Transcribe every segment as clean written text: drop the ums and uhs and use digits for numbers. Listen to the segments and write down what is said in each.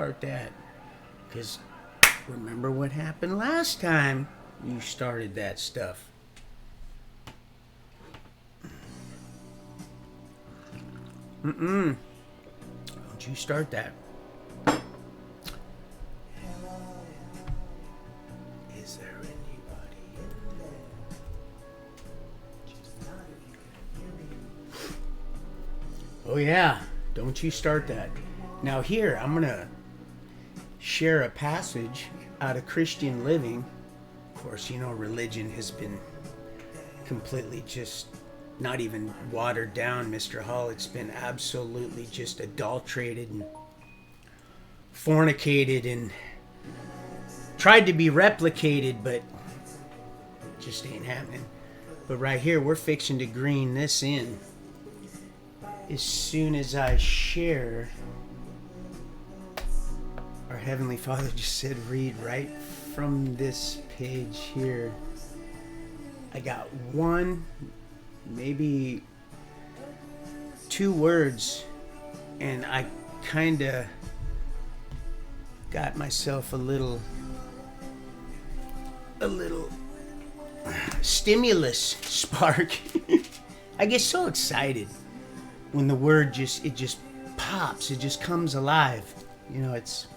start that. Because remember what happened last time you started that stuff. Don't you start that. Is there anybody in there? Oh yeah, don't you start that. Now here, I'm going to share a passage out of Christian Living. Of course, you know, religion has been completely just not even watered down, Mr. Hall. It's been absolutely just adulterated and fornicated and tried to be replicated, but it just ain't happening. But right here, we're fixing to green this in as soon as I share. Our Heavenly Father just said read right from this page here. I got one, maybe two words, and I kind of got myself a little stimulus spark. I get so excited when the word just pops, it just comes alive. You know, it's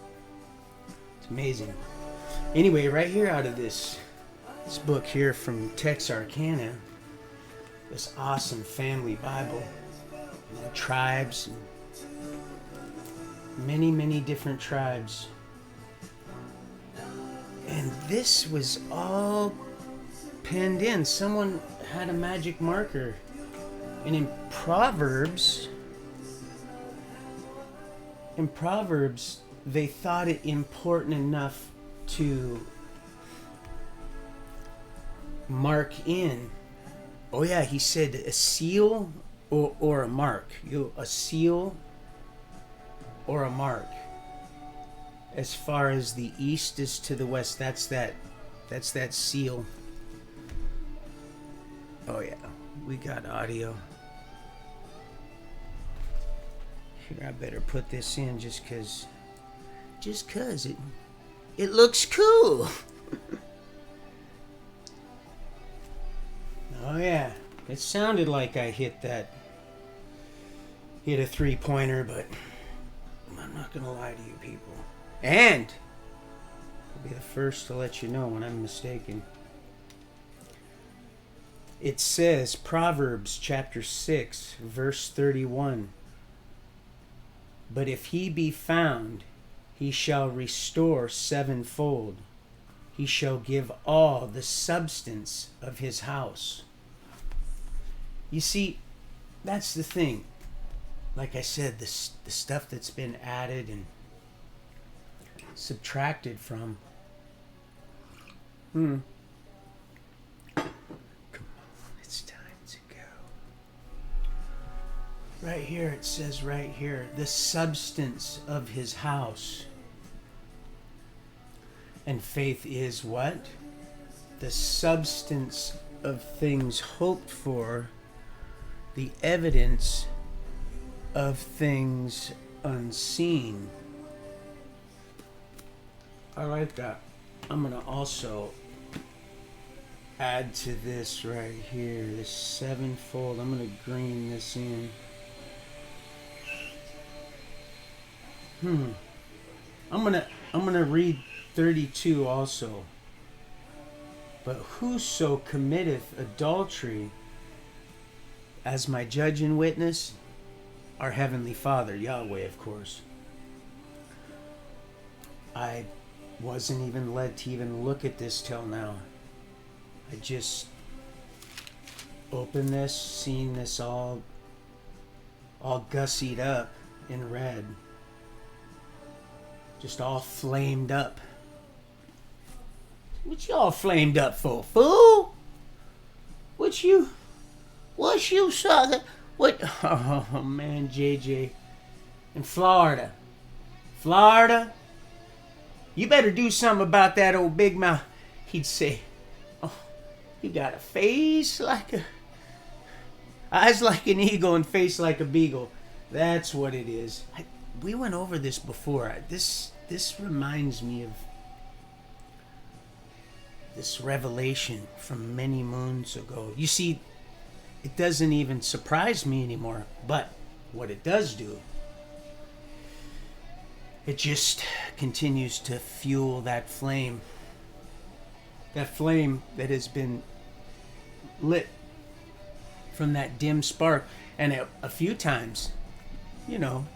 amazing. Anyway, right here out of this book here from Texarkana, this awesome family Bible, you know, tribes, and many different tribes. And this was all penned in. Someone had a magic marker. And in Proverbs, they thought it important enough to mark in. Oh yeah, he said a seal or a mark. A seal or a mark. As far as the east is to the west, that's that seal. Oh yeah, we got audio. Here, I better put this in just cause it looks cool. Oh yeah, it sounded like I hit a 3-pointer, but I'm not gonna lie to you people. And I'll be the first to let you know when I'm mistaken. It says, Proverbs chapter 6, verse 31. But if he be found, he shall restore sevenfold. He shall give all the substance of his house. You see, that's the thing. Like I said, the stuff that's been added and subtracted from. Come on, it's time to go. Right here, it says right here, the substance of his house. And faith is what? The substance of things hoped for, the evidence of things unseen. I like that. I'm going to also add to this right here, this sevenfold. I'm going to green this in. I'm gonna read 32 also. But whoso committeth adultery, as my judge and witness, our Heavenly Father, Yahweh, of course. I wasn't even led to even look at this till now. I just opened this, seen this all gussied up in red. Just all flamed up. What you all flamed up for, fool? What you sucker? What? Oh man, JJ. In Florida. You better do something about that old big mouth. He'd say, oh, you got a face like a... eyes like an eagle and face like a beagle. That's what it is. We went over this before. This this reminds me of this revelation from many moons ago. You see, it doesn't even surprise me anymore, but what it does do, it just continues to fuel that flame that has been lit from that dim spark. And a few times, you know,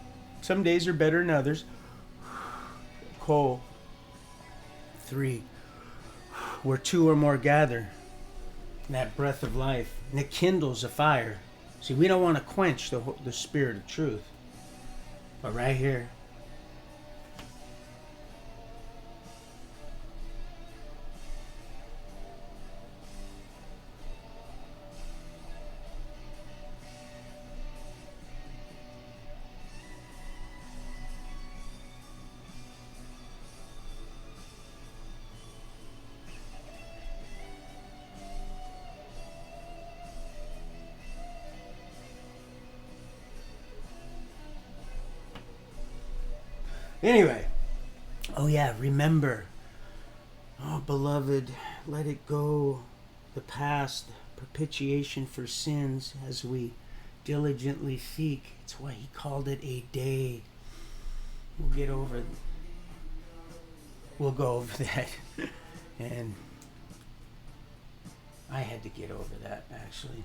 some days are better than others. Coal 3, where two or more gather, that breath of life, and it kindles a fire. See, we don't want to quench the spirit of truth, but right here, anyway. Oh yeah, remember. Oh, beloved, let it go. The past, propitiation for sins as we diligently seek. It's why he called it a day. We'll go over that. And I had to get over that, actually.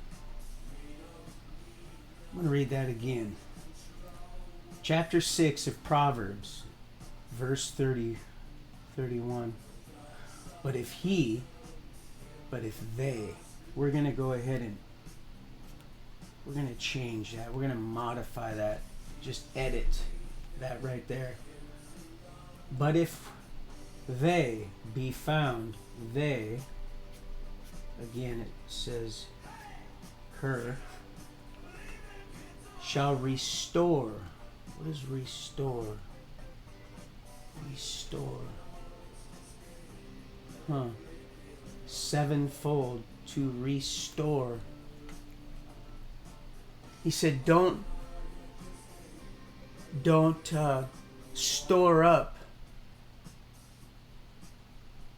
I'm going to read that again. Chapter 6 of Proverbs, verse 31. But if they, we're going to go ahead and we're going to change that. We're going to modify that. Just edit that right there. But if they be found, they, again it says her, shall restore. What is restore? Restore. Sevenfold, to restore. He said, don't store up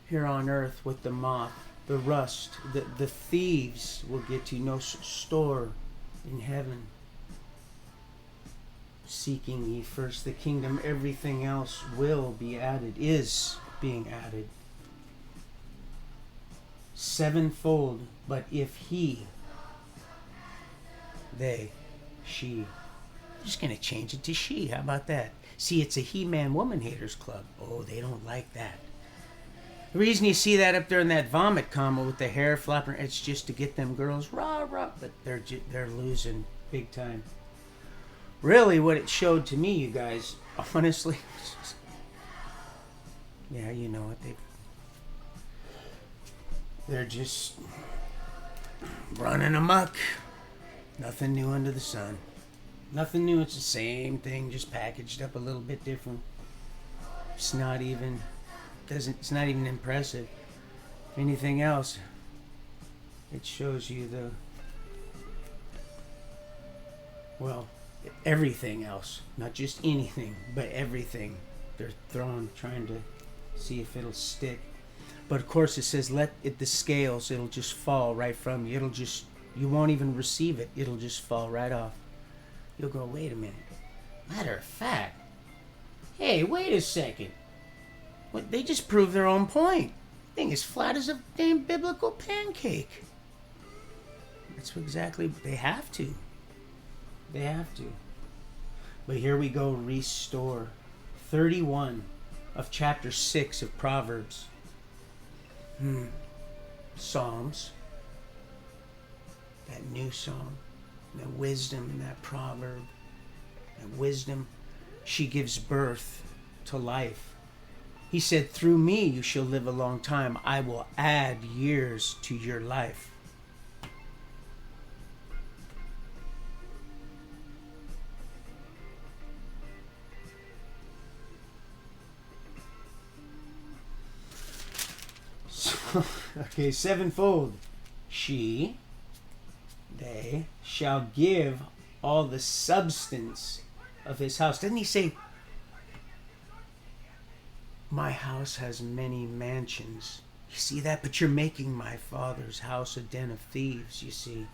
here on earth with the moth, the rust, the thieves will get to. No, store in heaven. Seeking ye first the kingdom, everything else will be added, is being added. Sevenfold, but if he, they, she, I'm just going to change it to she. How about that? See, it's a he-man woman haters club. Oh, they don't like that. The reason you see that up there in that vomit comma with the hair flapping, it's just to get them girls rah rah, but they're losing big time. Really, what it showed to me, you guys, honestly, yeah, you know what, they're just running amok. Nothing new under the sun. Nothing new. It's the same thing, just packaged up a little bit different. It's not even impressive. If anything else, it shows you everything else, not just anything, but everything. They're trying to see if it'll stick. But of course it says, the scales, it'll just fall right from you. You won't even receive it. It'll just fall right off. You'll go, wait a minute. Matter of fact, hey, wait a second. What, they just proved their own point. Thing is flat as a damn biblical pancake. That's exactly, they have to. They have to. But here we go, restore. 31 of chapter 6 of Proverbs. Psalms. That new song. That wisdom in that proverb. That wisdom, she gives birth to life. He said, through me you shall live a long time. I will add years to your life. Okay, sevenfold. She, they, shall give all the substance of his house. Didn't he say My house has many mansions. You see that? But you're making my Father's house a den of thieves, you see.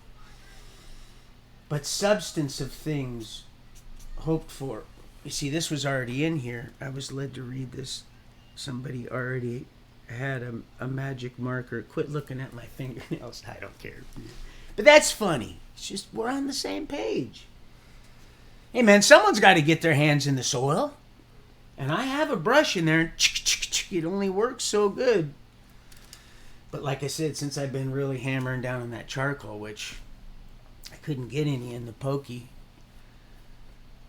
But substance of things hoped for. You see, this was already in here. I was led to read this. Somebody already had a magic marker. Quit looking at my fingernails. I don't care. But that's funny. It's just we're on the same page. Hey, man, someone's got to get their hands in the soil. And I have a brush in there. It only works so good. But like I said, since I've been really hammering down on that charcoal, which I couldn't get any in the pokey.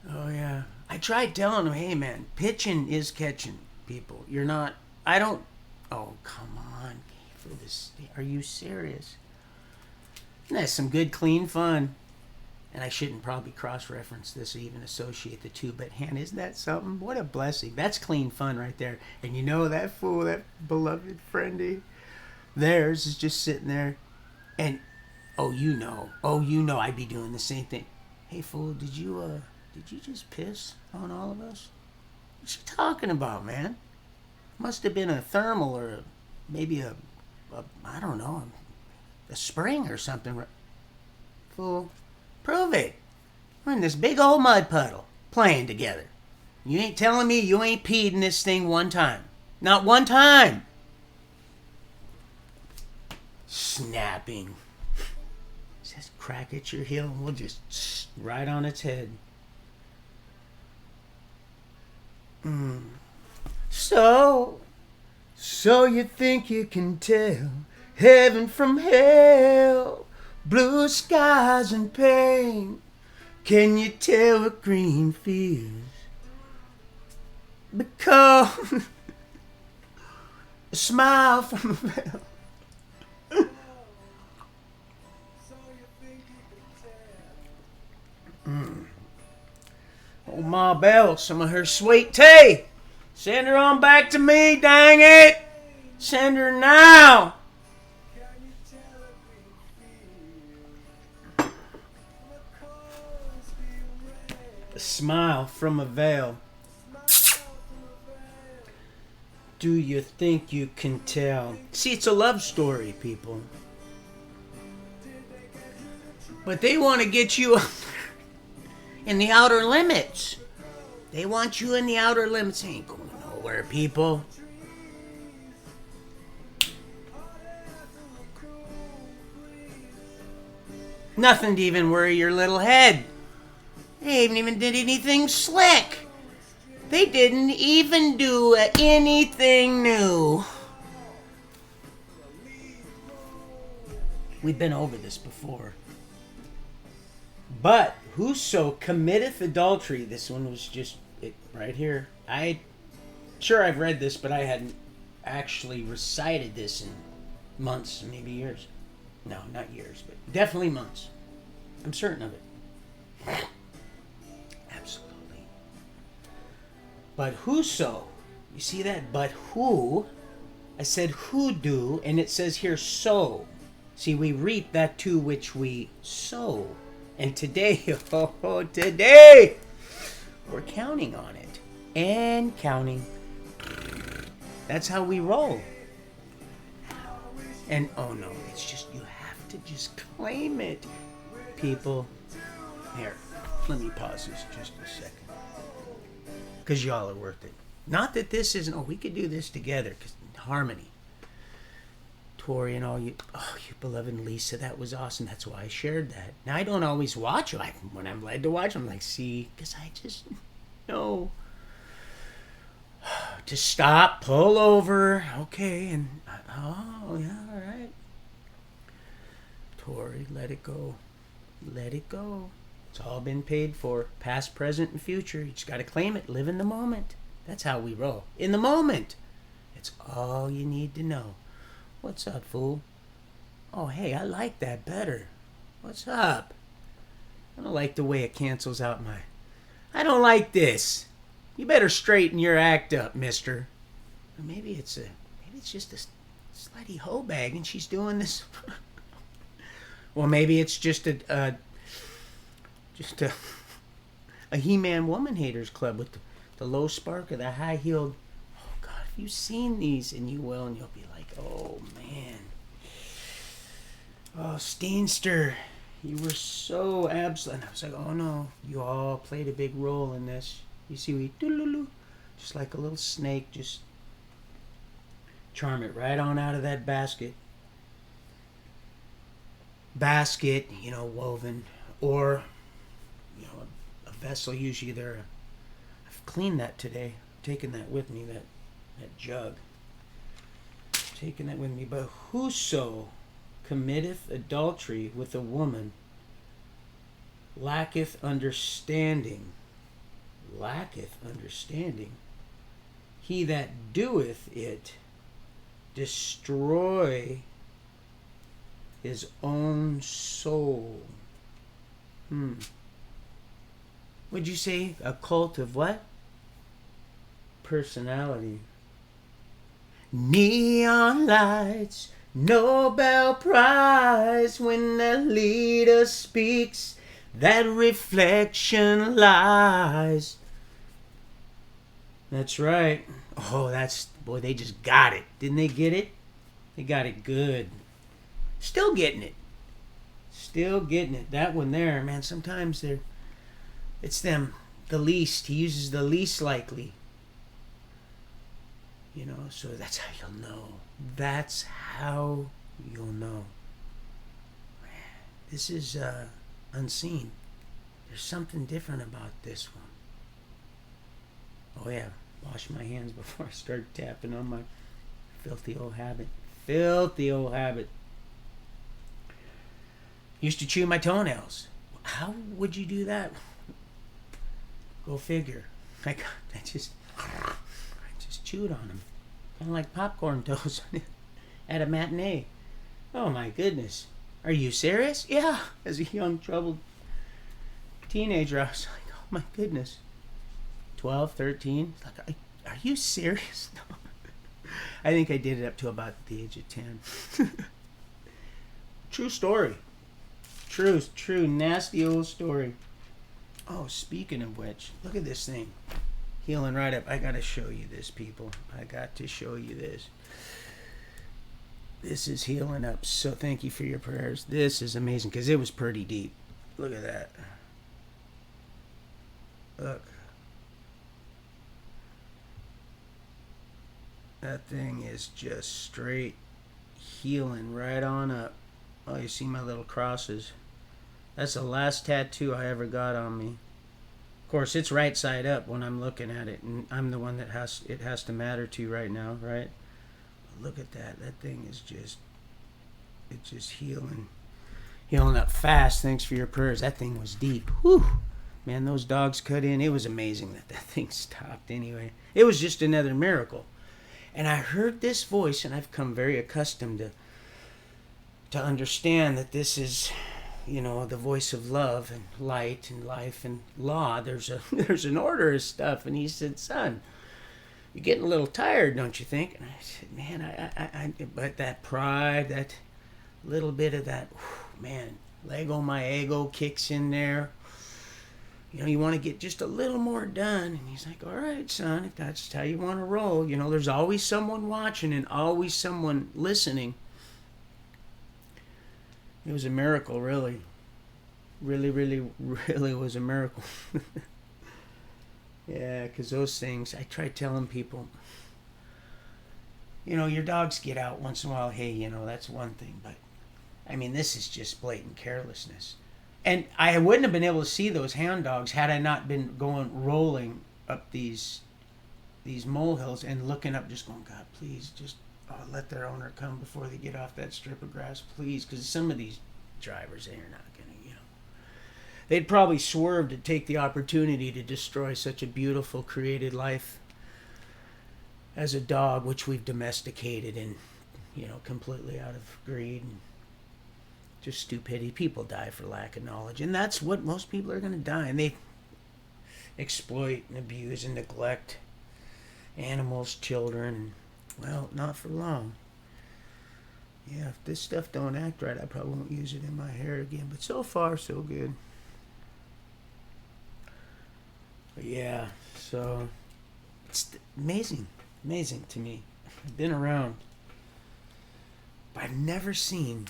Oh, yeah. I tried telling them, hey, man, pitching is catching, people. You're not, I don't, oh, come on. For this, are you serious? That's some good, clean fun. And I shouldn't probably cross-reference this or even associate the two, but, man, isn't that something? What a blessing. That's clean fun right there. And you know that fool, that beloved friendy, theirs is just sitting there. And, oh, you know, I'd be doing the same thing. Hey, fool, did you just piss on all of us? What you talking about, man? Must have been a thermal or maybe a I don't know, a spring or something. Fool. Prove it. We're in this big old mud puddle, playing together. You ain't telling me you ain't peed in this thing one time. Not one time. Snapping. Says crack at your heel and we'll just right on its head. So you think you can tell heaven from hell? Blue skies and pain. Can you tell what green feels? Because a smile from a veil. Oh, Ma Belle, some of her sweet tea. Send her on back to me, dang it. Send her now. A smile from a veil. Do you think you can tell? See, it's a love story, people. But they want to get you in the outer limits. They want you in the outer limits. Ain't going nowhere, people. Nothing to even worry your little head. They haven't even did anything slick. They didn't even do anything new. We've been over this before. But whoso committeth adultery, this one was just it right here. I've read this, but I hadn't actually recited this in months, maybe years. No, not years, but definitely months. I'm certain of it. Absolutely. But whoso, you see that? But who, I said who do, and it says here sow. See, we reap that to which we sow. And today, today, we're counting on it. And counting. That's how we roll. And, oh no, it's just, you have to just claim it, people. Here, let me pause this just a second. Because y'all are worth it. Not that this isn't, we could do this together, because harmony. Tori and all you beloved Lisa, that was awesome. That's why I shared that. Now, I don't always watch them. When I'm led to watch them, I'm like, see, because I just know to stop, pull over, okay, and, oh, yeah, all right. Tori, let it go. Let it go. It's all been paid for, past, present, and future. You just got to claim it. Live in the moment. That's how we roll. In the moment. It's all you need to know. What's up, fool? Oh, hey, I like that better. What's up? I don't like the way it cancels out my... I don't like this. You better straighten your act up, mister. Or maybe it's just a slutty hoe bag and she's doing this. Well, maybe it's just a He-Man Woman Haters Club with the low spark of the high-heeled... Oh, God, you've seen these, and you will, and you'll be like, oh man. Oh, Steenster, you were so absolute. And I was like, oh no, you all played a big role in this. You see, we just like a little snake, just charm it right on out of that basket. Woven, or a vessel. Usually I've cleaned that today, taken that with me, that jug, taking that with me. But whoso committeth adultery with a woman lacketh understanding. He that doeth it destroy his own soul. Would you say a cult of what? Personality. Neon lights, Nobel Prize, when the leader speaks, that reflection lies. That's right. Oh, they just got it. Didn't they get it? They got it good. Still getting it. That one there, man, sometimes it's them, the least. He uses the least likely. So that's how you'll know. Man, this is unseen. There's something different about this one. Oh yeah, wash my hands before I start tapping on my filthy old habit. Used to chew my toenails. How would you do that? Go figure. I just chewed on them. Kind of like popcorn toes at a matinee. Oh my goodness. Are you serious? Yeah. As a young, troubled teenager, I was like, oh my goodness. 12, 13. Like, are you serious? No. I think I did it up to about the age of 10. True story. True, nasty old story. Oh, speaking of which, look at this thing. Healing right up. I got to show you this, people. This is healing up. So thank you for your prayers. This is amazing because it was pretty deep. Look at that. Look. That thing is just straight healing right on up. Oh, you see my little crosses. That's the last tattoo I ever got on me. Of course, it's right side up when I'm looking at it, and I'm the one that it has to matter to right now, right? But look at that. That thing is just healing up fast. Thanks for your prayers. That thing was deep. Whew. Man, those dogs cut in. It was amazing that thing stopped anyway. It was just another miracle. And I heard this voice, and I've come very accustomed to understand that this is, the voice of love and light and life and law. There's an order of stuff. And he said, son, you're getting a little tired, don't you think? And I said, man, but that pride, that little bit of that, man, Lego my ego kicks in there. You want to get just a little more done. And he's like, all right, son, if that's how you want to roll. There's always someone watching and always someone listening. It was a miracle, really. Really, really, really was a miracle. Yeah, because those things, I try telling people, your dogs get out once in a while. Hey, that's one thing. But, this is just blatant carelessness. And I wouldn't have been able to see those hound dogs had I not been rolling up these molehills and looking up, just going, God, please, just let their owner come before they get off that strip of grass, please. Because some of these drivers, they are not going to, they'd probably swerve to take the opportunity to destroy such a beautiful created life as a dog, which we've domesticated and, completely out of greed and just stupidity. People die for lack of knowledge, and that's what most people are going to die. And they exploit and abuse and neglect animals, children. Well, not for long. Yeah, if this stuff don't act right, I probably won't use it in my hair again. But so far, so good. But yeah, so it's amazing. Amazing to me. I've been around, but I've never seen,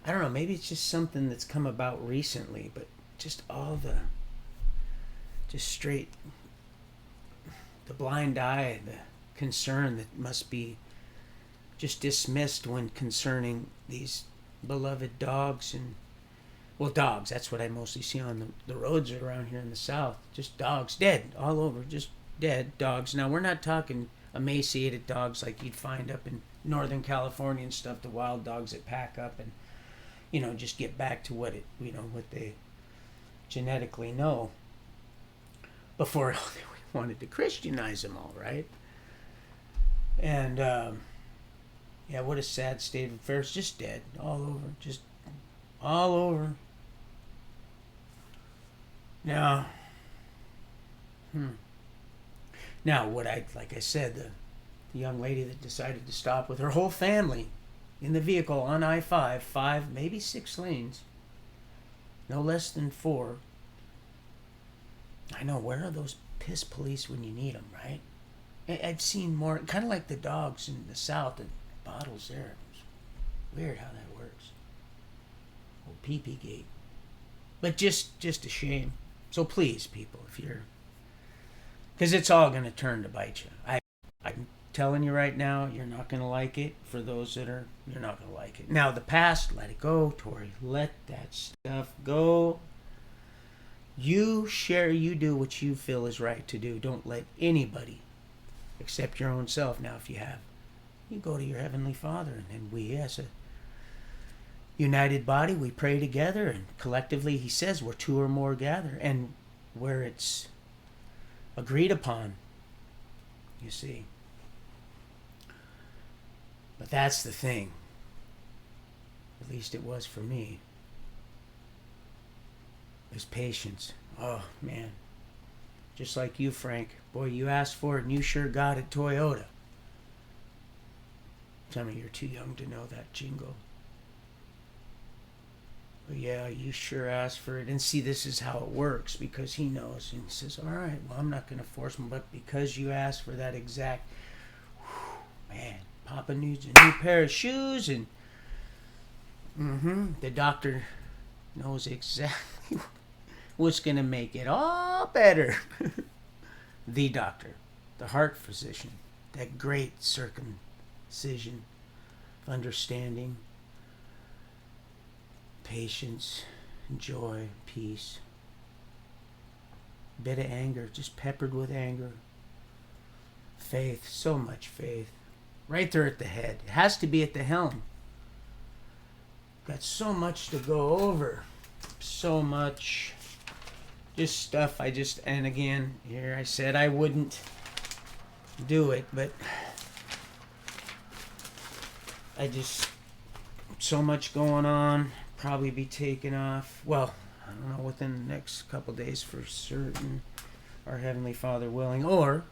I don't know, maybe it's just something that's come about recently, but just all the, just straight, the blind eye, the concern that must be just dismissed when concerning these beloved dogs. And well, dogs, that's what I mostly see on the roads around here in the South. Just dogs, dead, all over, just dead dogs. Now, we're not talking emaciated dogs like you'd find up in Northern California and stuff, the wild dogs that pack up and, just get back to what what they genetically know before we wanted to Christianize them all, right? And, yeah, what a sad state of affairs. Just dead, all over, just all over. Now, Now, like I said, the young lady that decided to stop with her whole family in the vehicle on I-5, 5, maybe 6 lanes, no less than 4. I know, where are those piss police when you need them, right? I've seen more, kind of like the dogs in the South, the bottles there. It's weird how that works. Old pee-pee gate. But just a shame. So please, people, if you're, because it's all going to turn to bite you. I'm telling you right now, you're not going to like it. For those that are, you're not going to like it. Now, the past, let it go, Tori. Let that stuff go. You do what you feel is right to do. Don't let anybody except your own self. Now, if you have, you go to your Heavenly Father, and then we, as a united body, we pray together, and collectively, He says, where 2 or more gather, and where it's agreed upon, you see. But that's the thing. At least it was for me. Is patience. Oh, man. Just like you, Frank. Boy, you asked for it, and you sure got it, Toyota. Tell me you're too young to know that jingle. But yeah, you sure asked for it. And see, this is how it works, because he knows. And he says, all right, well, I'm not going to force him, but because you asked for that exact, man, Papa needs a new pair of shoes, and the doctor knows exactly what's going to make it all better. The doctor, the heart physician, that great circumcision of understanding, patience, joy, peace. Bit of anger, just peppered with anger. Faith, so much faith. Right there at the head. It has to be at the helm. Got so much to go over. So much. Just stuff and again, here I said I wouldn't do it, but so much going on. Probably be taken off. Well, I don't know, within the next couple days for certain, our Heavenly Father willing, or,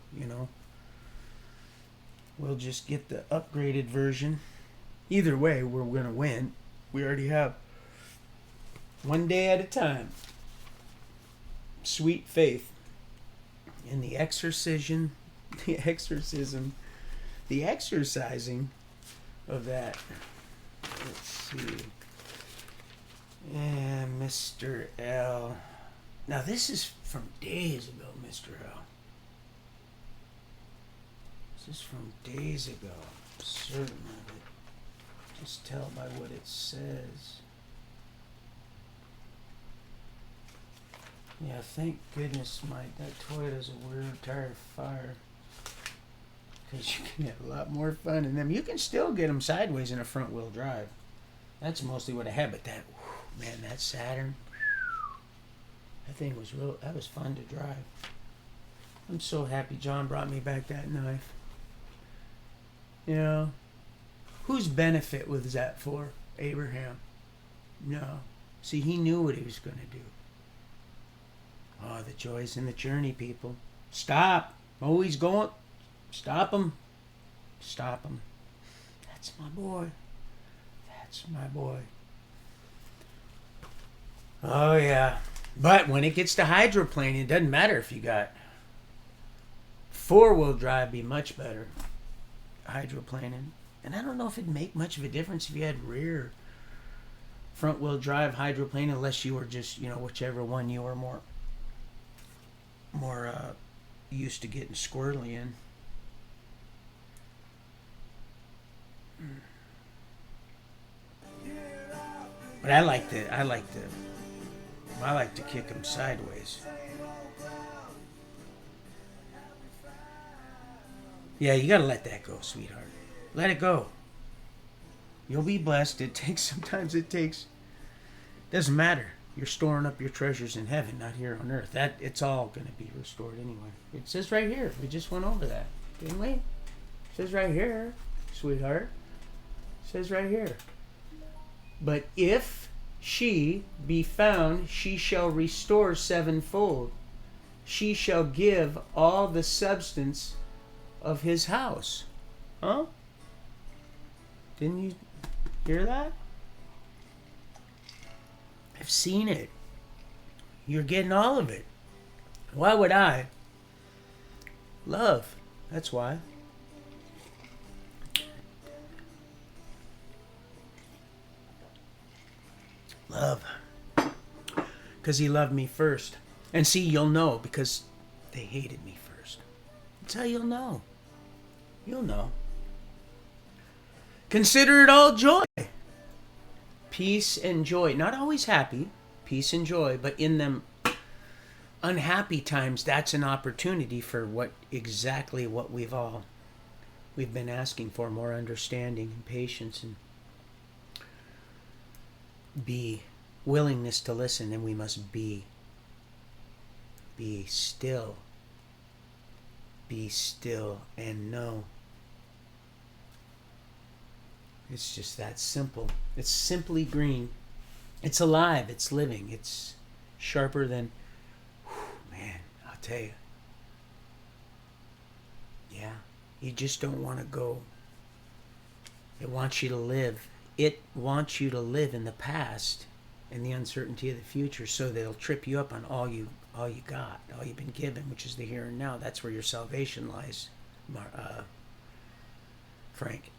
we'll just get the upgraded version. Either way, we're going to win. We already have. One day at a time. Sweet faith. And the exorcising of that. Let's see. And Mr. L. Now, this is from days ago, Mr. L. This is from days ago. I'm certain of it. Just tell by what it says. Yeah, thank goodness, Mike. That Toyota's a weird tire fire. Because you can get a lot more fun in them. You can still get them sideways in a front wheel drive. That's mostly what I had. But that, man, that Saturn, that thing was that was fun to drive. I'm so happy John brought me back that knife. Whose benefit was that for? Abraham. No. See, he knew what he was going to do. Oh, the joys in the journey, people. Stop. Oh, he's going. Stop him. Stop him. That's my boy. That's my boy. Oh, yeah. But when it gets to hydroplane, it doesn't matter if you got Four-wheel drive be much better. Hydroplaning. And I don't know if it'd make much of a difference if you had rear front-wheel drive hydroplane, unless you were just, whichever one you were more used to getting squirrely in. But I like to kick them sideways. Yeah, you gotta let that go, sweetheart. Let it go. You'll be blessed. Sometimes it takes. Doesn't matter. You're storing up your treasures in heaven, not here on earth. It's all gonna be restored anyway. It says right here. We just went over that, didn't we? It says right here, sweetheart. It says right here. But if she be found, she shall restore sevenfold. She shall give all the substance of his house. Huh? Didn't you hear that? I've seen it. You're getting all of it. Why would I? Love. That's why. Love. Because he loved me first. And see, you'll know because they hated me first. That's how you'll know. You'll know. Consider it all joy. Peace and joy. Not always happy. Peace and joy. But in them unhappy times, that's an opportunity for exactly what we've been asking for. More understanding and patience and willingness to listen. And we must be still. Be still and know. It's just that simple. It's simply green. It's alive. It's living. It's sharper than... man, I'll tell you. Yeah. You just don't want to go. It wants you to live. It wants you to live in the past and the uncertainty of the future, so that it'll trip you up on all you got, all you've been given, which is the here and now. That's where your salvation lies, Frank.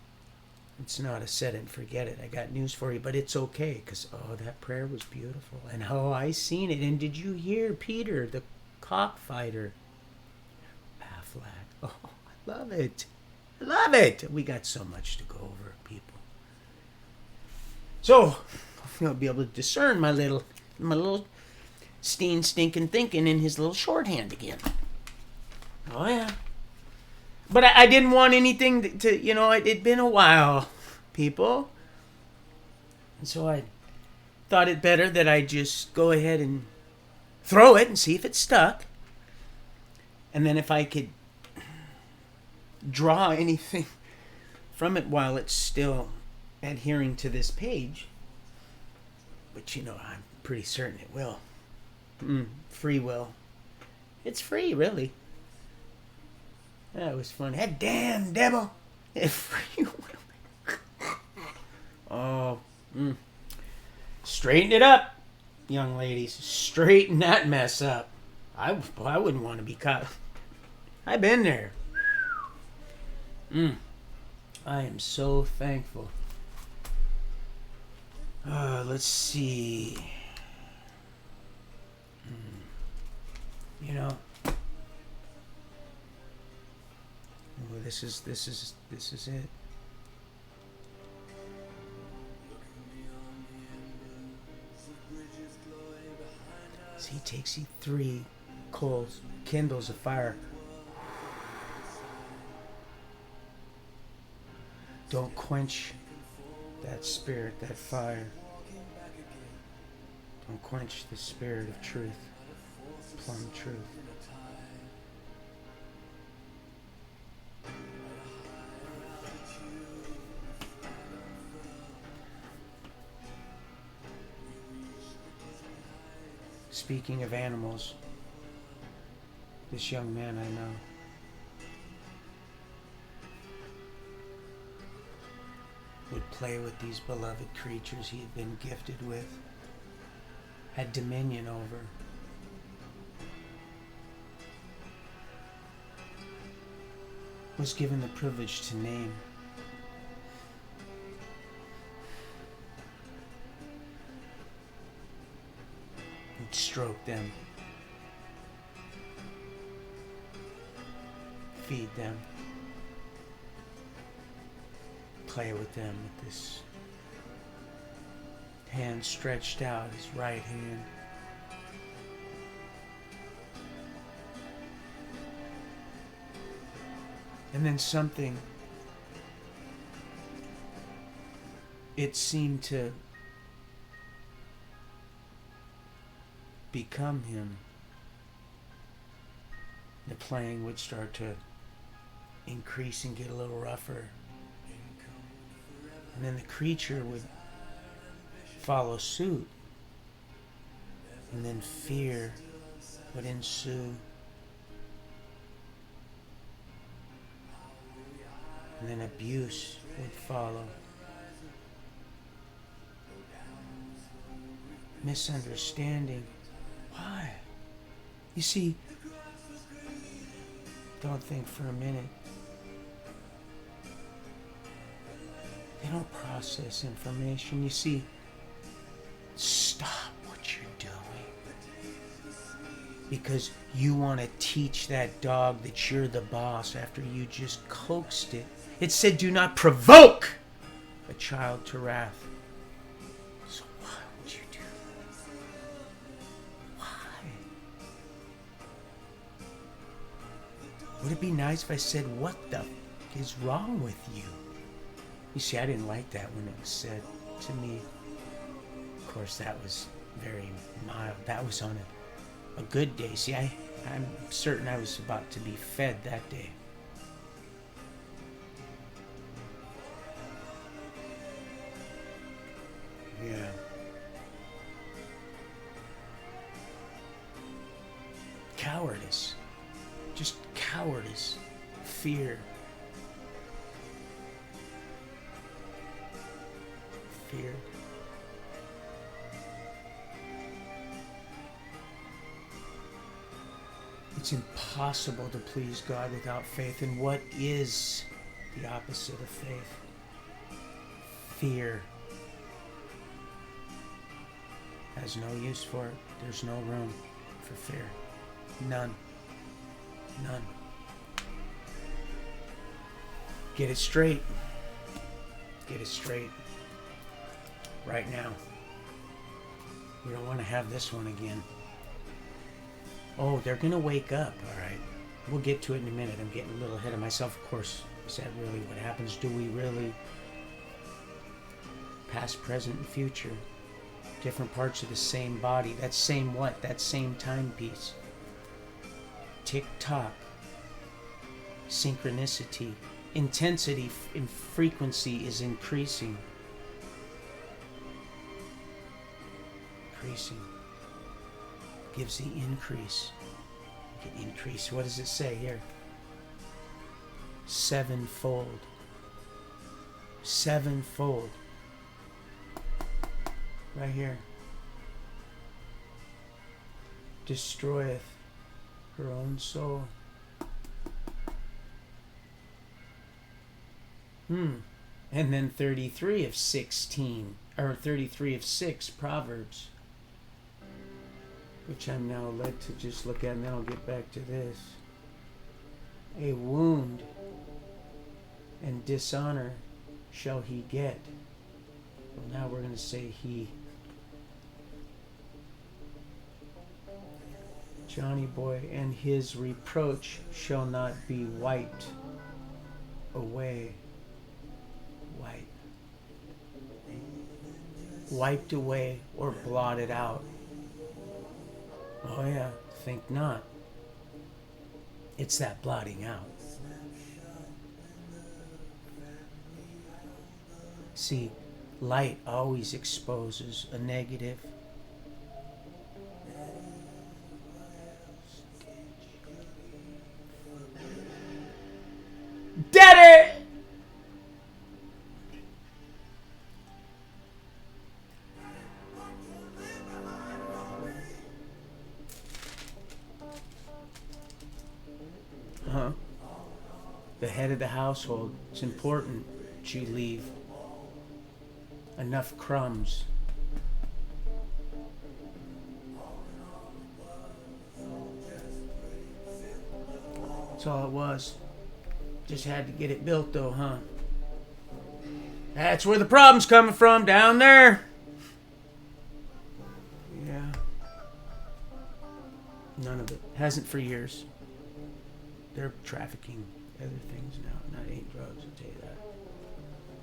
It's not a set and forget it. I got news for you, but it's okay, because, that prayer was beautiful. And I seen it. And did you hear Peter, the cockfighter? Affleck. Oh, I love it. I love it. We got so much to go over, people. So, I'll be able to discern my little stinking thinking in his little shorthand again. Oh, yeah. But I didn't want anything to it'd been a while, people. And so I thought it better that I just go ahead and throw it and see if it stuck. And then if I could draw anything from it while it's still adhering to this page. But I'm pretty certain it will. Free will. It's free, really. That was fun. That damn devil. Free will. Oh. Straighten it up, young ladies. Straighten that mess up. I wouldn't want to be caught. I've been there. I am so thankful. Let's see. This is it. So he takes 3 coals, kindles a fire. Don't quench that spirit, that fire. Don't quench the spirit of truth, plumb truth. Speaking of animals, this young man I know would play with these beloved creatures he had been gifted with, had dominion over. was given the privilege to name. And stroke them. Feed them. Play with them with this hand stretched out, his right hand. And then something, it seemed to become him. The playing would start to increase and get a little rougher. And then the creature would follow suit. And then fear would ensue. And then abuse would follow. Misunderstanding. Why? You see, don't think for a minute. They don't process information. You see, stop what you're doing. Because you want to teach that dog that you're the boss after you just coaxed it. It said, do not provoke a child to wrath. So why would you do that? Why? Would it be nice if I said, what the is wrong with you? You see, I didn't like that when it was said to me. Of course, that was very mild. That was on a good day. See, I'm certain I was about to be fed that day. Yeah. Cowardice. Just cowardice. Fear. Fear. It's impossible to please God without faith. And what is the opposite of faith? Fear. Has no use for it. There's no room for fear. None. None. Get it straight. Get it straight. Right now. We don't want to have this one again. Oh, they're going to wake up, all right. We'll get to it in a minute. I'm getting a little ahead of myself. Of course, is that really what happens? Do we really? Past, present, and future. Different parts of the same body. That same what? That same timepiece. Tick-tock. Synchronicity. Intensity and frequency is increasing. Increasing. Gives the increase. Increase. What does it say here? Sevenfold. Sevenfold. Right here. Destroyeth her own soul. And then 33 of 16, or 33 of 6 Proverbs, which I'm now led to just look at, and then I'll get back to this. A wound and dishonor shall he get. Well, now we're going to say he. Johnny boy, and his reproach shall not be wiped away. Wiped away or blotted out. Oh yeah, think not. It's that blotting out. See, light always exposes a negative. Dead it! The head of the household, it's important that you leave enough crumbs. That's all it was. Just had to get it built though, huh? That's where the problem's coming from, down there. Yeah. None of it. Hasn't for years. They're trafficking other things now. Not ain't drugs, I'll tell you that.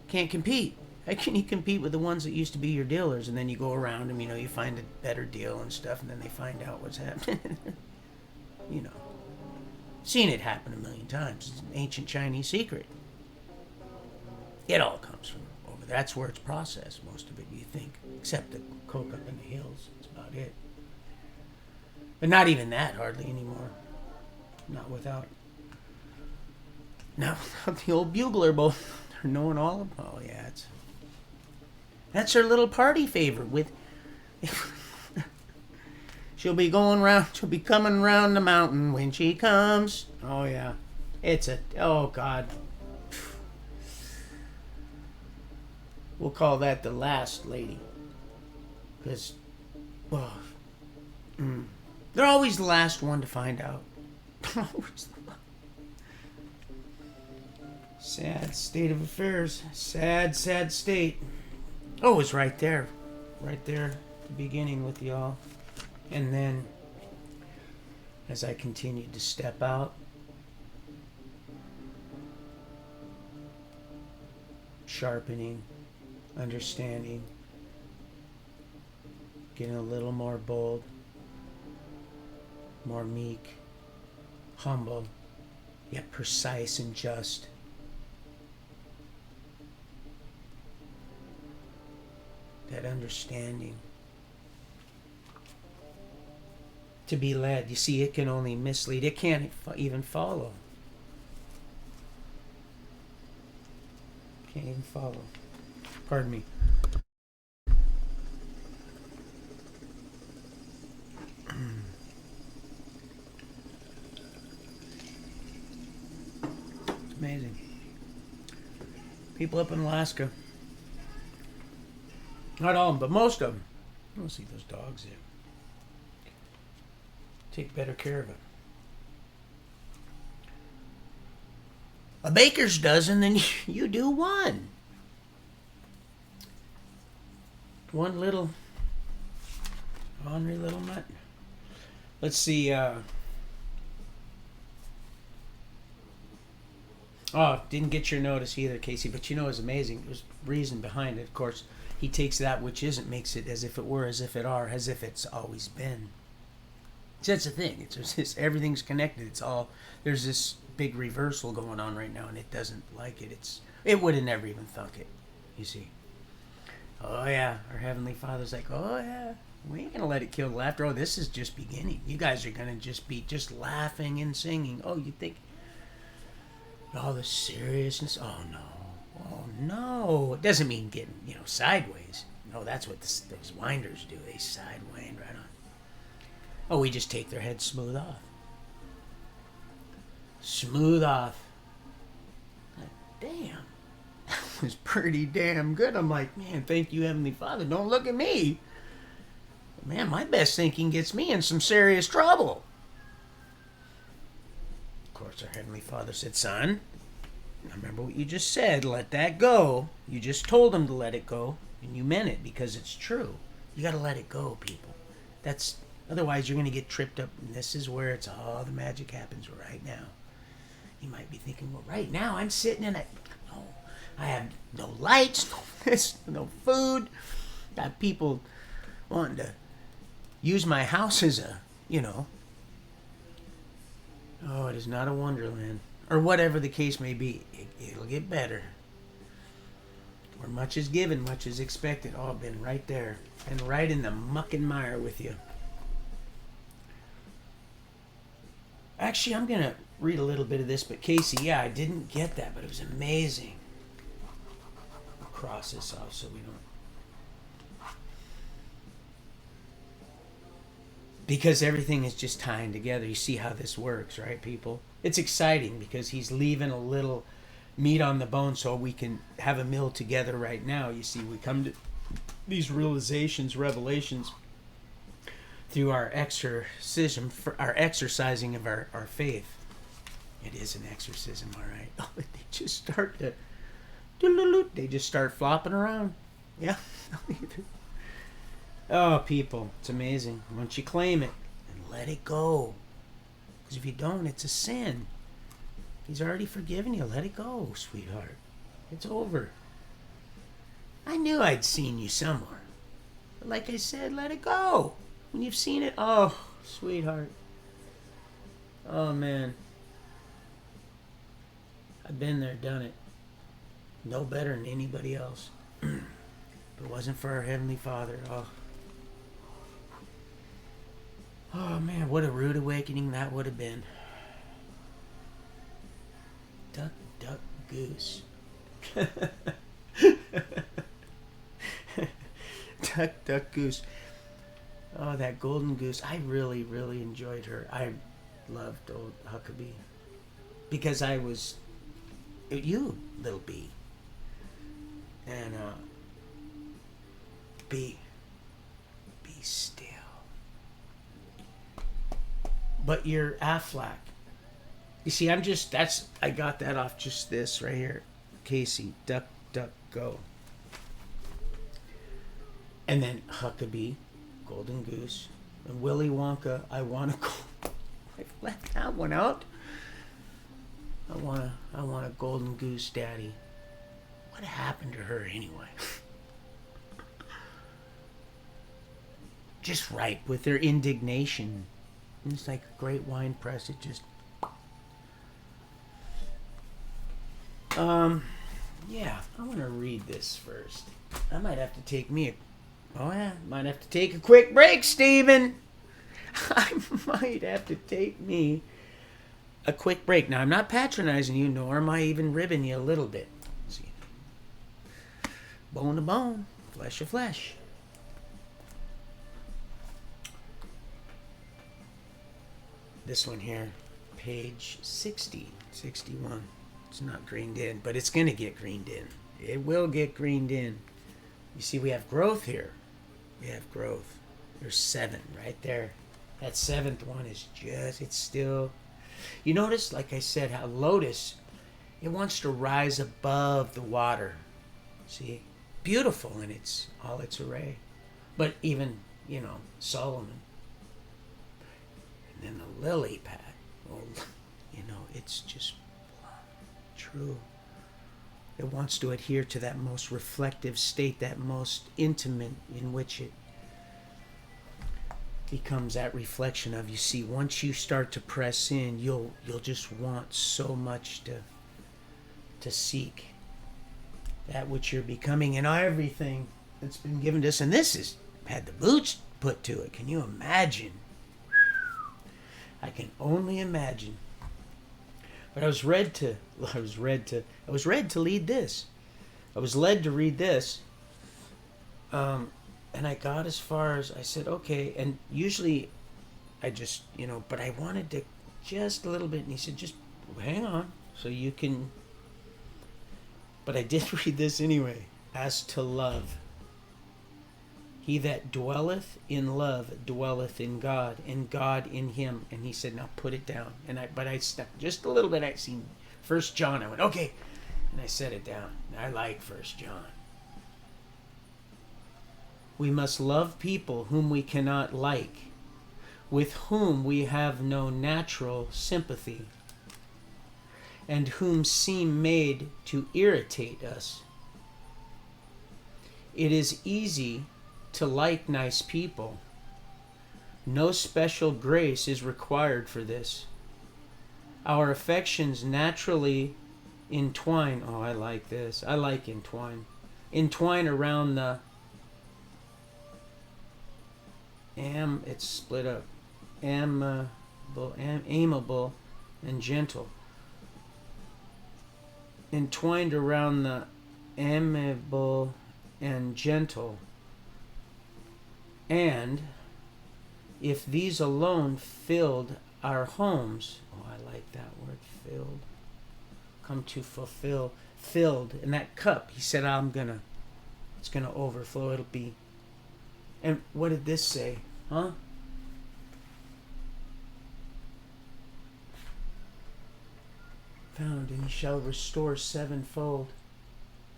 Can't compete. How can you compete with the ones that used to be your dealers, and then you go around them, you find a better deal and stuff, and then they find out what's happening. Seen it happen a million times. It's an ancient Chinese secret. It all comes from over there. That's where it's processed, most of it, you think. Except the coke up in the hills. That's about it. But not even that hardly anymore. Not without the old bugler both. They're knowing all of them. Oh yeah, that's her little party favor with she'll be coming round the mountain when she comes. Oh yeah. Oh God. We'll call that the last lady. Because, they're always the last one to find out. Sad state of affairs. Sad, sad state. Oh, it was right there. Right there at the beginning with y'all. And then, as I continued to step out, sharpening, understanding, getting a little more bold, more meek, humble, yet precise and just. That understanding. To be led. You see, it can only mislead. It can't even follow. Can't even follow. Pardon me. It's amazing. People up in Alaska. Not all of them, but most of them. I don't see those dogs there. Take better care of it. A baker's dozen, then you do one. One little ornery little nut. Let's see. Didn't get your notice either, Casey. But it's amazing. There's reason behind it. Of course, he takes that which isn't, makes it as if it were, as if it are, as if it's always been. That's the thing. It's everything's connected. It's all, there's this big reversal going on right now, and it doesn't like it. It would have never even thunk it. You see. Oh yeah, our Heavenly Father's like, oh yeah, we ain't gonna let it kill the laughter. Oh, this is just beginning. You guys are gonna just be just laughing and singing. Oh, you think all the seriousness? Oh no. It doesn't mean getting sideways. No, that's what those winders do. They sidewind right on. Oh, we just take their heads smooth off. Smooth off. Damn. That was pretty damn good. I'm like, man, thank you, Heavenly Father. Don't look at me. Man, my best thinking gets me in some serious trouble. Of course, our Heavenly Father said, son, remember what you just said. Let that go. You just told him to let it go, and you meant it because it's true. You got to let it go, people. Otherwise, you're going to get tripped up, and this is where all the magic happens right now. You might be thinking, well, right now I'm sitting in I have no lights, no this, no food. Got people wanting to use my house as Oh, it is not a wonderland. Or whatever the case may be. It'll get better. Where much is given, much is expected. Oh, I've been right there. And right in the muck and mire with you. Actually, I'm going to read a little bit of this, but Casey, I didn't get that, but it was amazing. I'll cross this off so we don't... Because everything is just tying together. You see how this works, right, people? It's exciting because he's leaving a little meat on the bone so we can have a meal together right now. You see, we come to these realizations, revelations, through our exorcism, for our exercising of our faith. It is an exorcism, all right. Oh, they just start to, they just start flopping around. Yeah. Oh, people, it's amazing. Once you claim it and let it go, because if you don't, it's a sin. He's already forgiven you. Let it go, sweetheart. It's over. I knew I'd seen you somewhere. But like I said, let it go. When you've seen it, oh, sweetheart. Oh, man. I've been there, done it. No better than anybody else. If it wasn't for our Heavenly Father, oh, man, what a rude awakening that would have been. Duck, duck, goose. Duck, duck, goose. Oh, that golden goose. I really, really enjoyed her. I loved old Huckabee. Because I was... You, little bee. And, be still. But you're Aflac. You see, I got that off just this right here. Casey, duck, duck, go. And then Huckabee, golden goose. And Willy Wonka, I want to go. I left that one out. I want a golden goose daddy. What happened to her anyway? Just ripe with their indignation. It's like a great wine press. It just... Yeah, I want to read this first. I might have to take might have to take a quick break, Stephen. I might have to take me a quick break. Now, I'm not patronizing you, nor am I even ribbing you a little bit. See, bone to bone, flesh to flesh. This one here, page 60, 61. It's not greened in, but it's going to get greened in. It will get greened in. You see, we have growth here. We have growth. There's 7 right there. That 7th one is it's still... You notice, like I said, how lotus, it wants to rise above the water. See? Beautiful in all its array. But even, Solomon. And then the lily pad. Well, it's just true. It wants to adhere to that most reflective state, that most intimate in which it becomes that reflection of, you see, once you start to press in, you'll just want so much to seek that which you're becoming, and everything that's been given to us. And this has had the boots put to it. Can you imagine? I can only imagine. But I was led to lead this. I was led to read this. And I got as far as, I said, okay. And usually I just, but I wanted to just a little bit. And he said, just hang on so you can. But I did read this anyway. As to love. He that dwelleth in love dwelleth in God, and God in him. And he said, now put it down. But I stuck just a little bit. I'd seen 1 John. I went, okay. And I set it down. I like 1 John. We must love people whom we cannot like, with whom we have no natural sympathy, and whom seem made to irritate us. It is easy to like nice people. No special grace is required for this. Our affections naturally entwine. Oh, I like this. I like entwine. Entwine around the it's split up. Amiable and gentle. Entwined around the amiable and gentle. And if these alone filled our homes, oh, I like that word, filled. come to fulfill, filled. And that cup, he said, it's gonna overflow. It'll be. And what did this say? Huh? Found, and he shall restore sevenfold.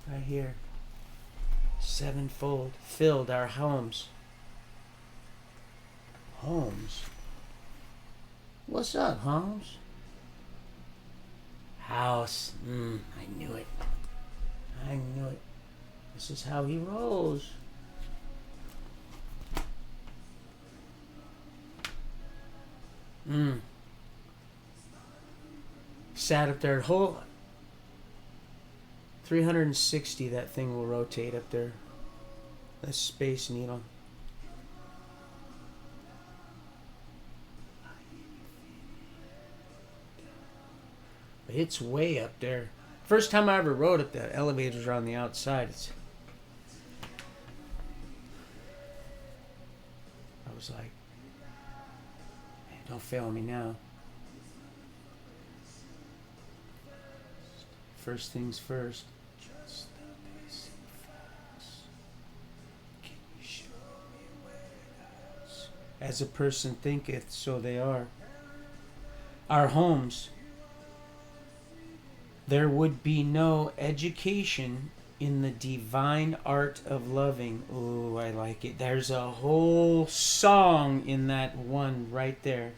Right here. Sevenfold. Filled our homes. Homes? What's up, Holmes? House. I knew it. I knew it. This is how he rolls. Sat up there, whole 360, that thing will rotate up there. The Space Needle. But it's way up there. First time I ever rode it, the elevators are on the outside. I was like, man, don't fail me now. First things first. Just the basic facts. Can you show me where it is? As a person thinketh, so they are. Our homes. There would be no education in the divine art of loving. Oh, I like it. There's a whole song in that one right there.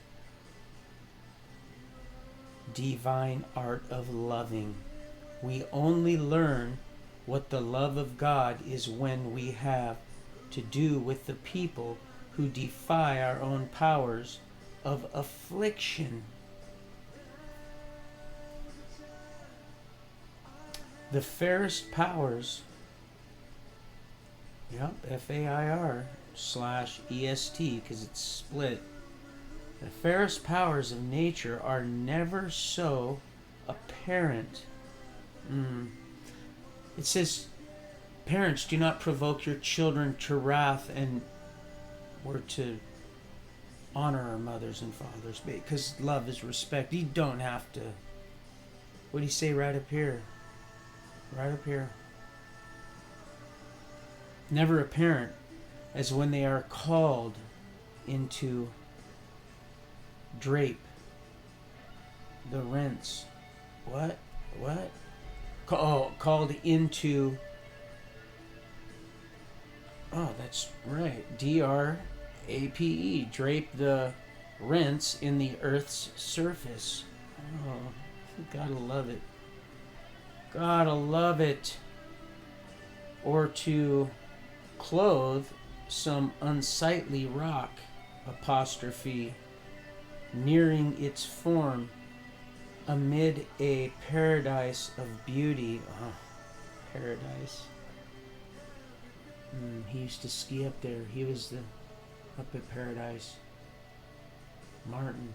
Divine art of loving. We only learn what the love of God is when we have to do with the people who defy our own powers of affliction. The fairest powers, FAIR/EST, because it's split. The fairest powers of nature are never so apparent. It says, parents, do not provoke your children to wrath, and we're to honor our mothers and fathers, because love is respect. You don't have to. What do you say right up here? Right up here. Never apparent, as when they are called into the rents. What? Called into. Oh, that's right. DRAPE. Drape the rents in the earth's surface. Oh, gotta love it. Gotta love it. Or to clothe some unsightly rock, apostrophe, nearing its form amid a paradise of beauty. Oh, paradise. He used to ski up there. He was up at Paradise. Martin.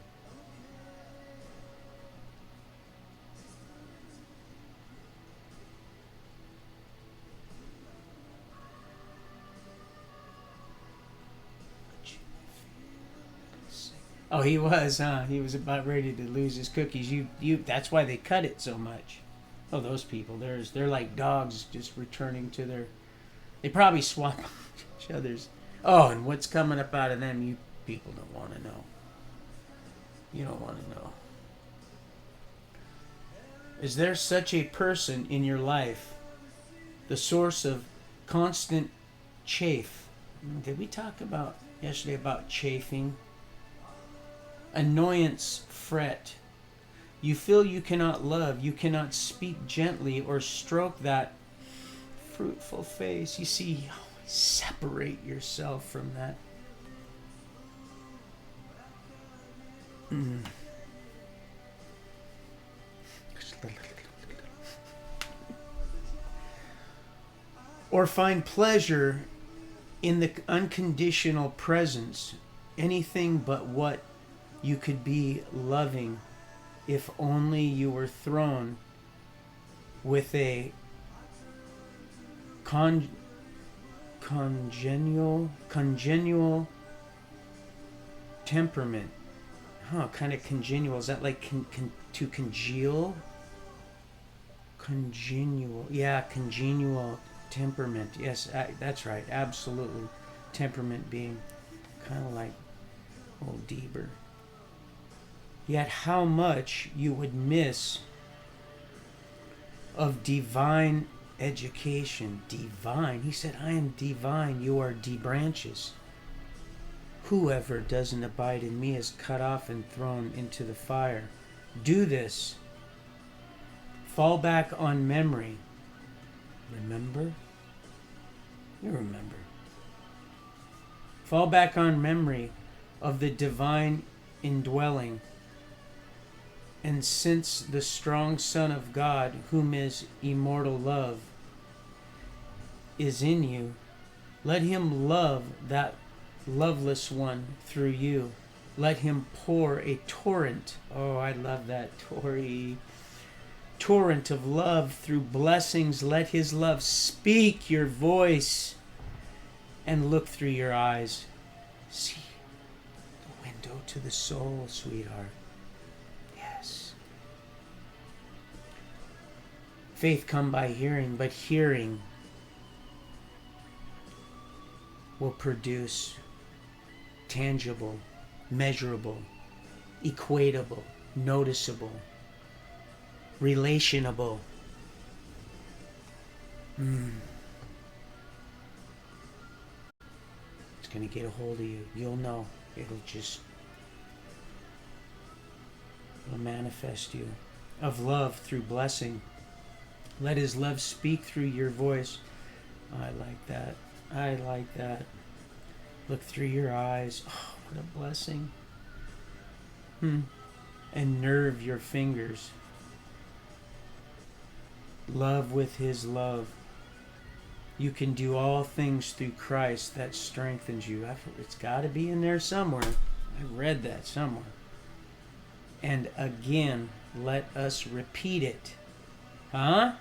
Oh, he was, huh? He was about ready to lose his cookies. That's why they cut it so much. Oh, those people. They're like dogs just returning to their. They probably swap each other's. Oh, and what's coming up out of them? You people don't want to know. You don't want to know. Is there such a person in your life? The source of constant chafe. Did we talk about yesterday about chafing? Annoyance, fret. You feel you cannot love, you cannot speak gently or stroke that fruitful face. You see, you always separate yourself from that. Or find pleasure in the unconditional presence, anything but what you could be loving, if only you were thrown with a congenial temperament. Kind of congenial. Is that like to congeal? Congenial. Yeah, congenial temperament. Yes, that's right. Absolutely. Temperament being kind of like old Deber. Yet how much you would miss of divine education. Divine. He said, I am divine. You are branches. Whoever doesn't abide in me is cut off and thrown into the fire. Do this. Fall back on memory. Remember? You remember. Fall back on memory of the divine indwelling. And since the strong Son of God, whom is immortal love, is in you, let him love that loveless one through you. Let him pour a torrent. Oh, I love that, Tori. Torrent of love through blessings. Let his love speak your voice and look through your eyes. See the window to the soul, sweetheart. Yes. Faith come by hearing, but hearing will produce tangible, measurable, equatable, noticeable, relationable. It's going to get a hold of you. You'll know. It'll manifest you. Of love through blessing. Let his love speak through your voice. I like that. I like that. Look through your eyes. Oh, what a blessing. And nerve your fingers. Love with his love. You can do all things through Christ that strengthens you. It's got to be in there somewhere. I read that somewhere. And again, let us repeat it. Huh?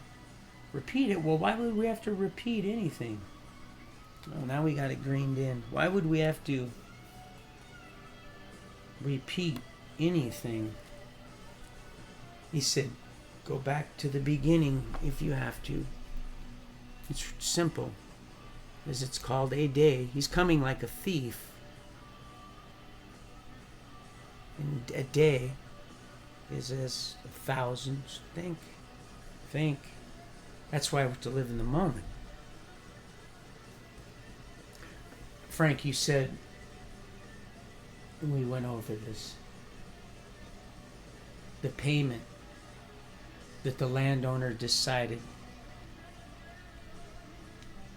Repeat it? Well, why would we have to repeat anything? Oh, now we got it greened in. Why would we have to repeat anything? He said, go back to the beginning if you have to. It's simple. As it's called a day. He's coming like a thief. And a day is as 1,000. Think. That's why we're to live in the moment. Frank, you said, we went over this, the payment that the landowner decided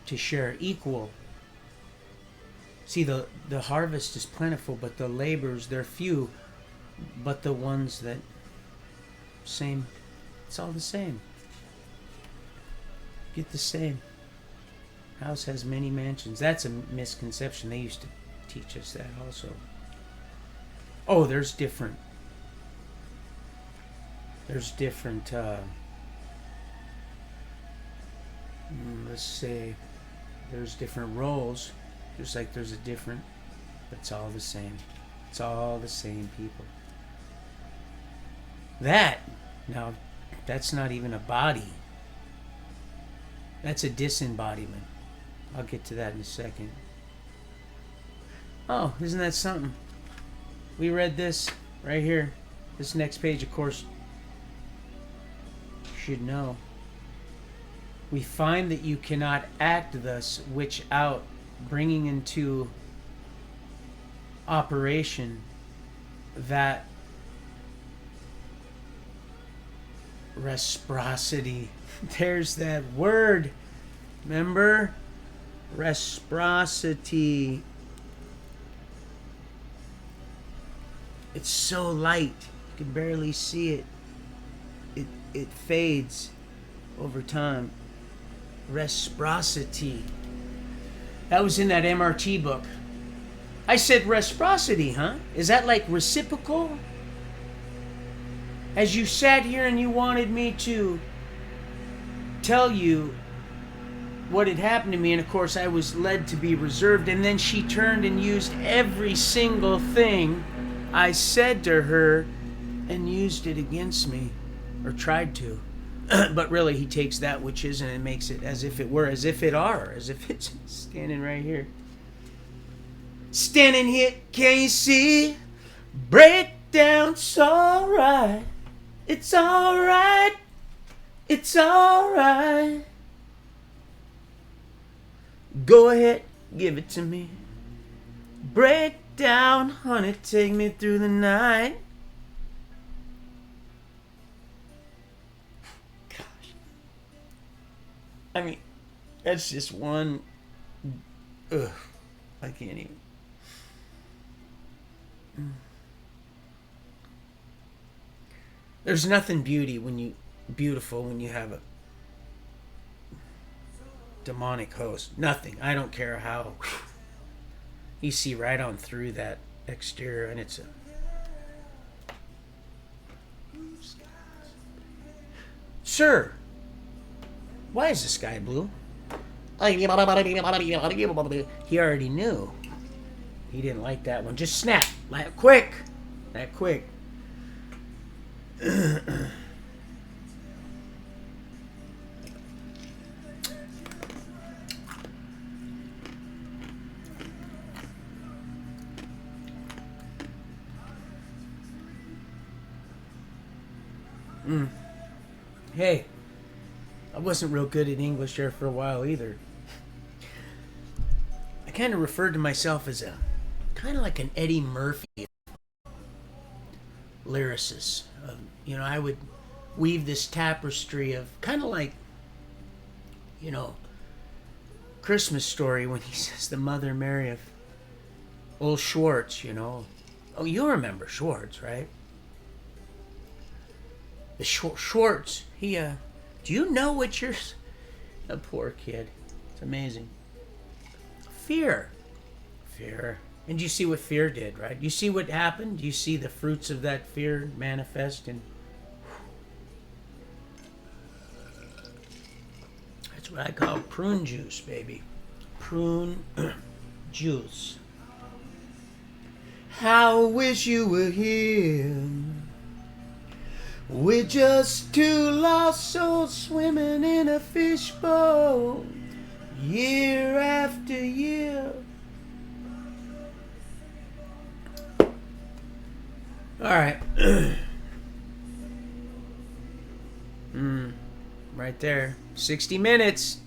to share equal. See, the harvest is plentiful, but the laborers, they're few, but the ones that same, it's all the same. Get the same. House has many mansions. That's a misconception. They used to teach us that also. Oh, there's different let's say there's different roles, just like there's a different, but it's all the same. It's all the same people. Now that's not even a body. That's a disembodiment. I'll get to that in a second. Oh, isn't that something? We read this right here. This next page, of course, you should know. We find that you cannot act thus, which out, bringing into operation that reciprocity. There's that word. Remember? Reciprocity. It's so light. You can barely see it. It fades over time. Reciprocity. That was in that MRT book. I said reciprocity, huh? Is that like reciprocal? As you sat here and you wanted me to tell you what had happened to me, and of course I was led to be reserved, and then she turned and used every single thing I said to her and used it against me, or tried to. But really, he takes that which isn't and makes it as if it were, as if it are, as if it's standing right here. Standing here, can you see? Breakdown, it's alright. It's alright. It's alright. Go ahead, give it to me. Break down, honey, take me through the night. Gosh. I mean, that's just one. Ugh. I can't even. There's nothing beautiful when you have a demonic host. Nothing. I don't care how. You see right on through that exterior, and it's a. Sir, why is the sky blue? He already knew. He didn't like that one. Just snap. Like, quick. That quick. Hey, I wasn't real good at English there for a while either. I kind of referred to myself as a kind of like an Eddie Murphy lyricist. You know, I would weave this tapestry of kind of like, you know, Christmas Story when he says the Mother Mary of old Schwartz, you know. Oh, you remember Schwartz, right? The Schwartz, he, do you know what you're... A poor kid. It's amazing. Fear. And you see what fear did, right? You see what happened? You see the fruits of that fear manifest in... That's what I call prune juice, baby. Prune juice. How I wish you were here. We're just two lost souls swimming in a fishbowl, year after year. Alright. Right there. 60 minutes.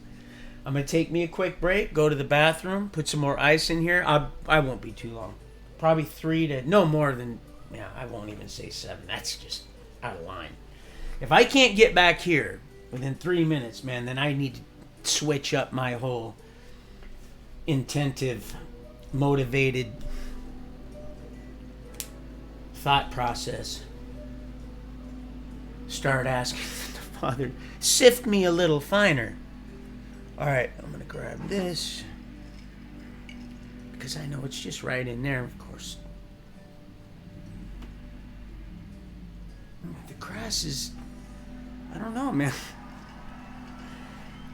I'm going to take me a quick break, go to the bathroom, put some more ice in here. I won't be too long. Probably 3 to... No more than... Yeah, I won't even say 7. That's just... out of line. If I can't get back here within 3 minutes, man, then I need to switch up my whole intentive, motivated thought process. Start asking the Father, sift me a little finer. Alright, I'm going to grab this because I know it's just right in there, of course. The grass is, I don't know, man.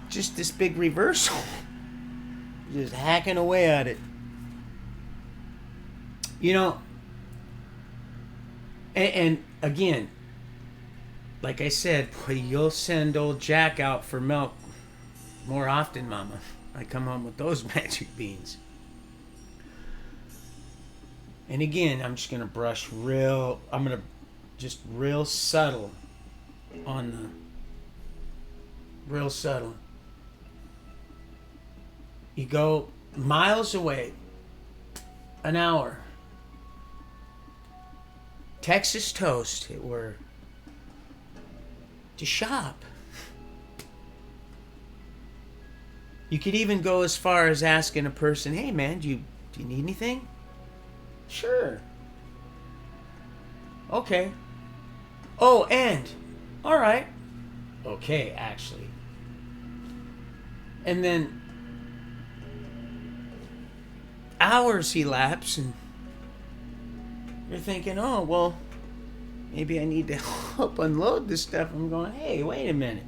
Just this big reversal. Just hacking away at it. You know, and again, like I said, boy, you'll send old Jack out for milk more often, Mama. I come home with those magic beans. And again, I'm just going to brush real subtle on the... Real subtle. You go miles away, an hour. Texas toast, it were, to shop. You could even go as far as asking a person, hey man, do you need anything? Sure. Okay. Oh, and, all right. Okay, actually. And then hours elapse, and you're thinking, oh, well, maybe I need to help unload this stuff. I'm going, hey, wait a minute.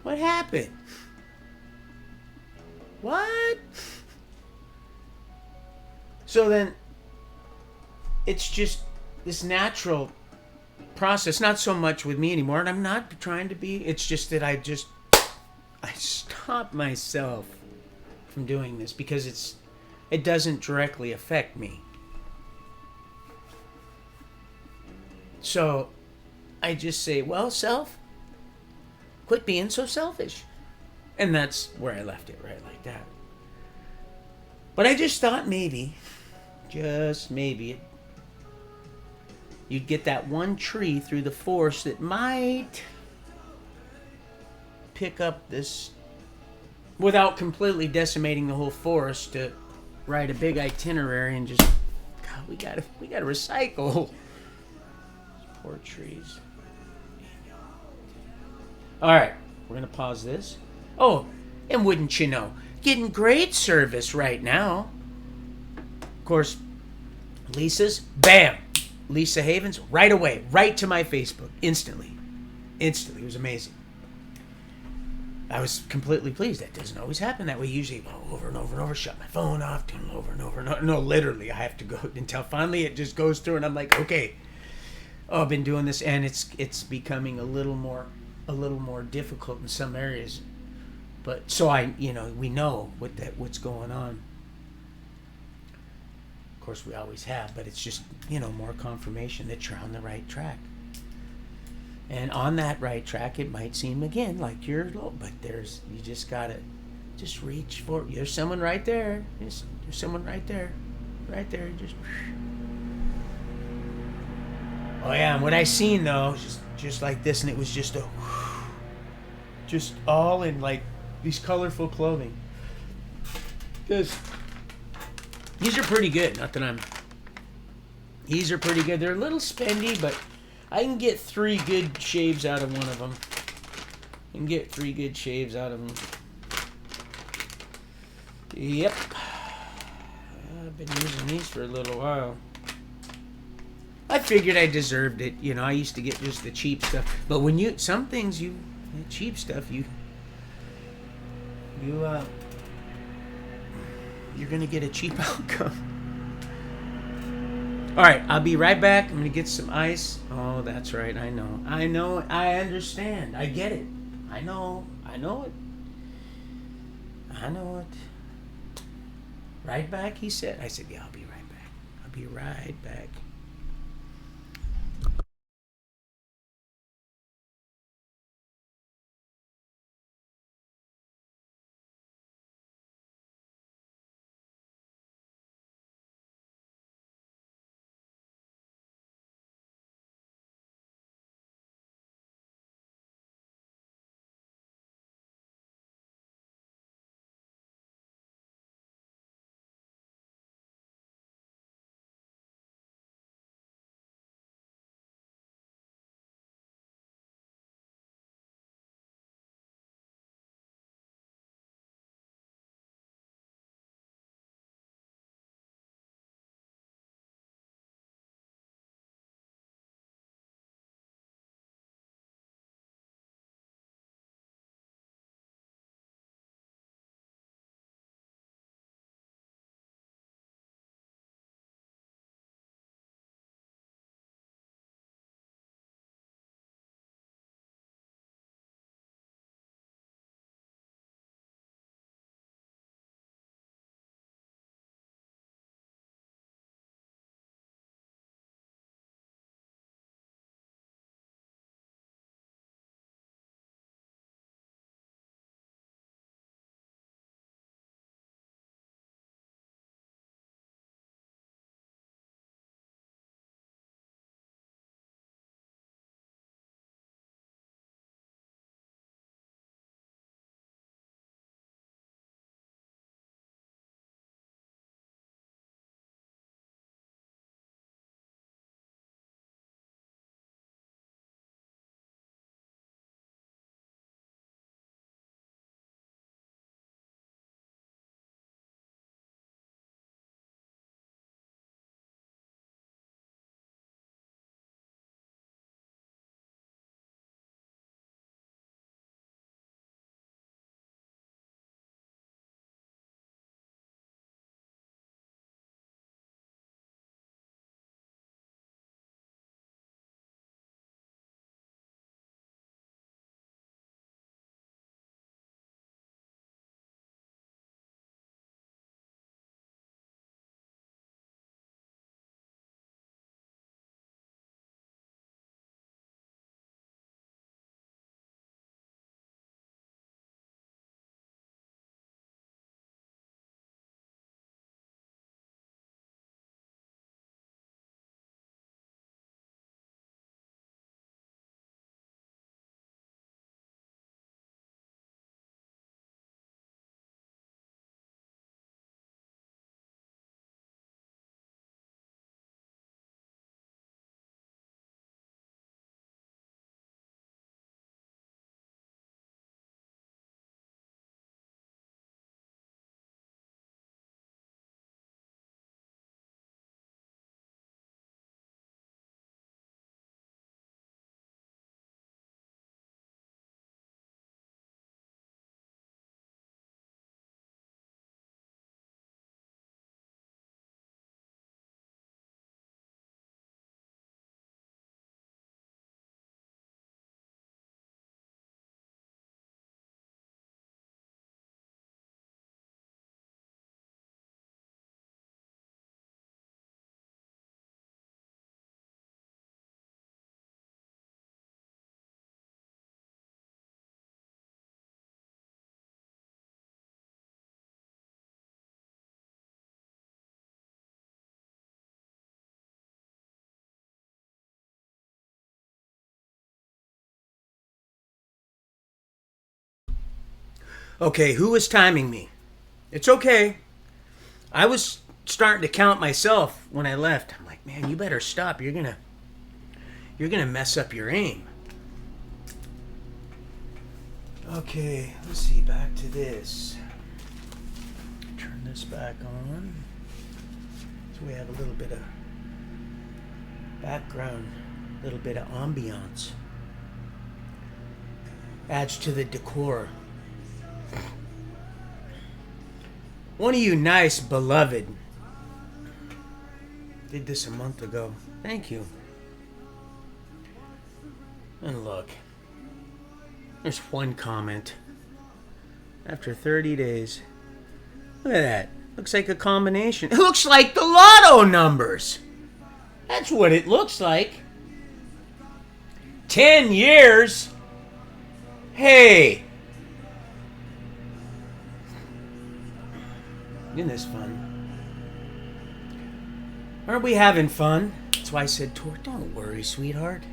What happened? What? So then, it's just this natural process. Not so much with me anymore, and I'm not trying to be. It's just that I stop myself from doing this because it doesn't directly affect me. So I just say, well, self, quit being so selfish. And that's where I left it, right like that. But I just thought maybe, just maybe, you'd get that one tree through the forest that might pick up this, without completely decimating the whole forest, to write a big itinerary and just, God, we gotta recycle. Poor trees. All right, we're gonna pause this. Oh, and wouldn't you know, getting great service right now. Of course, Lisa's, bam, Lisa Havens, right away, right to my Facebook, instantly. It was amazing. I was completely pleased. That doesn't always happen that way. Usually, over and over and over, shut my phone off, turn it over and over and over. No, literally, I have to go until finally it just goes through, and I'm like, okay. Oh, I've been doing this, and it's becoming a little more difficult in some areas. But so we know what's going on. Of course, we always have, but it's just more confirmation that you're on the right track. And on that right track, it might seem again like you're low, but you just gotta just reach for. There's someone right there. There's someone right there, Just. Oh yeah, and what I seen though, just like this, and it was just just all in like these colorful clothing. Because these are pretty good. These are pretty good. They're a little spendy, but I can get 3 good shaves out of one of them. Yep. I've been using these for a little while. I figured I deserved it. I used to get just the cheap stuff. But when the cheap stuff, you're going to get a cheap outcome. All right, I'll be right back. I'm going to get some ice. Oh, that's right. I know. I understand. I get it. I know it. Right back, he said. I said, yeah, I'll be right back. Okay, who was timing me? It's okay. I was starting to count myself when I left. I'm like, man, you better stop. You're gonna mess up your aim. Okay, let's see. Back to this. Turn this back on. So we have a little bit of background, a little bit of ambiance. Adds to the decor. One of you nice beloved did this a month ago. Thank you. And look, there's one comment. After 30 days. Look at that. Looks like a combination. It looks like the lotto numbers. That's what it looks like. 10 years. Hey. Isn't this fun? Aren't we having fun? That's why I said, Tor, don't worry, sweetheart.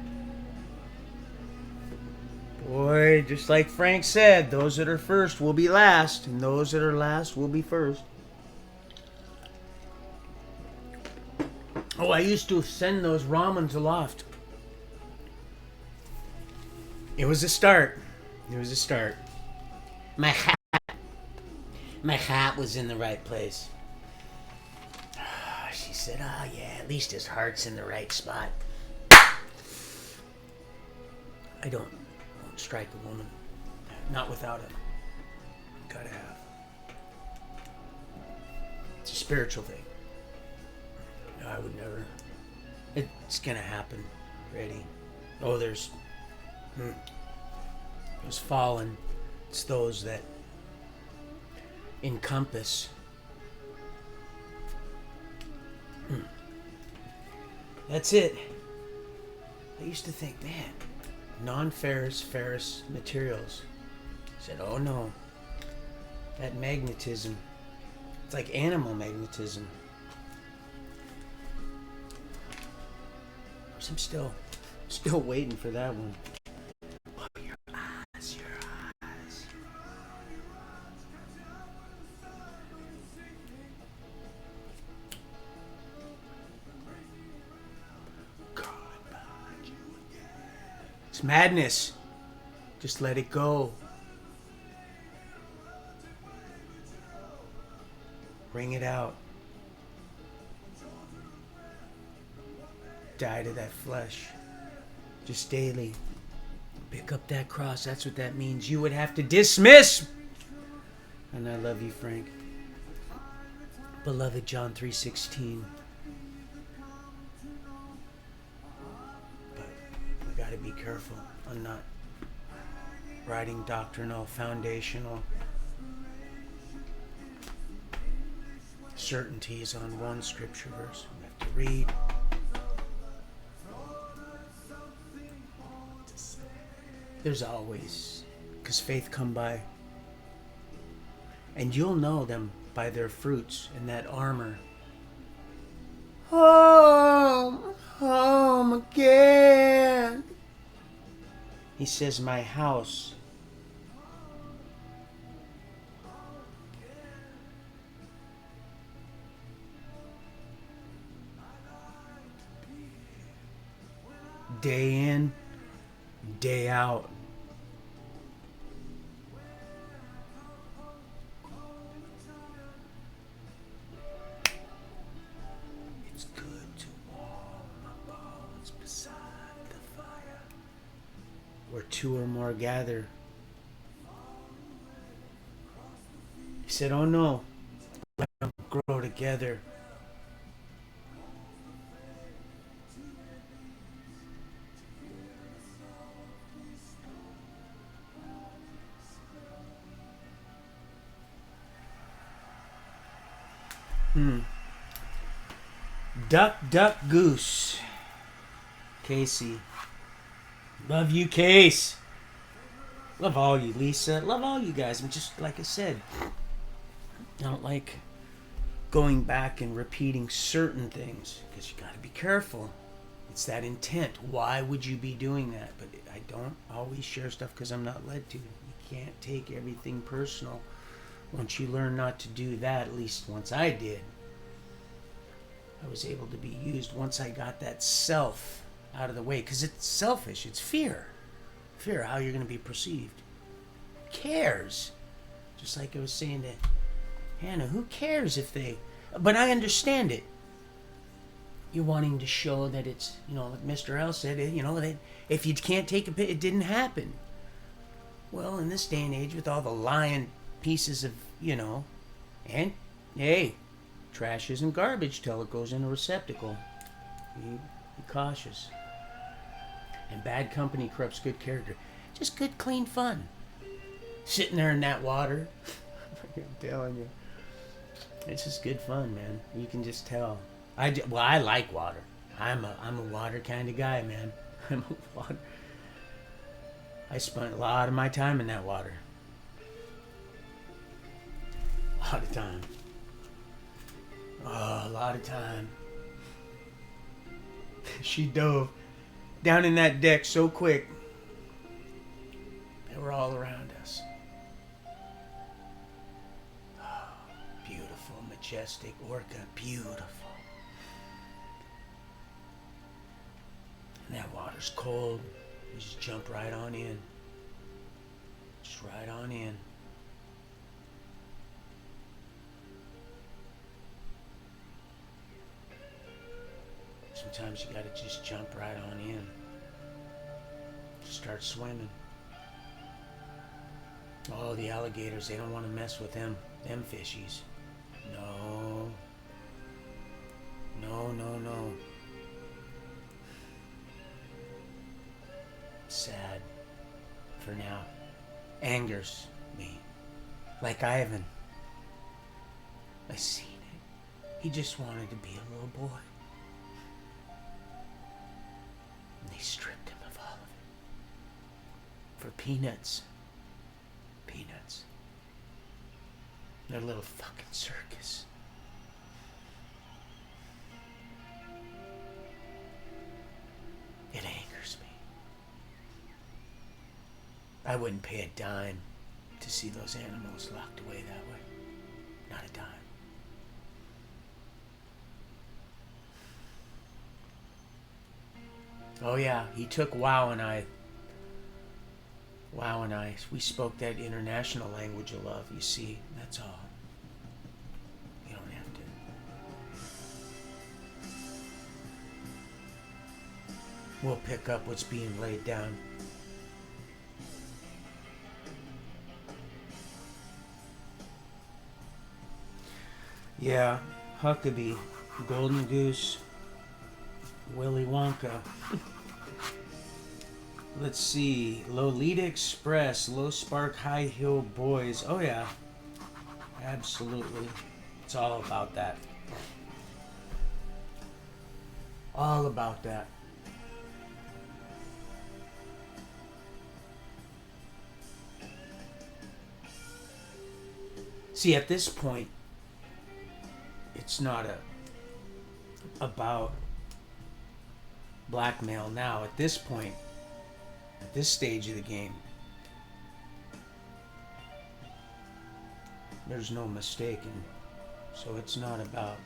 Boy, just like Frank said, those that are first will be last, and those that are last will be first. Oh, I used to send those ramens aloft. It was a start. It was a start. My hat was in the right place. She said, oh yeah, at least his heart's in the right spot. I don't strike a woman. Not without it. Gotta have. It's a spiritual thing. No, I would never. It's gonna happen. Ready. Oh, there's fallen. It's those that encompass. That's it. I used to think, man, non-ferrous, ferrous materials. I said, oh no, that magnetism, it's like animal magnetism. So I'm still waiting for that one. Oh, your eyes. It's madness. Just let it go. Bring it out. Die to that flesh. Just daily. Pick up that cross. That's what that means. You would have to dismiss. And I love you, Frank. Beloved John 3:16. Gotta be careful on not writing doctrinal, foundational certainties on one scripture verse. We have to read. There's always, because faith come by. And you'll know them by their fruits and that armor. Home again. He says, my house. Day in, day out. Where two or more gather. He said, oh no, let them grow together. Duck, duck, goose. Casey. Love you, Case. Love all you, Lisa. Love all you guys. And just like I said, I don't like going back and repeating certain things because you got to be careful. It's that intent. Why would you be doing that? But I don't always share stuff because I'm not led to. You can't take everything personal. Once you learn not to do that, at least once I did, I was able to be used once I got that self out of the way. Because it's selfish. It's fear. Fear of how you're going to be perceived. Who cares? Just like I was saying to Hannah, who cares if they... But I understand it. You're wanting to show that it's, like Mr. L said, that if you can't take a picture, it didn't happen. Well, in this day and age, with all the lying pieces of, and, hey, trash isn't garbage till it goes in a receptacle. Be cautious. And bad company corrupts good character. Just good, clean fun. Sitting there in that water. I'm telling you. It's just good fun, man. You can just tell. I like water. I'm a water kind of guy, man. I spent a lot of my time in that water. A lot of time. Oh, a lot of time. She dove down in that deck so quick. They were all around us. Oh, beautiful, majestic orca. Beautiful. And that water's cold. You just jump right on in. Just right on in. Sometimes you gotta just jump right on in. Just start swimming. Oh, the alligators, they don't want to mess with them fishies. No. No, no, no. Sad. For now. Angers me. Like Ivan. I seen it. He just wanted to be a little boy. And they stripped him of all of it. For peanuts. Peanuts. Their little fucking circus. It angers me. I wouldn't pay a dime to see those animals locked away that way. Not a dime. Oh yeah, he took Wow and I, we spoke that international language of love, you see, that's all. You don't have to. We'll pick up what's being laid down. Yeah, Huckabee, Golden Goose, Willy Wonka. Let's see. Lolita Express, Low Spark High Heel Boys. Oh yeah. Absolutely. It's all about that. All about that. See, at this point, it's not about blackmail now. At this point, at this stage of the game, there's no mistaking. So it's not about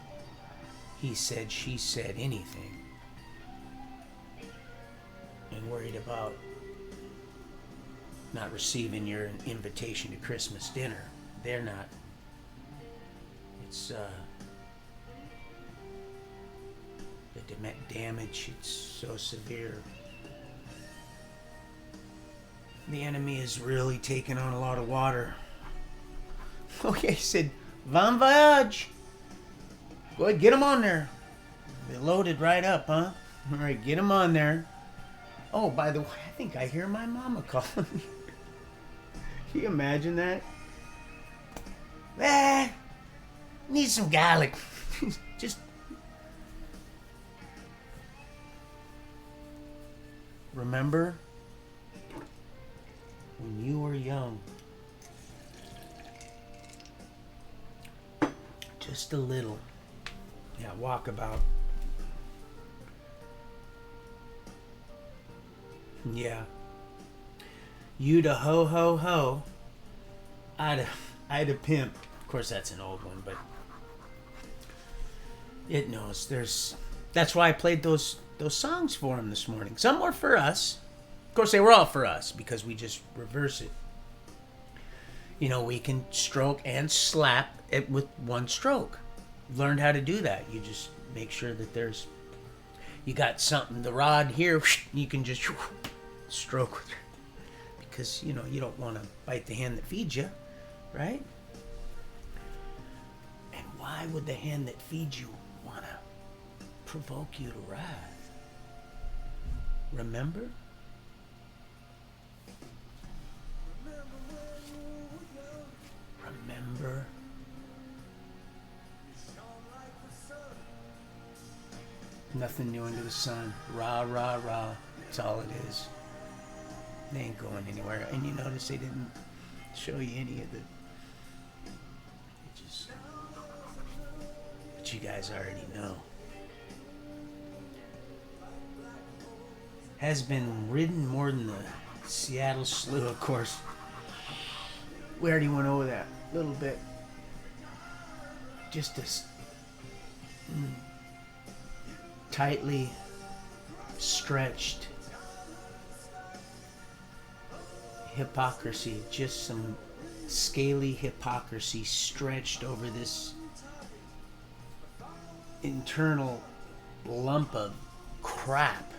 he said, she said anything. And worried about not receiving your invitation to Christmas dinner. They're not. It's the damage, it's so severe. The enemy is really taking on a lot of water. Okay, he said, Bon voyage. Go ahead, get them on there. They loaded right up, huh? All right, get them on there. Oh, by the way, I think I hear my mama calling me. Can you imagine that? Need some garlic. Just remember when you were young, just a little. Yeah, walkabout. Yeah. You to ho ho ho. I to pimp. Of course, that's an old one, but it knows. That's why I played those songs for him this morning. Some were for us. Of course, they were all for us because we just reverse it. You know, we can stroke and slap it with one stroke. Learned how to do that. You just make sure that you got something, the rod here, you can just stroke with it. Because, you know, you don't want to bite the hand that feeds you, right? And why would the hand that feeds you want to provoke you to wrath? Remember? Remember? Nothing new under the sun. Rah, rah, rah. That's all it is. They ain't going anywhere. And you notice they didn't show you any of the... But you guys already know. Has been ridden more than the Seattle Slew, of course. We already went over that a little bit. Just this tightly stretched hypocrisy, just some scaly hypocrisy stretched over this internal lump of crap.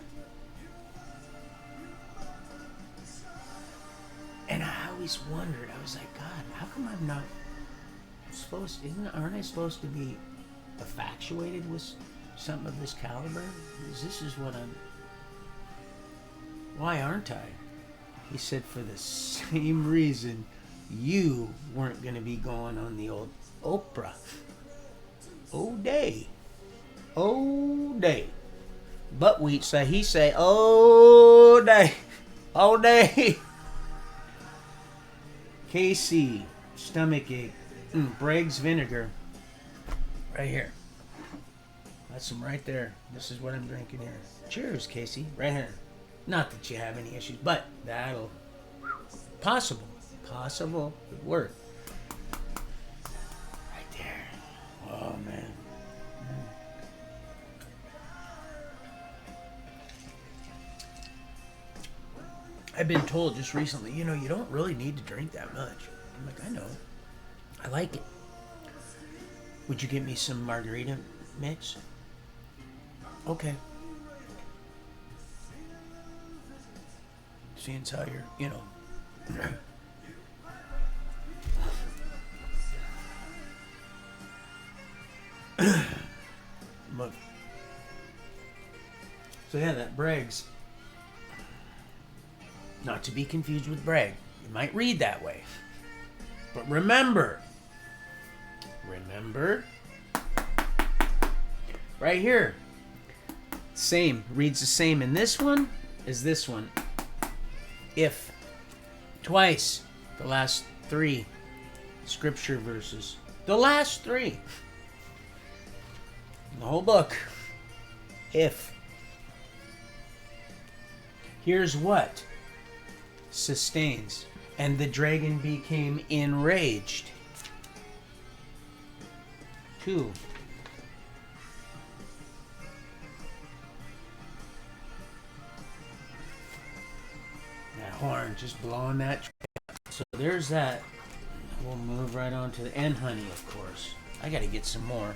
And I always wondered, I was like, God, how come I'm not aren't I supposed to be infatuated with something of this caliber? This is what why aren't I? He said, for the same reason you weren't going to be going on the old Oprah. Oh day. Oh day. But he say, oh day. Oh day. Casey, stomach ache, Bragg's vinegar, right here. That's some right there. This is what I'm drinking here. Cheers, Casey, right here. Not that you have any issues, but that'll possible it work. Right there. Oh man. I've been told just recently, you don't really need to drink that much. I'm like, I know. I like it. Would you get me some margarita mix? Okay. Seeing as how you're, Look. So yeah, that Bragg's. Not to be confused with Bragg. You might read that way. But remember, right here, reads the same in this one as this one. If, twice, the last 3 scripture verses. The last 3. The whole book. If. Here's what sustains. And the dragon became enraged. 2. That horn just blowing that. So there's that. We'll move right on to the end honey, of course. I gotta get some more.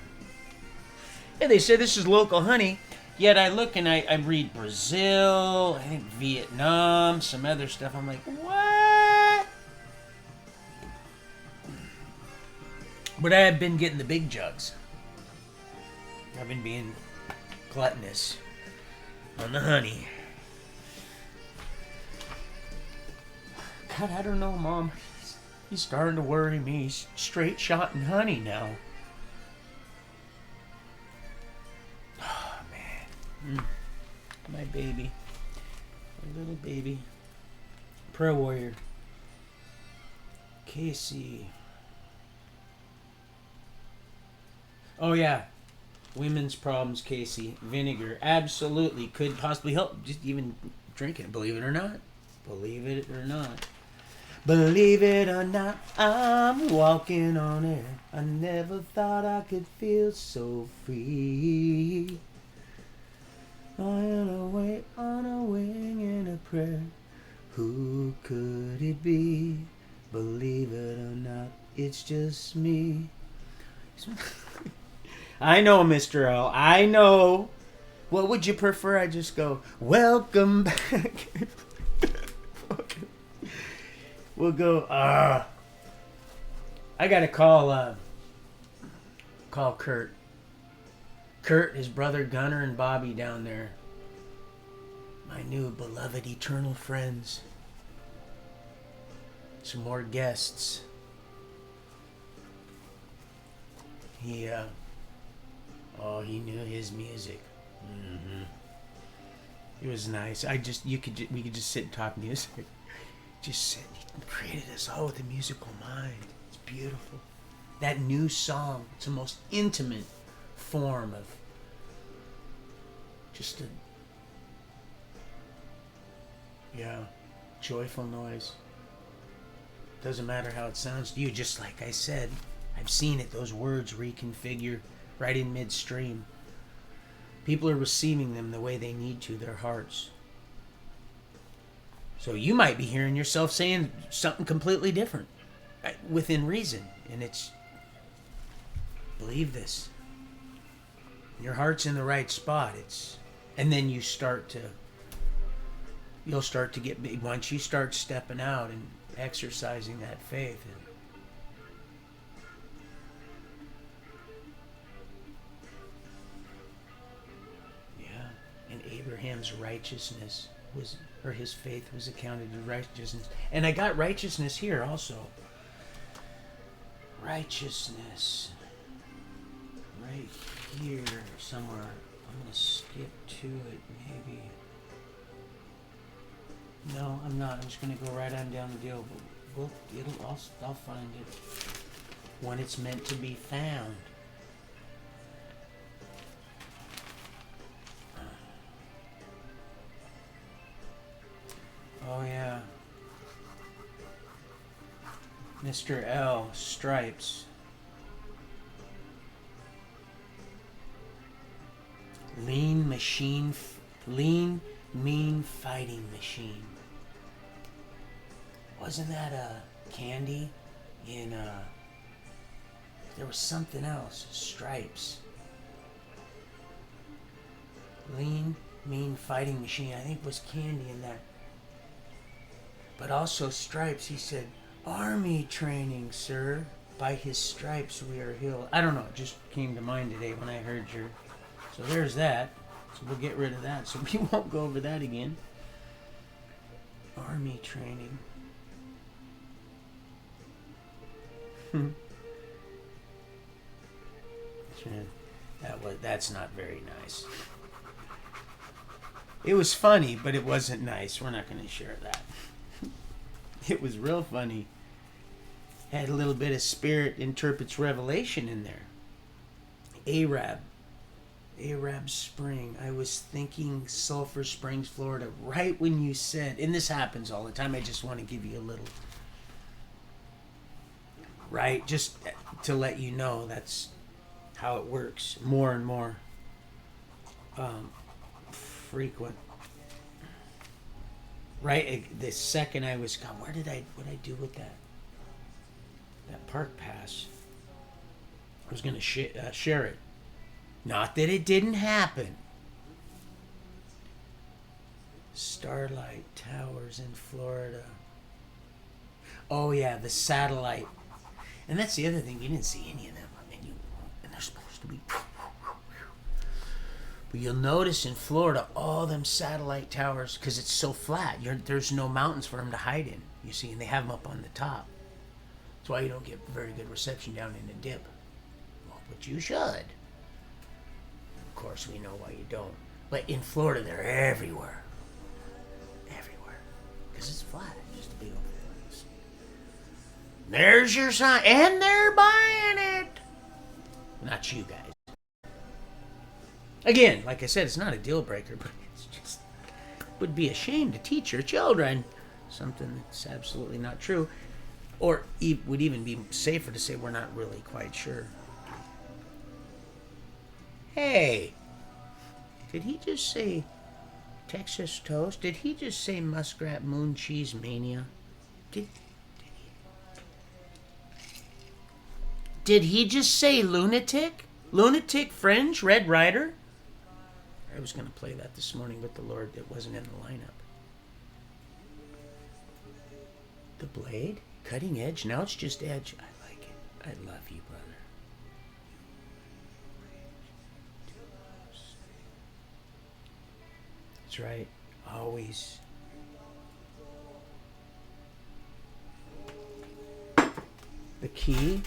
Yeah, they say this is local honey. Yet I look and I read Brazil, I think Vietnam, some other stuff. I'm like, what? But I have been getting the big jugs. I've been being gluttonous on the honey. God, I don't know, Mom. He's starting to worry me. He's straight shot in honey now. My baby. My little baby. Prayer warrior. Casey. Oh yeah. Women's problems, Casey. Vinegar. Absolutely. Could possibly help. Just even drink it. Believe it or not. Believe it or not. Believe it or not, I'm walking on air. I never thought I could feel so free. On a wing and a prayer. Who could it be? Believe it or not, it's just me. I know, Mr. L. I know. What would you prefer? I just go, welcome back. We'll go, I gotta call Kurt. Kurt, his brother Gunnar, and Bobby down there. My new beloved eternal friends. Some more guests. He knew his music. Mm-hmm. It was nice. We could just sit and talk music. Just sit. He created us all with a musical mind. It's beautiful. That new song, it's the most intimate form of just a joyful noise. Doesn't matter how it sounds to you, just like I said. I've seen it, those words reconfigure right in midstream. People are receiving them the way they need to, their hearts. So you might be hearing yourself saying something completely different within reason. And it's, believe this. Your heart's in the right spot. And then you'll start to get, once you start stepping out and exercising that faith. And Abraham's righteousness his faith was accounted to righteousness. And I got righteousness here also. Righteousness. Right here somewhere. I'm going to skip to it maybe. No, I'm not. I'm just going to go right on down the deal. But I'll find it when it's meant to be found. Oh yeah. Mr. L. Stripes. Lean, mean fighting machine. Wasn't that a candy in there was something else. Stripes. Lean, mean fighting machine. I think was candy in that. But also Stripes, he said, Army training, sir. By his stripes we are healed. I don't know, it just came to mind today when I heard your... So there's that. So we'll get rid of that. So we won't go over that again. Army training. That's not very nice. It was funny, but it wasn't nice. We're not going to share that. It was real funny. Had a little bit of Spirit Interprets Revelation in there. Arab Spring. I was thinking Sulphur Springs, Florida, right when you said, and this happens all the time, I just want to give you a little, right? Just to let you know that's how it works more and more frequent. Right, the second I was gone, what did I do with that park pass? I was going to share it. Not that it didn't happen. Starlight Towers in Florida. Oh yeah, the satellite. And that's the other thing, you didn't see any of them. And they're supposed to be... But you'll notice in Florida, all them satellite towers, because it's so flat, there's no mountains for them to hide in, you see, and they have them up on the top. That's why you don't get very good reception down in the dip. Well, but you should. Of course, we know why you don't. But in Florida, they're everywhere. Everywhere. Because it's flat. It's just a big old place. There's your sign. And they're buying it. Not you guys. Again, like I said, it's not a deal breaker, but it's just would be a shame to teach your children. something that's absolutely not true, or would even be safer to say we're not really quite sure. Hey, did he just say Texas toast? Did he just say muskrat moon cheese mania? Did he just say lunatic? Lunatic Fringe, Red Rider? I was going to play that this morning, but the Lord, it wasn't in the lineup. The Blade? Cutting edge? Now it's just edge. I like it. I love you, brother. That's right. Always. The key.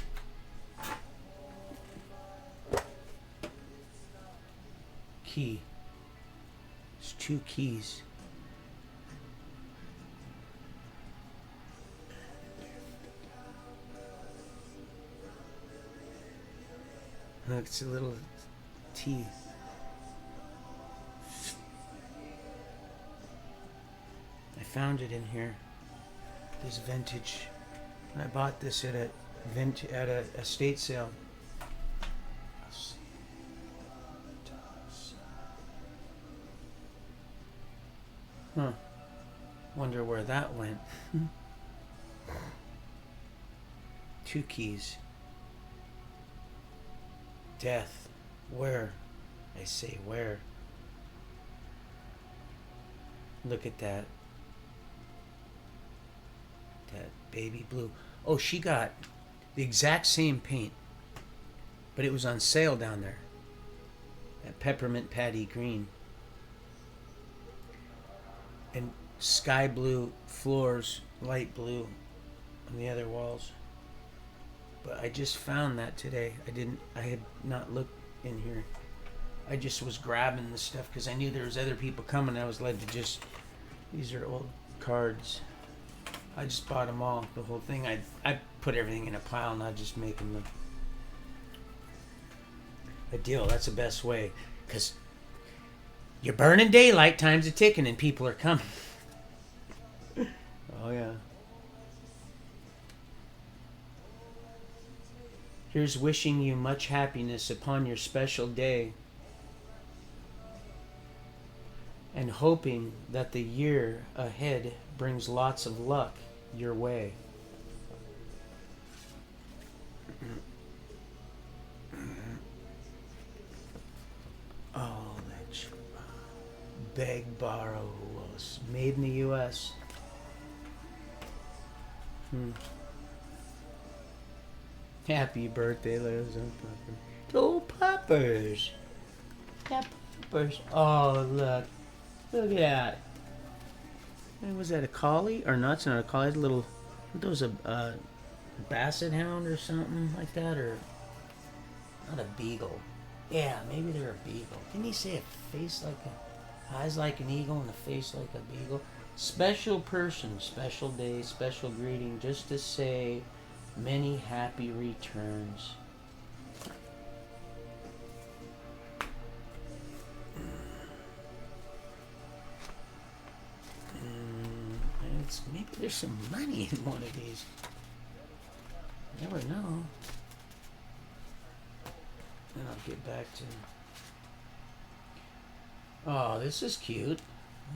Key. There's two keys. Look, it's a little T. I found it in here. This vintage. I bought this at a estate sale. Huh. Wonder where that went. Two keys. Death. Where? I say where. Look at that. That baby blue. Oh, she got the exact same paint, but it was on sale down there. That peppermint patty green. And sky blue floors, light blue on the other walls. But I just found that today. I had not looked in here. I just was grabbing the stuff because I knew there was other people coming. I was led to just, these are old cards. I just bought them all, the whole thing. I put everything in a pile, not just making them a deal. That's the best way, because you're burning daylight, time's a ticking, and people are coming. Oh yeah. Here's wishing you much happiness upon your special day, and hoping that the year ahead brings lots of luck your way. Oh, that you beg, borrow, was made in the U.S. Happy birthday, ladies and gentlemen. Two puppers. Yeah, puppers. Oh, look. Look at that. Was that a collie? Or not? It's not a collie. It's a little... That was a basset hound or something like that? Or... Not a beagle. Yeah, maybe they're a beagle. Didn't he say a face like a... Eyes like an eagle and a face like a beagle? Special person, special day, special greeting, just to say many happy returns. Maybe there's some money in one of these. Never know. Then I'll get back to... Oh, this is cute.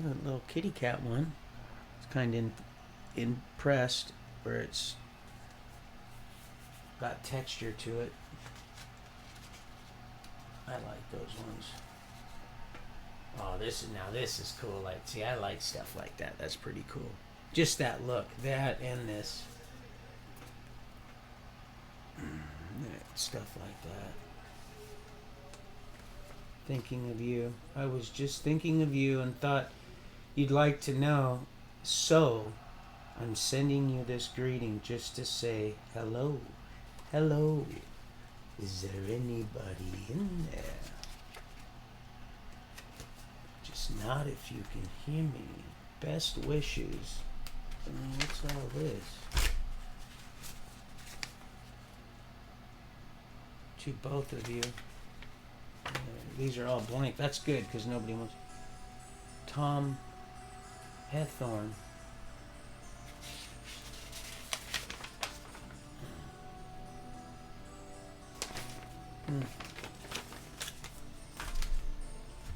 A little kitty cat one. It's kind of impressed where it's got texture to it. I like those ones. Oh, this is cool. Like, see, I like stuff like that. That's pretty cool. Just that look, that and this. Stuff like that. Thinking of you. I was just thinking of you and thought you'd like to know. So, I'm sending you this greeting just to say hello. Hello. Is there anybody in there? Just nod if you can hear me. Best wishes. What's all this? To both of you. These are all blank. That's good because nobody wants. Tom Hethorn.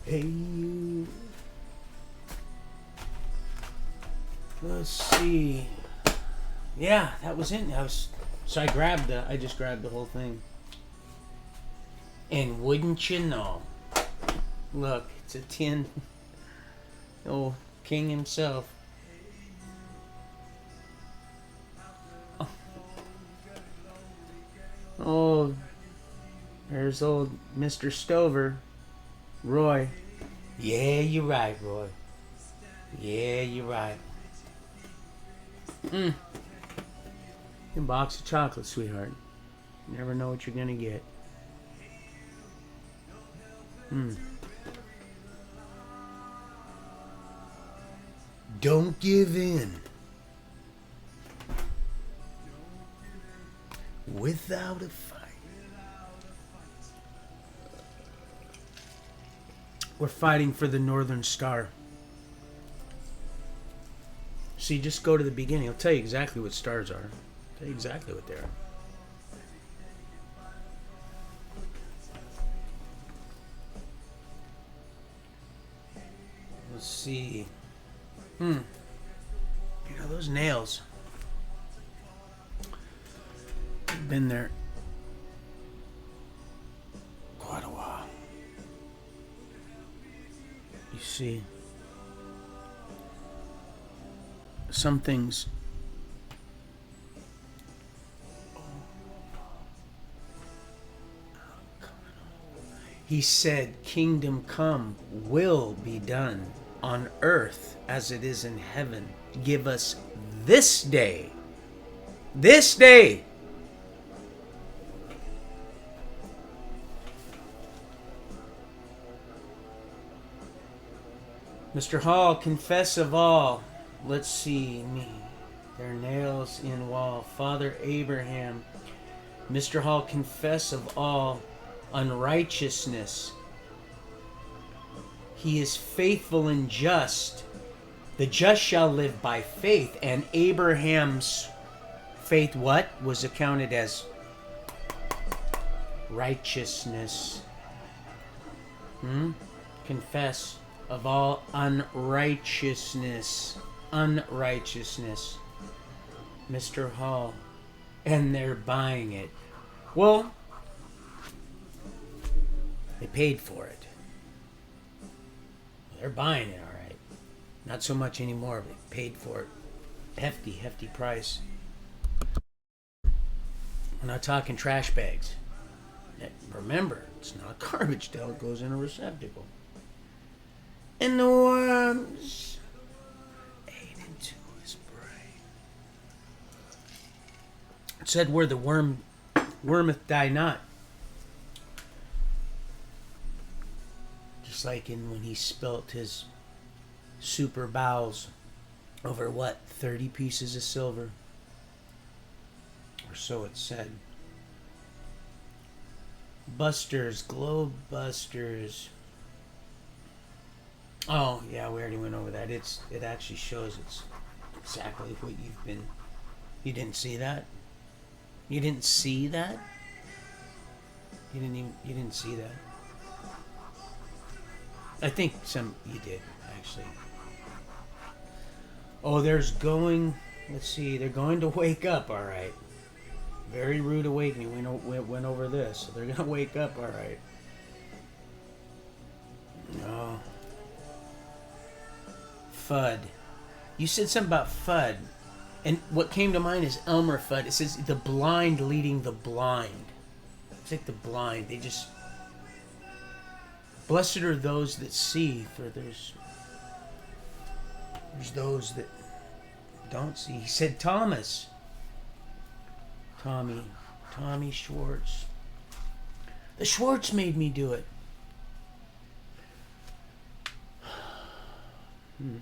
Hey you. Let's see. Yeah, that was it. So I just grabbed the whole thing. And wouldn't you know? Look, it's a tin. Oh, King himself. Oh, there's old Mr. Stover. Roy. Yeah, you're right, Roy. Yeah, you're right. A box of chocolate, sweetheart. You never know what you're gonna get. Don't give in. Without a fight. We're fighting for the Northern Star. See, just go to the beginning. I'll tell you exactly what stars are. I'll tell you exactly what they are. Let's see. You know, those nails. They've been there quite a while. You see, some things he said, kingdom come, will be done on earth as it is in heaven. Give us this day, Mr. Hall, confess of all. Let's see me. Their nails in wall. Father Abraham. Mr. Hall, confess of all unrighteousness. He is faithful and just. The just shall live by faith. And Abraham's faith, what? Was accounted as righteousness. Confess of all unrighteousness. Unrighteousness. Mr. Hall. And they're buying it. Well, they paid for it. They're buying it, all right. Not so much anymore, but they paid for it. Hefty price. We're not talking trash bags. Remember, it's not garbage till it goes in a receptacle. And the worms ate into his brain. It said where the wormeth die not. Just like when he spilt his super bowels over 30 pieces of silver? Or so it said. Busters, Globe Busters. Oh, yeah, we already went over that. It actually shows it's exactly what you've been. You didn't see that? You didn't see that? You didn't see that. I think you did, actually. Oh, let's see, they're going to wake up, all right. Very rude awakening. We went over this, so they're going to wake up, all right. No. Fudd. You said something about Fudd. And what came to mind is Elmer Fudd. It says the blind leading the blind. It's like the blind. They just... Blessed are those that see, for there's those that don't see. He said Thomas. Tommy Schwartz. The Schwartz made me do it. When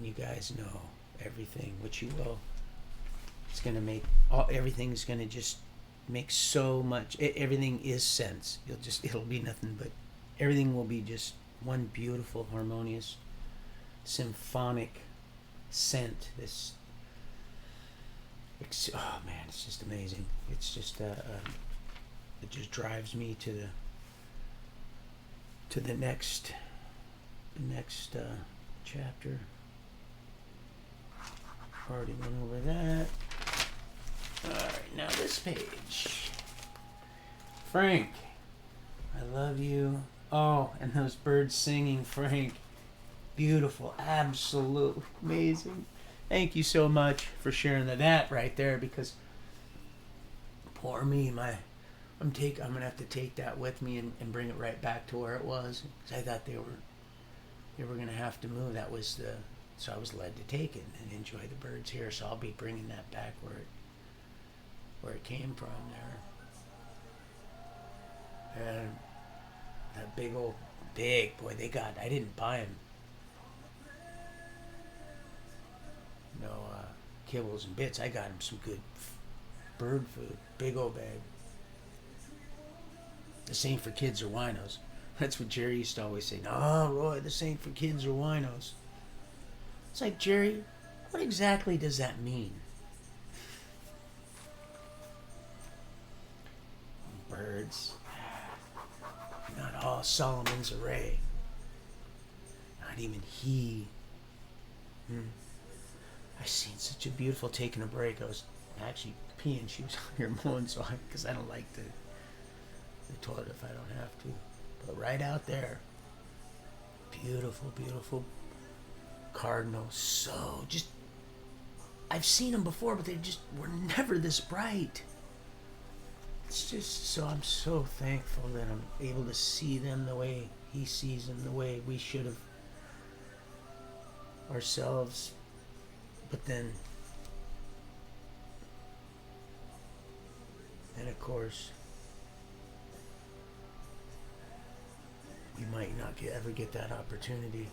you guys know everything, which you will, it's going to make everything's going to just make so much. Everything is sense. It'll be nothing but everything will be just one beautiful, harmonious, symphonic scent. Oh man, it's just amazing. It's just it just drives me to the next chapter. Already went over that. Alright, now this page. Frank, I love you. Oh, and those birds singing, Frank. Beautiful, absolutely amazing. Thank you so much for sharing that right there, because poor me, I'm gonna have to take that with me and bring it right back to where it was, because I thought they were gonna have to move. So I was led to take it and enjoy the birds here. So I'll be bringing that back where it came from there. And that big boy, I didn't buy him no kibbles and bits. I got him some good bird food, big old bag. This ain't for kids or winos. That's what Jerry used to always say. No, Roy, this ain't for kids or winos. It's like, Jerry, what exactly does that mean? Birds. Not all Solomon's array. Not even he. I seen such a beautiful, taking a break. I was actually peeing. She was out here mowing, because I don't like the toilet if I don't have to. But right out there, beautiful, beautiful cardinals. So I've seen them before, but they just were never this bright. It's just, so I'm so thankful that I'm able to see them the way he sees them, the way we should have ourselves. But then, and of course, you might not ever get that opportunity.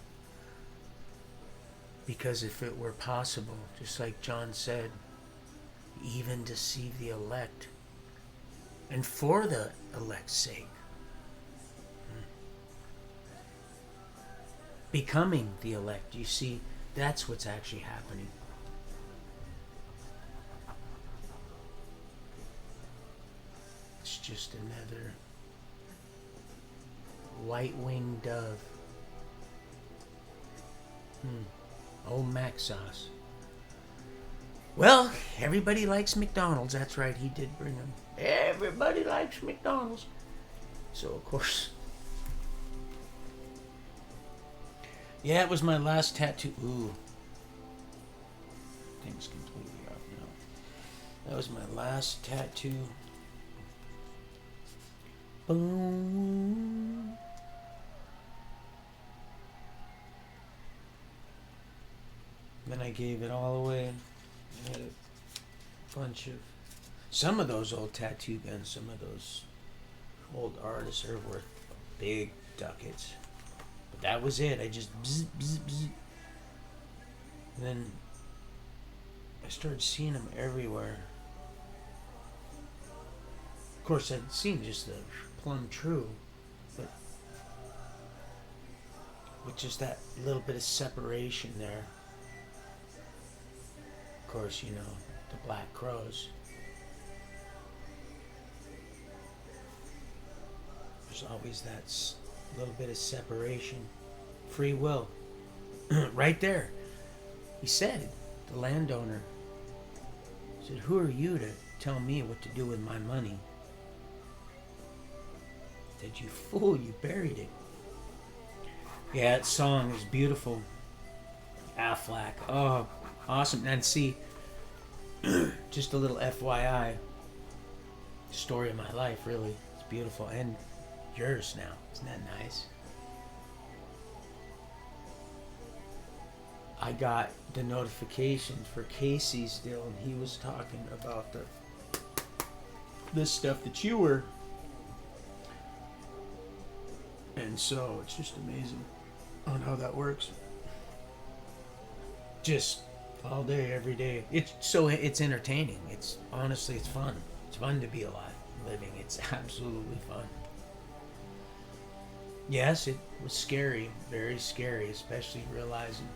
Because if it were possible, just like John said, even deceive the elect, and for the elect's sake, becoming the elect, you see, that's what's actually happening. It's just another white-winged dove. Old Mac sauce. Well, everybody likes McDonald's. That's right, he did bring them. Everybody likes McDonald's. So, of course. Yeah, it was my last tattoo. Ooh. Thing's completely off now. That was my last tattoo. Boom. Then I gave it all away. I had a bunch of... Some of those old tattoo guns, some of those old artists are worth big ducats. But that was it. I just... Bzz, bzz, bzz. And then I started seeing them everywhere. Of course, I'd seen just the plumb true. But with just that little bit of separation there. Of course, you know, the black crows. There's always that little bit of separation. Free will. Right there. He said, the landowner said, who are you to tell me what to do with my money? He said, you fool, you buried it. Yeah, that song is beautiful. Aflac. Oh, awesome. And see, just a little FYI, story of my life, really. It's beautiful. And yours now. Isn't that nice? I got the notification for Casey's deal, and he was talking about this stuff that you were. And so it's just amazing on how that works. Just all day, every day. It's entertaining. It's honestly, it's fun. It's fun to be alive, living. It's absolutely fun. Yes, it was scary, very scary, especially realizing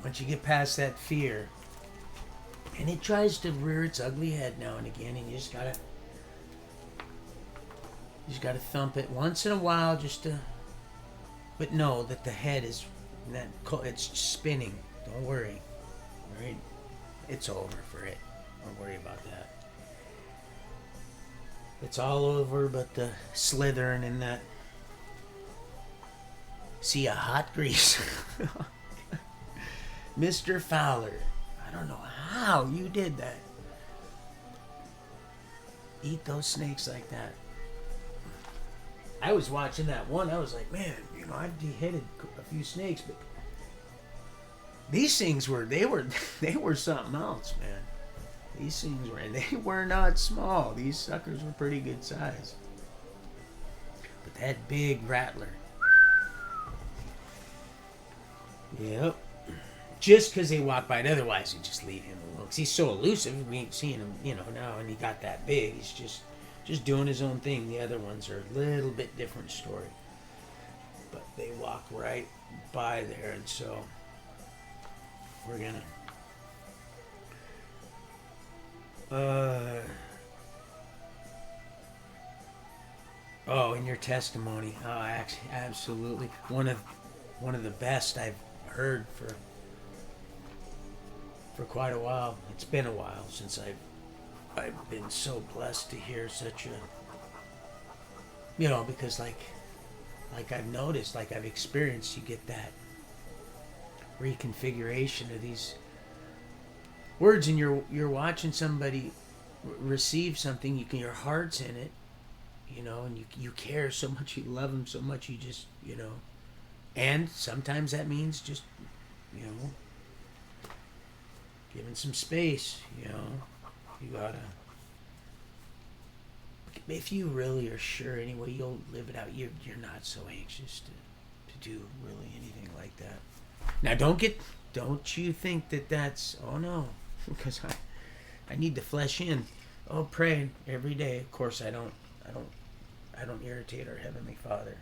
once you get past that fear, and it tries to rear its ugly head now and again, and you just gotta You just got to thump it once in a while just to... But know that the head is... It's spinning. Don't worry. All right? It's over for it. Don't worry about that. It's all over but the slithering and that... See a hot grease. Mr. Fowler. I don't know how you did that. Eat those snakes like that. I was watching that one. I was like, man, I've beheaded a few snakes, but these things were something else, man. These things they were not small. These suckers were pretty good size. But that big rattler. Yep. Just because they walk by it, otherwise you just leave him alone. Because he's so elusive, we ain't seeing him, now, and he got that big. He's just doing his own thing. The other ones are a little bit different story. But they walk right by there, and so we're gonna in your testimony, absolutely one of the best I've heard for quite a while. It's been a while since I've been so blessed to hear such a, because like I've noticed, like I've experienced, you get that reconfiguration of these words, and you're watching somebody receive something. Your heart's in it, and you care so much, you love them so much, you just, and sometimes that means just, giving some space, you gotta, if you really are sure anyway, you'll live it out. You're not so anxious to do really anything like that. Now don't you think that's, oh no, because I need to flesh in. Oh, pray every day. Of course I don't irritate our Heavenly Father.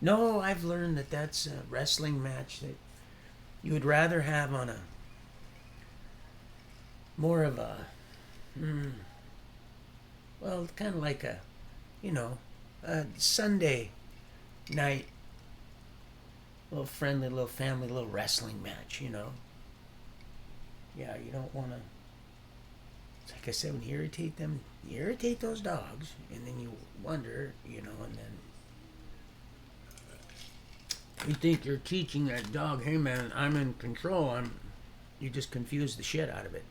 No, I've learned that's a wrestling match that you would rather have on a more of a, well, kind of like a Sunday night, little friendly, little family, little wrestling match, Yeah, you don't want to, like I said, when you irritate them, you irritate those dogs, and then you wonder, and then you think you're teaching that dog, hey man, I'm in control. You just confuse the shit out of it.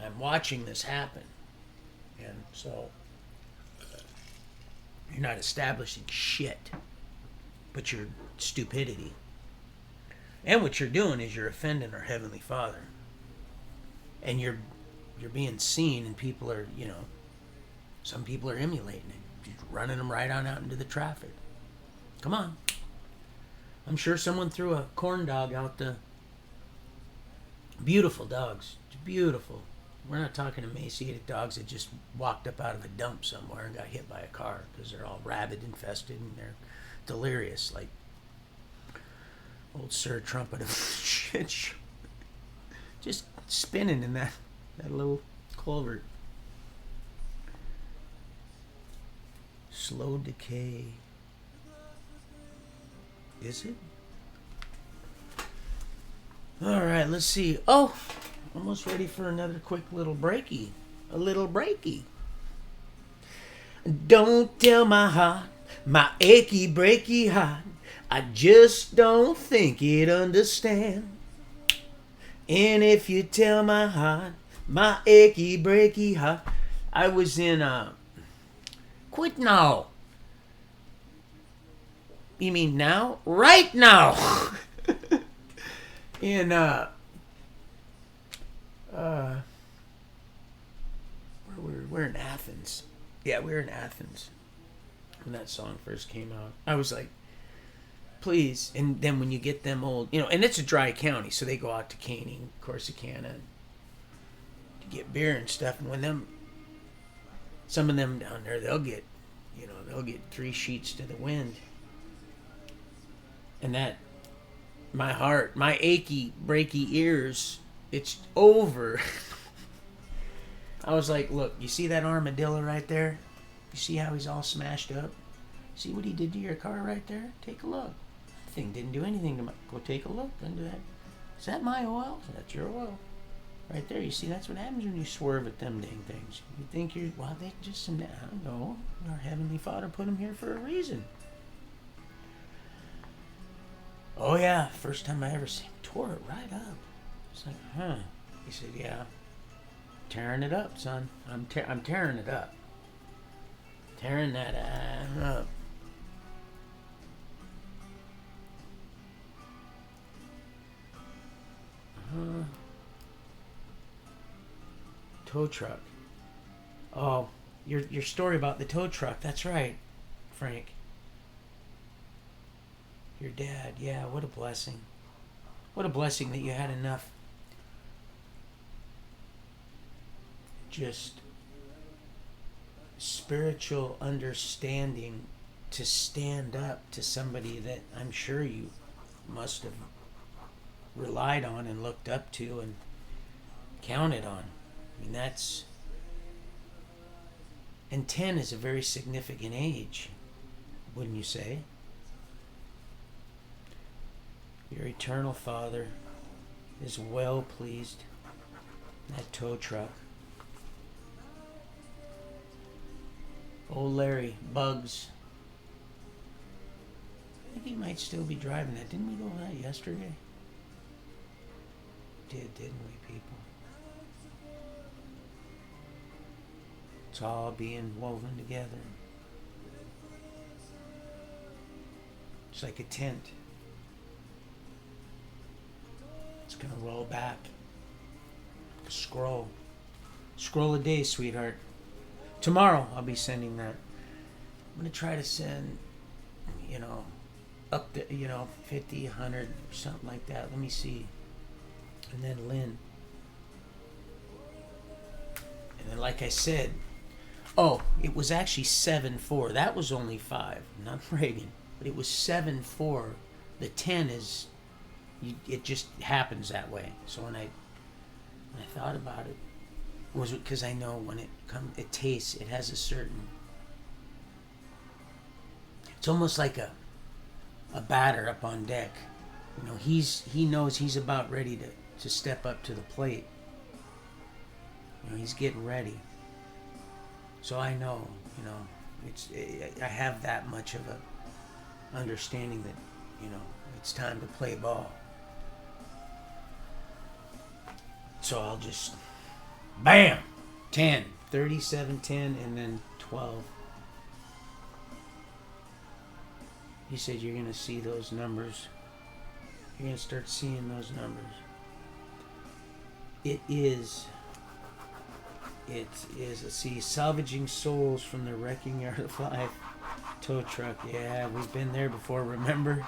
I'm watching this happen, and so you're not establishing shit, but your stupidity. And what you're doing is you're offending our Heavenly Father, and you're being seen, and people are, some people are emulating it, just running them right on out into the traffic. Come on. I'm sure someone threw a corn dog out the... Beautiful dogs. Beautiful. We're not talking emaciated dogs that just walked up out of a dump somewhere and got hit by a car because they're all rabid infested and they're delirious like old Sir Trumpet of shit show. Just spinning in that little culvert. Slow decay. Is it? Alright, let's see. Oh! Almost ready for another quick little breaky. A little breaky. Don't tell my heart, my achy breaky heart, I just don't think it understand. And if you tell my heart, my achy breaky heart, I was in quit now. You mean now? Right now. In we're in Athens. Yeah, we were in Athens when that song first came out. I was like, please. And then when you get them old, and it's a dry county, so they go out to Caney, Corsicana, to get beer and stuff. And when some of them down there, they'll get 3 sheets to the wind. And that, my heart, my achy, breaky ears, it's over. I was like, look, you see that armadillo right there? You see how he's all smashed up? See what he did to your car right there? Take a look. The thing didn't do anything to my... Go take a look. Undo that. Is that my oil? That's your oil. Right there. You see, that's what happens when you swerve at them dang things. You think you're... Well, they just... I don't know. Our Heavenly Father put them here for a reason. Oh, yeah. First time I ever seen him. Tore it right up. It's like, huh. He said, yeah. Tearing it up, son. I'm tearing it up. Tearing that up. Tow truck. Oh, your story about the tow truck. That's right, Frank. Your dad. Yeah, what a blessing. What a blessing that you had enough just spiritual understanding to stand up to somebody that I'm sure you must have relied on and looked up to and counted on. I mean, that's... And 10 is a very significant age, wouldn't you say? Your eternal Father is well pleased. That tow truck. Old Larry, Bugs. I think he might still be driving that. Didn't we go that yesterday? Didn't we, people? It's all being woven together. It's like a tent. It's gonna roll back. A scroll. Scroll a day, sweetheart. Tomorrow I'll be sending that. I'm gonna try to send, up to, 50, 100, or something like that. Let me see. And then Lynn. And then, like I said, it was actually 7-4. That was only 5, not Reagan, but it was 7-4. The 10 is, it just happens that way. So when I thought about it, was because I know when it tastes, it has a certain... It's almost like a batter up on deck. He knows he's about ready to step up to the plate. He's getting ready. So I know, I have that much of a understanding that, it's time to play ball. So I'll just, bam, 10, 37, 10, and then 12. He said you're going to see those numbers. You're going to start seeing those numbers. It is, let's see, salvaging souls from the wrecking yard of life. Tow truck, yeah, we've been there before, remember?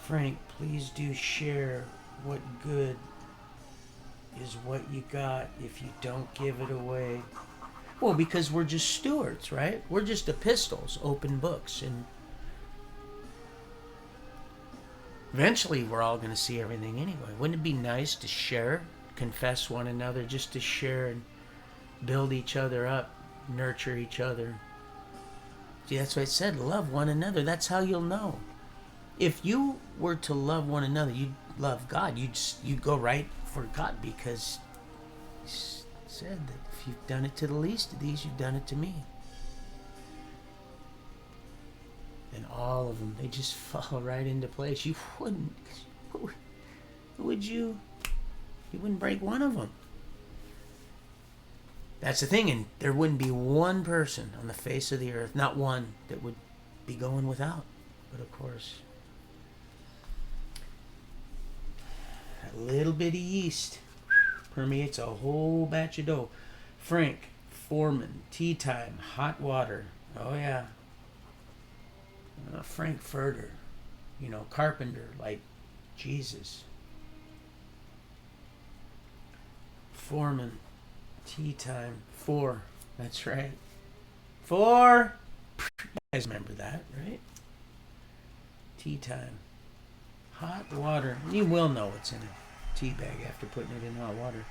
Frank, please do share what good is what you got if you don't give it away. Well, because we're just stewards, right? We're just epistles, open books, and eventually we're all going to see everything anyway. Wouldn't it be nice to share, confess one another, just to share and build each other up, nurture each other? See, that's what I said, love one another. That's how you'll know. If you were to love one another, you'd love God. You'd go right for God, because He said that if you've done it to the least of these, you've done it to me. And all of them, they just fall right into place. You wouldn't. Would you? You wouldn't break one of them. That's the thing, and there wouldn't be one person on the face of the earth, not one, that would be going without. But of course, a little bit of yeast permeates a whole batch of dough. Frank, Foreman, tea time, hot water. Oh yeah. Frankfurter, carpenter like Jesus. Foreman, tea time, 4. That's right. 4. You guys remember that, right? Tea time. Hot water. You will know what's in a tea bag after putting it in hot water.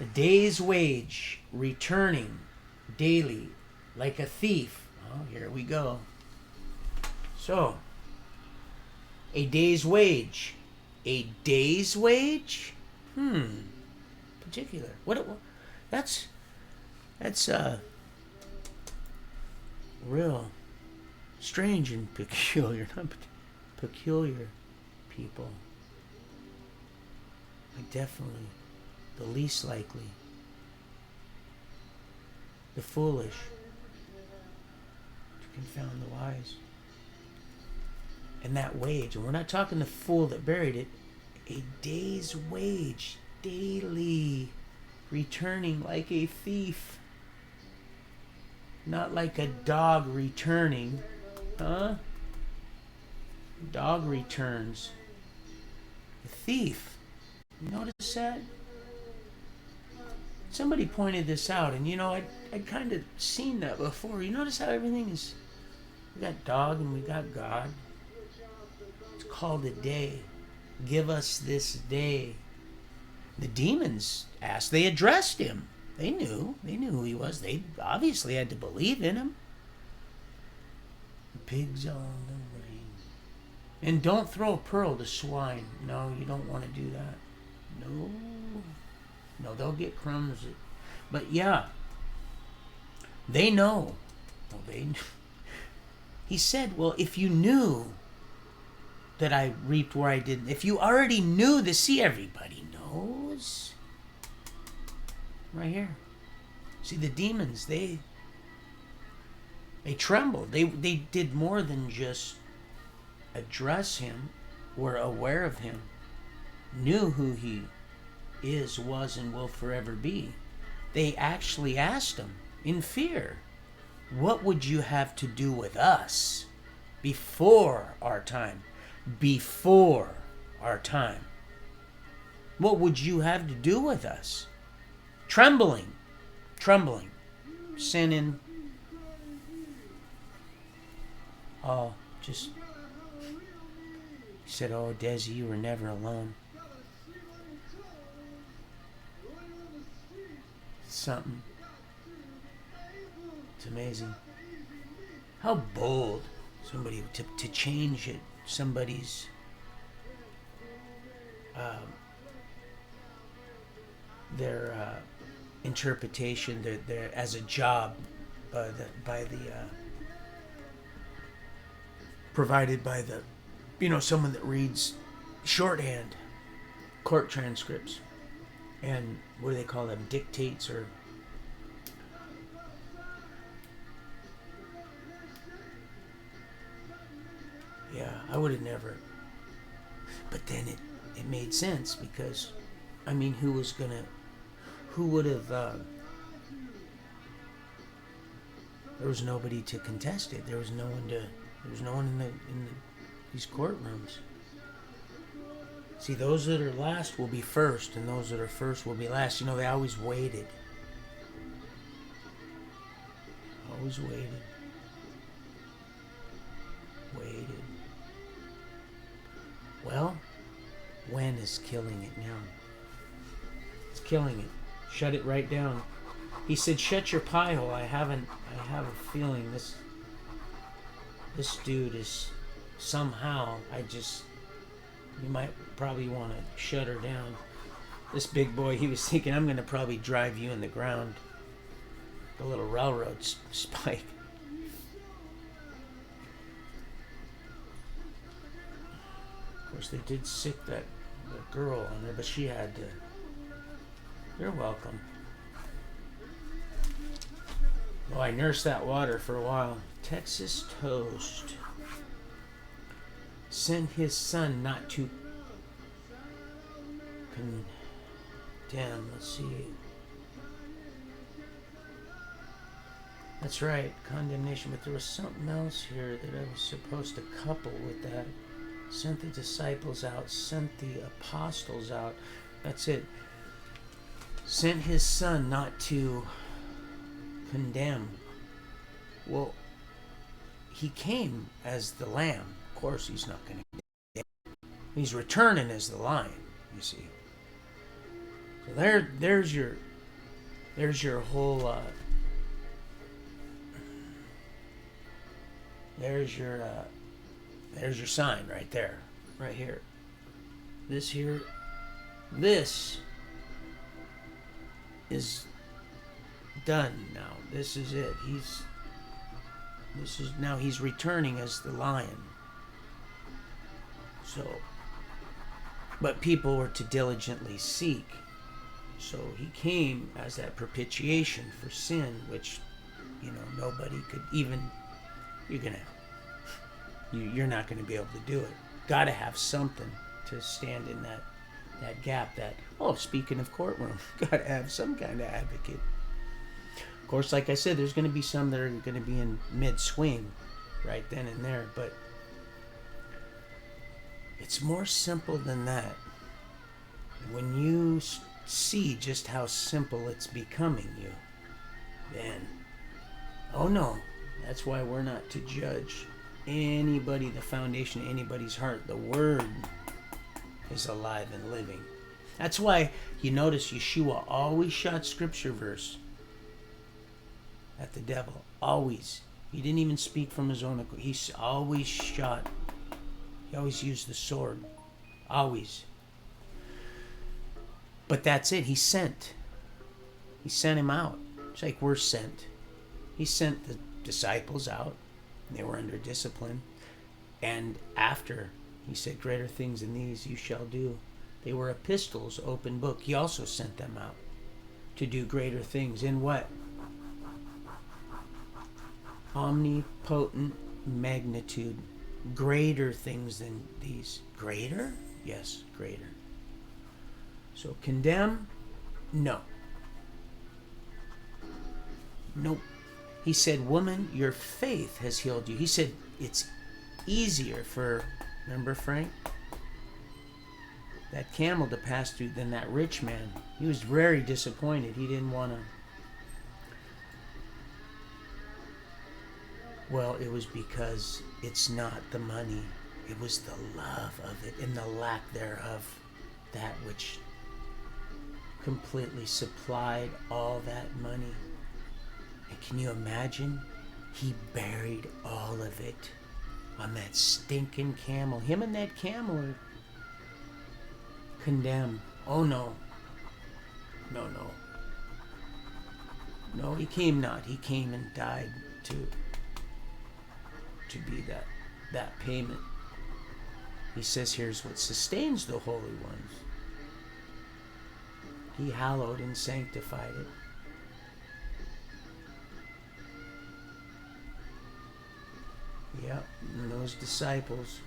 A day's wage, returning, daily, like a thief. Oh, here we go. So, a day's wage. A day's wage? Particular. That's real strange and peculiar. Not peculiar people. Like definitely the least likely. The foolish to confound the wise. And that wage, and we're not talking the fool that buried it, a day's wage, daily, returning like a thief. Not like a dog returning. Huh? Dog returns. A thief. You notice that? Somebody pointed this out, and you know, I'd kind of seen that before. You notice how everything is, we got dog and we got God. It's called a day. Give us this day. The demons asked, they addressed him. They knew who he was. They obviously had to believe in him. The pigs on the rain. And don't throw a pearl to swine. No, you don't want to do that. No, they'll get crumbs. But yeah, they know. Well, he said, well, if you knew that I reaped where I didn't, if you already knew the sea, everybody knows. Right here. See, the demons, they trembled. They did more than just address him, were aware of him, knew who he is, was, and will forever be. They actually asked him in fear, what would you have to do with us before our time? Before our time. What would you have to do with us? Trembling, sinning. Oh, just, he said, oh, Desi, you were never alone. Something. It's amazing. How bold somebody to change it, somebody's their interpretation, their as a job by the provided by the, you know, someone that reads shorthand court transcripts and what do they call them, dictates, or yeah, I would have never. But then it made sense because, I mean, who would have, there was nobody to contest it. There was no one in these courtrooms. See, those that are last will be first, and those that are first will be last. You know, they always waited. Always waited. Well, when is killing it now? It's killing it. Shut it right down. He said, shut your pie hole. I have a feeling this dude is somehow, you might probably want to shut her down. This big boy, he was thinking, I'm going to probably drive you in the ground. The little railroad spike. Of course, they did sick that girl on her, but she had to. You're welcome. Well, I nursed that water for a while. Texas toast. Sent his son not to condemn. Let's see. That's right, condemnation. But there was something else here that I was supposed to couple with that. Sent the disciples out, sent the apostles out. That's it. Sent his son not to condemn. Well, he came as the lamb. Of course, he's not going to condemn. He's returning as the lion, you see. So there's your whole There's your sign right there, right here. This here, this is done now. This is it. Now he's returning as the lion. So, but people were to diligently seek. So he came as that propitiation for sin, which, nobody could even. You're not gonna be able to do it. Got to have something to stand in that gap. Speaking of courtroom, got to have some kind of advocate. Of course, like I said, there's going to be some that are going to be in mid-swing right then and there, but it's more simple than that. When you see just how simple it's becoming you, then, oh no, that's why we're not to judge anybody, the foundation of anybody's heart. The Word is alive and living. That's why you notice Yeshua always shot scripture verse at the devil. Always. He didn't even speak from his own accord. He always shot. He always used the sword. Always. But that's it. He sent. He sent him out. It's like we're sent. He sent the disciples out. They were under discipline. And after, he said, greater things than these you shall do. They were epistles, open book. He also sent them out to do greater things. In what? Omnipotent magnitude. Greater things than these. Greater? Yes, greater. So condemn? No. Nope. He said, woman, your faith has healed you. He said, it's easier for, remember Frank? That camel to pass through than that rich man. He was very disappointed. He didn't want to. Well, it was because it's not the money. It was the love of it and the lack thereof. That which completely supplied all that money. And can you imagine? He buried all of it on that stinking camel. Him and that camel are condemned. Oh no. No. No, he came not. He came and died to be that payment. He says here's what sustains the holy ones. He hallowed and sanctified it. Yep, and those disciples.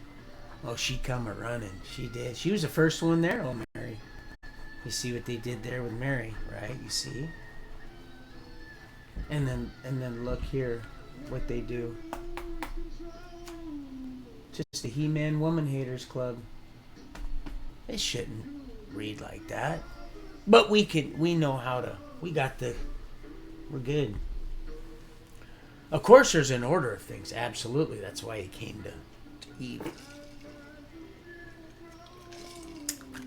Oh, she come a-running. She did. She was the first one there, oh Mary. You see what they did there with Mary, right? You see? And then look here what they do. Just the He-Man Woman Haters Club. They shouldn't read like that. But we know how to. We're good. Of course there's an order of things. Absolutely. That's why he came to Eve.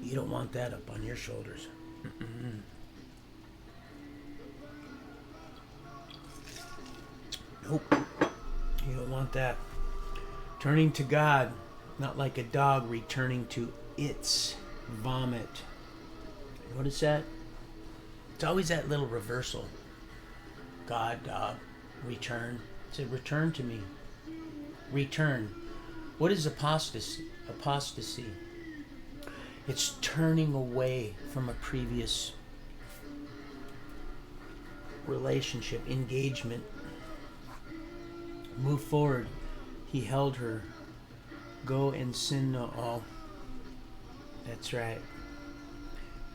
You don't want that up on your shoulders. Mm-mm. Nope. You don't want that. Turning to God, not like a dog returning to its vomit. Notice that? It's always that little reversal. God, dog, return. It said, return to me. Return. What is apostasy? Apostasy. It's turning away from a previous relationship, engagement. Move forward. He held her. Go and sin no all. That's right.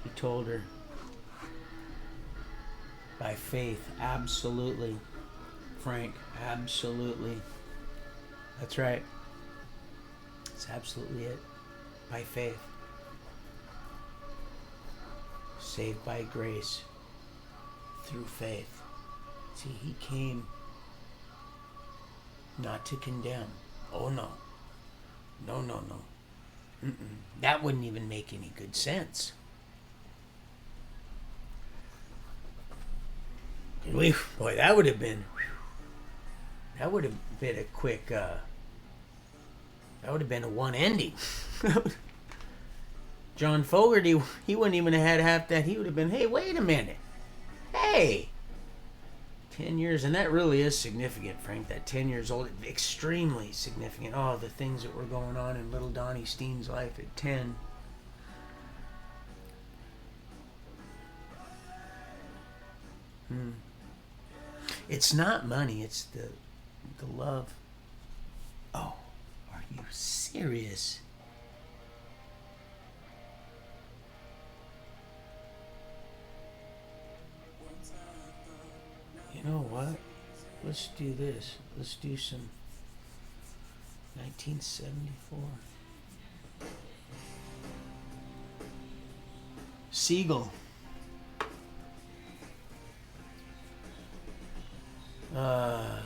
He told her. By faith, absolutely. Frank, absolutely. That's right. That's absolutely it. By faith. Saved by grace. Through faith. See, he came not to condemn. Oh no. No. Mm-mm. That wouldn't even make any good sense. Boy, that would have been. That would have been a quick, that would have been a one ending. John Fogerty, he wouldn't even have had half that. He would have been, hey, wait a minute. Hey! 10 years, and that really is significant, Frank. That 10 years old, extremely significant. Oh, the things that were going on in little Donnie Steen's life at 10. It's not money, it's the love. Oh, are you serious? You know what? Let's do this. Let's do some 1974. Siegel.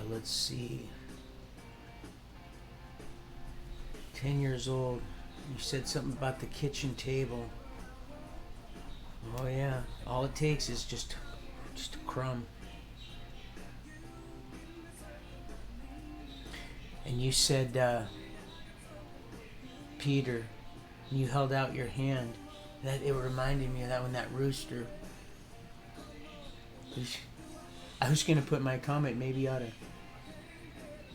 Let's see. 10 years old. You said something about the kitchen table. Oh yeah. All it takes is just a crumb. And you said, Peter, you held out your hand. That it reminded me of that when that rooster. I was gonna put my comment. Maybe you ought to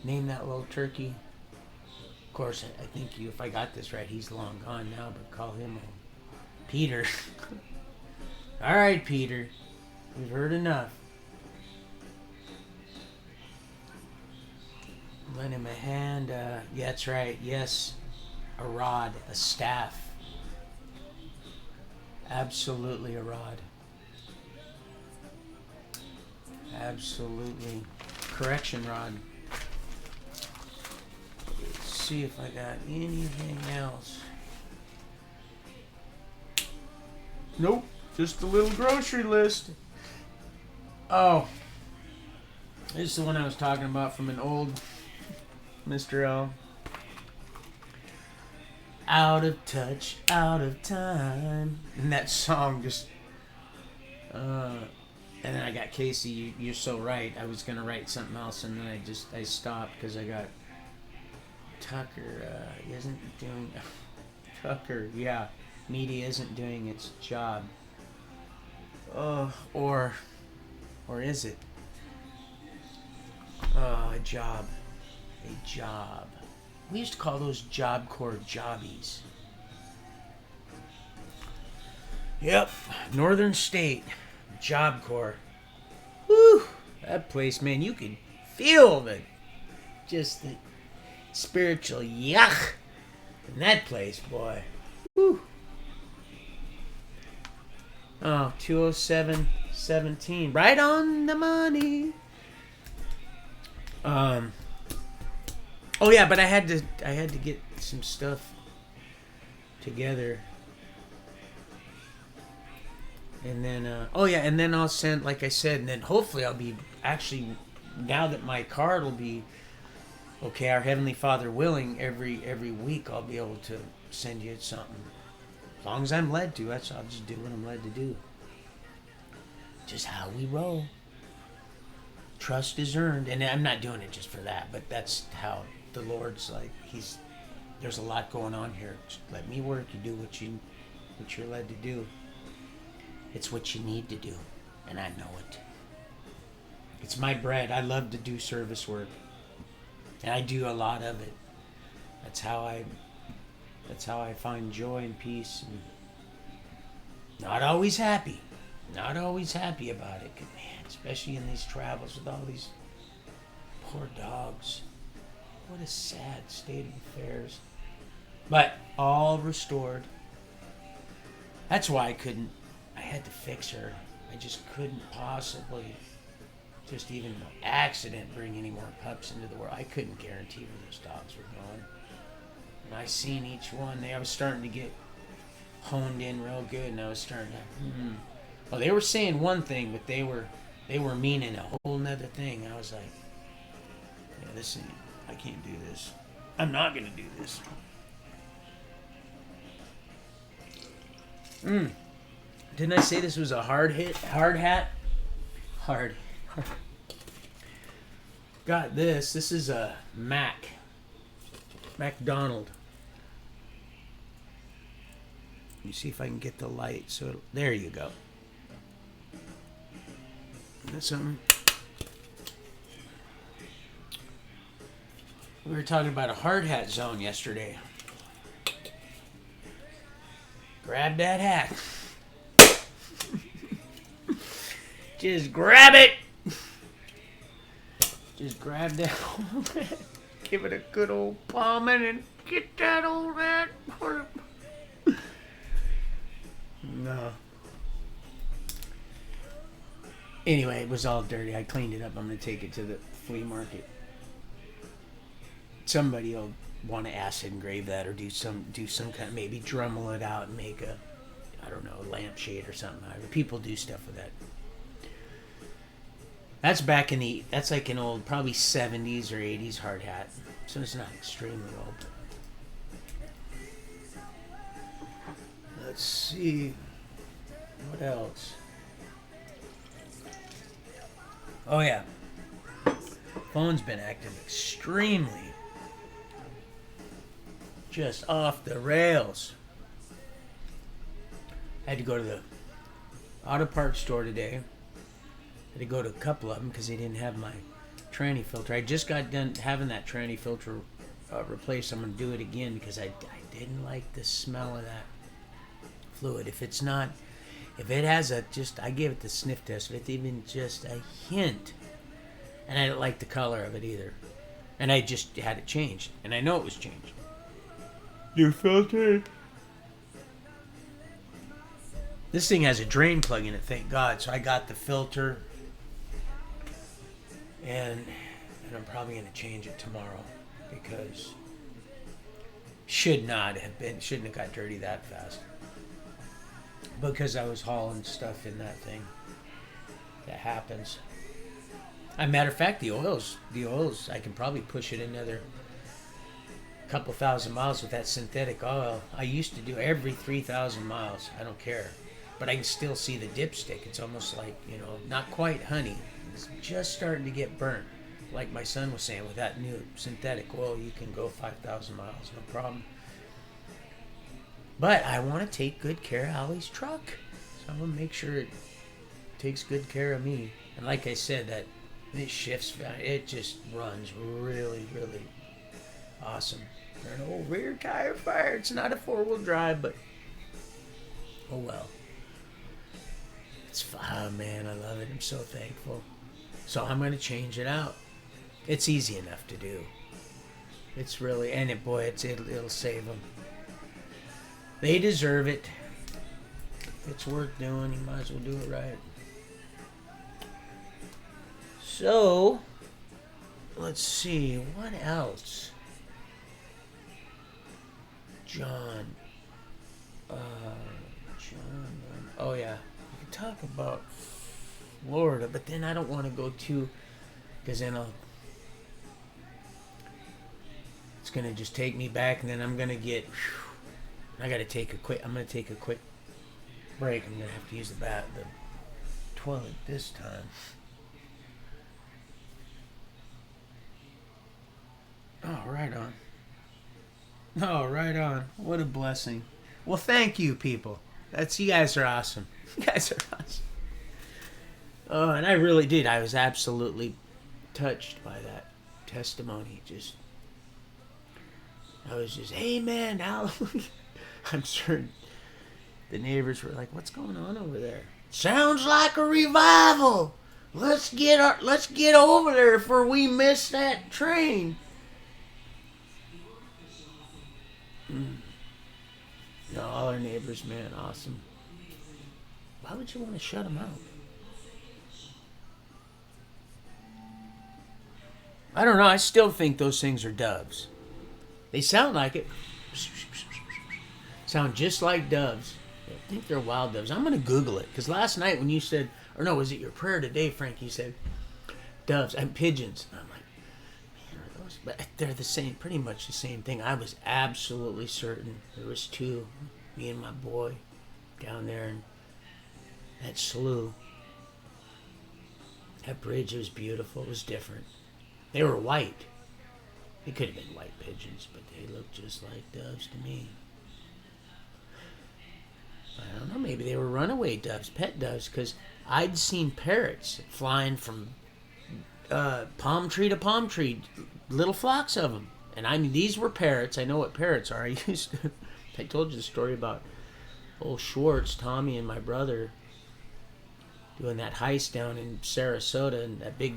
name that little turkey. Of course, I think if I got this right, he's long gone now. But call him Peter. All right, Peter. We've heard enough. Lend him a hand. Yeah, that's right. Yes, a rod, a staff. Absolutely a rod. Absolutely. Correction rod. Let's see if I got anything else. Nope. Just a little grocery list. Oh. This is the one I was talking about from an old Mr. L. Out of touch, out of time. And that song just... and then I got Casey, you're so right. I was going to write something else, and then I stopped because I got Tucker isn't doing... Tucker, yeah. Media isn't doing its job. Or is it? A job. A job. We used to call those Job Corps jobbies. Yep. Northern State. Job Corps. Whew. That place, man, you could feel the spiritual yuck in that place, boy. Whew. Oh, 207:17. Right on the money. Oh yeah, but I had to get some stuff together. And then and then I'll send, like I said, and then hopefully I'll be actually, now that my card will be okay, our Heavenly Father willing, every week I'll be able to send you something. As long as I'm led to, I'll just do what I'm led to do. Just how we roll. Trust is earned, and I'm not doing it just for that, but that's how the Lord's like. There's a lot going on here. Just let me work. You do what you're led to do. It's what you need to do, and I know it. It's my bread. I love to do service work, and I do a lot of it. That's how I find joy and peace. And not always happy about it, man. Especially in these travels with all these poor dogs. What a sad state of affairs. But all restored. That's why I had to fix her. I just couldn't possibly, just even by accident, bring any more pups into the world. I couldn't guarantee where those dogs were going. And I seen each one. I was starting to get honed in real good, and I was starting to, Well, they were saying one thing, but they were meaning a whole nother thing. I was like, yeah, listen, I can't do this. I'm not going to do this. Didn't I say this was a hard hat? Hard. Got this. This is a McDonald. Let me see if I can get the light. So there you go. That's something. We were talking about a hard hat zone yesterday. Grab that hat. Just grab it. Just grab that old hat. Give it a good old palming and get that old hat. No. Anyway, it was all dirty. I cleaned it up. I'm going to take it to the flea market. Somebody will want to acid engrave that or do some kind of, maybe Dremel it out and make a, I don't know, a lampshade or something. People do stuff with that. That's that's like an old, probably 70s or 80s hard hat. So it's not extremely old. Let's see. What else? Oh, yeah. Phone's been acting extremely just off the rails. I had to go to the auto parts store today. I had to go to a couple of them because they didn't have my tranny filter. I just got done having that tranny filter replaced. I'm going to do it again because I didn't like the smell of that fluid. If it has I gave it the sniff test. If it's even just a hint, and I didn't like the color of it either. And I just had it changed. And I know it was changed. New filter. This thing has a drain plug in it, thank God. So I got the filter. And I'm probably going to change it tomorrow. Because shouldn't have got dirty that fast. Because I was hauling stuff in that thing. That happens. As a matter of fact, the oils, I can probably push it another couple thousand miles with that synthetic oil. I used to do every 3,000 miles. I don't care. But I can still see the dipstick. It's almost like, not quite honey. It's just starting to get burnt. Like my son was saying, with that new synthetic oil, you can go 5,000 miles, no problem. But I want to take good care of Allie's truck. So I'm going to make sure it takes good care of me. And like I said, that it shifts, it just runs really, really awesome. An old rear tire fire. It's not a 4-wheel drive, but oh well. It's fun, man. I love it. I'm so thankful. So I'm going to change it out. It's easy enough to do. It's really, and it'll save them. They deserve it. If it's worth doing, you might as well do it right. So, let's see, what else? John. Oh yeah, we can talk about Florida, but then I don't want to go too, because then it's gonna just take me back, and then I'm gonna get. I'm gonna take a quick break. I'm gonna have to use the toilet this time. Oh, right on. Oh, right on. What a blessing. Well, thank you, people. You guys are awesome. You guys are awesome. Oh, and I really did. I was absolutely touched by that testimony. I was just, amen, hallelujah. I'm sure the neighbors were like, what's going on over there? Sounds like a revival. Let's get over there before we miss that train. No, all our neighbors, man, awesome. Why would you want to shut them out? I don't know. I still think those things are doves. They sound like it. Sound just like doves. I think they're wild doves. I'm going to Google it. Because last night when you said, or no, was it your prayer today, Frank? You said doves and pigeons. And I'm like, man, are those? But they're the same, pretty much the same thing. I was absolutely certain there was two, me and my boy, down there in that slough. That bridge was beautiful. It was different. They were white. They could have been white pigeons, but they looked just like doves to me. I don't know, maybe they were runaway doves, pet doves, because I'd seen parrots flying from palm tree to palm tree, little flocks of them. And I mean, these were parrots. I know what parrots are. I told you the story about old Schwartz, Tommy, and my brother doing that heist down in Sarasota, and that big,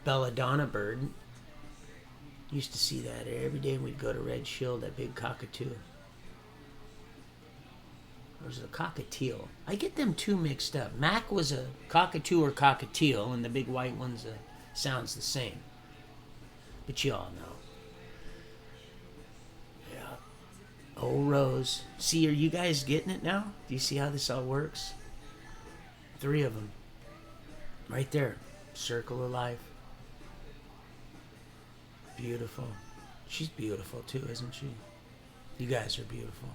belladonna bird. Used to see that every day we'd go to Red Shield, that big cockatoo. Or was it a cockatiel? I get them two mixed up. Mac was a cockatoo or cockatiel, and the big white one's sounds the same. But you all know. Yeah. Oh, Rose. See, are you guys getting it now? Do you see how this all works? 3 of them. Right there. Circle of life. Beautiful. She's beautiful too, isn't she? You guys are beautiful.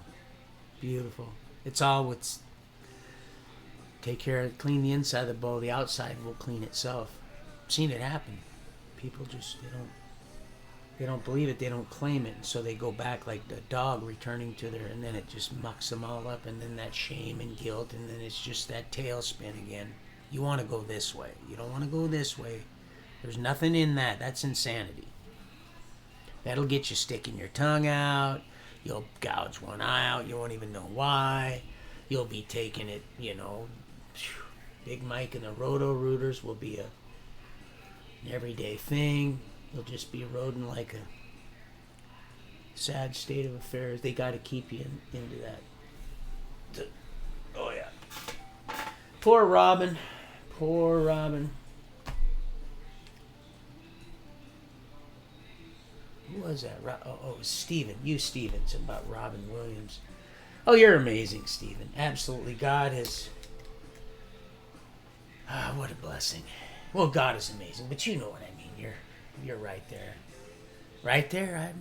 Beautiful. It's all what's... Take care of, clean the inside of the bowl, the outside will clean itself. I've seen it happen. People just, they don't believe it, they don't claim it, and so they go back like the dog returning to their, and then it just mucks them all up, and then that shame and guilt, and then it's just that tailspin again. You want to go this way. You don't want to go this way. There's nothing in that. That's insanity. That'll get you sticking your tongue out. You'll gouge one eye out. You won't even know why. You'll be taking it, Big Mike and the Roto-Rooters will be an everyday thing. You'll just be eroding like a sad state of affairs. They got to keep you into that. Oh, yeah. Poor Robin. Poor Robin. Who was that? Oh, it was Steven. You, Stevens, about Robin Williams. Oh, you're amazing, Stephen. Absolutely. God has... what a blessing. Well, God is amazing, but you know what I mean. You're right there. Right there. I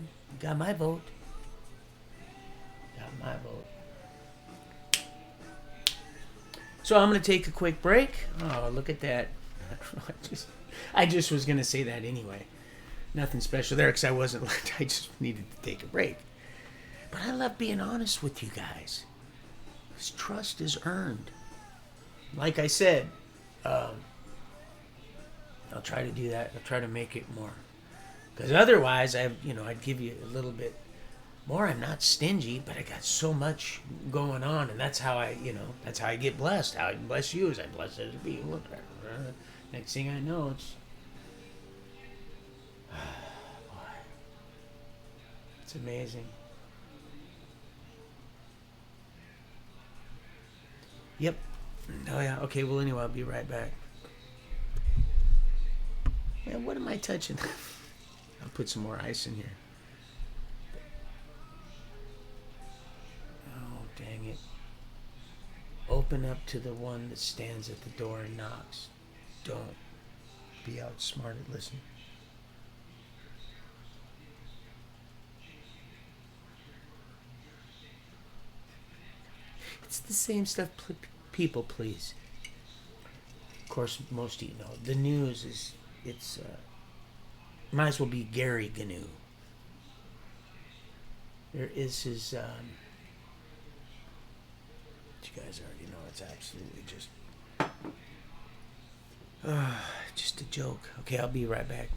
got my vote. Got my vote. So I'm going to take a quick break. Oh, look at that. I just was going to say that anyway. Nothing special there because I just needed to take a break. But I love being honest with you guys. This trust is earned. Like I said, I'll try to do that. I'll try to make it more. Because otherwise, I'd give you a little bit more. I'm not stingy, but I got so much going on, and that's how I get blessed. How I bless you is I bless other people. Next thing I know, it's... Boy. It's amazing. Yep. Oh, yeah. Okay, well, anyway, I'll be right back. Man, what am I touching? I'll put some more ice in here. Oh, dang it. Open up to the one that stands at the door and knocks. Don't be outsmarted. Listen. It's the same stuff, people please. Of course, most of you know. The news is, might as well be Gary Gnu. There is his, you guys already know, it's absolutely just a joke. Okay, I'll be right back.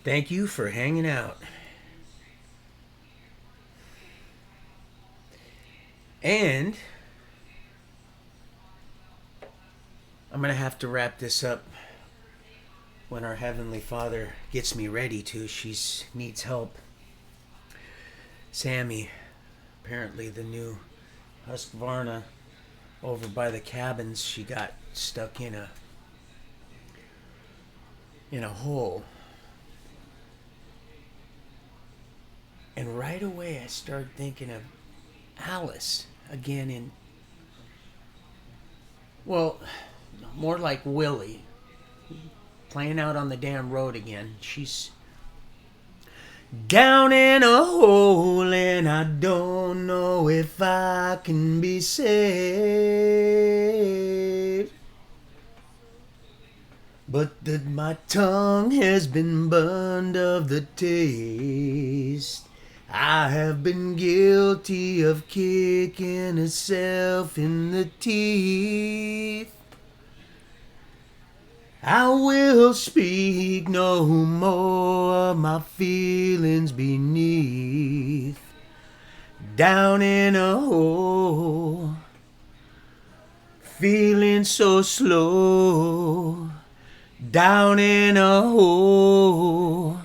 Thank you for hanging out. And I'm going to have to wrap this up when our Heavenly Father gets me ready to. She needs help. Sammy, apparently the new Husqvarna over by the cabins, she got stuck in a hole. And right away I started thinking of Alice again well, more like Willie, playing out on the damn road again. She's down in a hole and I don't know if I can be saved. But that my tongue has been burned of the taste. I have been guilty of kicking herself in the teeth. I will speak no more of my feelings beneath. Down in a hole, feeling so slow. Down in a hole,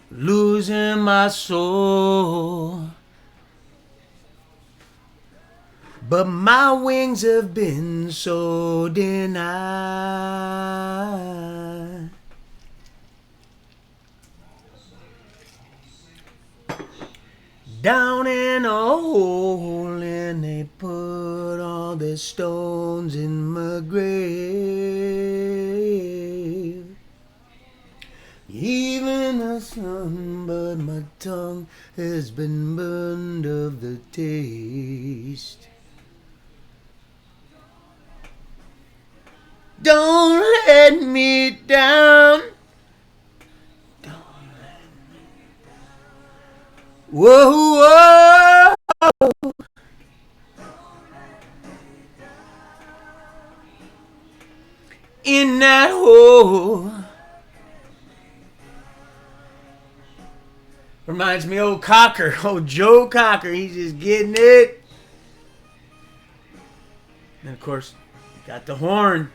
losing my soul. But my wings have been so denied. Down in a hole and they put all the stones in my grave. Even the sun, but my tongue has been burned of the taste. Don't let me down. Don't let me down. Whoa, whoa. In that hole. Reminds me of old Cocker, old Joe Cocker. He's just getting it. And of course, got the horn.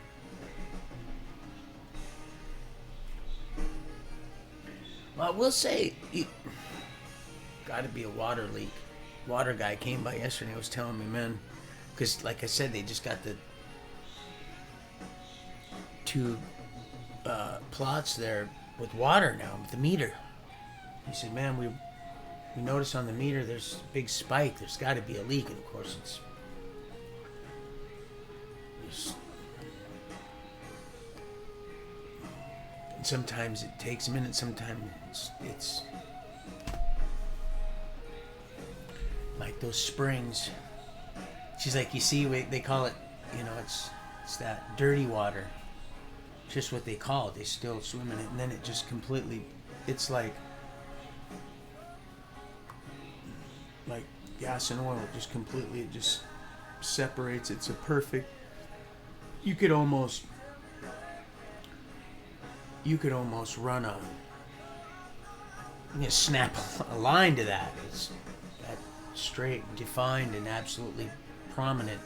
Well, I will say, got to be a water leak. Water guy came by yesterday and was telling me, man, because like I said, they just got the two plots there with water now, with the meter. He said, man, we noticed on the meter there's a big spike. There's got to be a leak. And of course, it's sometimes it takes a minute. Sometimes it's like those springs. She's like, you see, they call it, it's that dirty water. Just what they call it. They still swim in it. And then it just completely, it's like gas and oil. It just completely, it just separates. It's a perfect, you could almost run snap a line to that. It's that straight, defined, and absolutely prominent.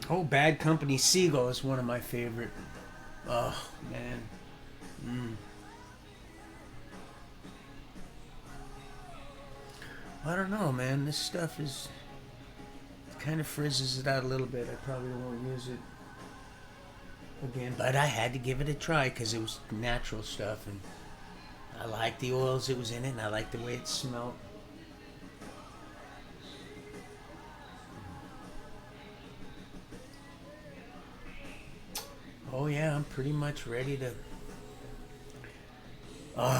Oh, Bad Company Seagull is one of my favorite. Oh, man. I don't know, man. This stuff kind of frizzes it out a little bit. I probably won't use it again, but I had to give it a try because it was natural stuff, and I liked the oils that was in it, and I liked the way it smelled. Oh yeah, I'm pretty much ready to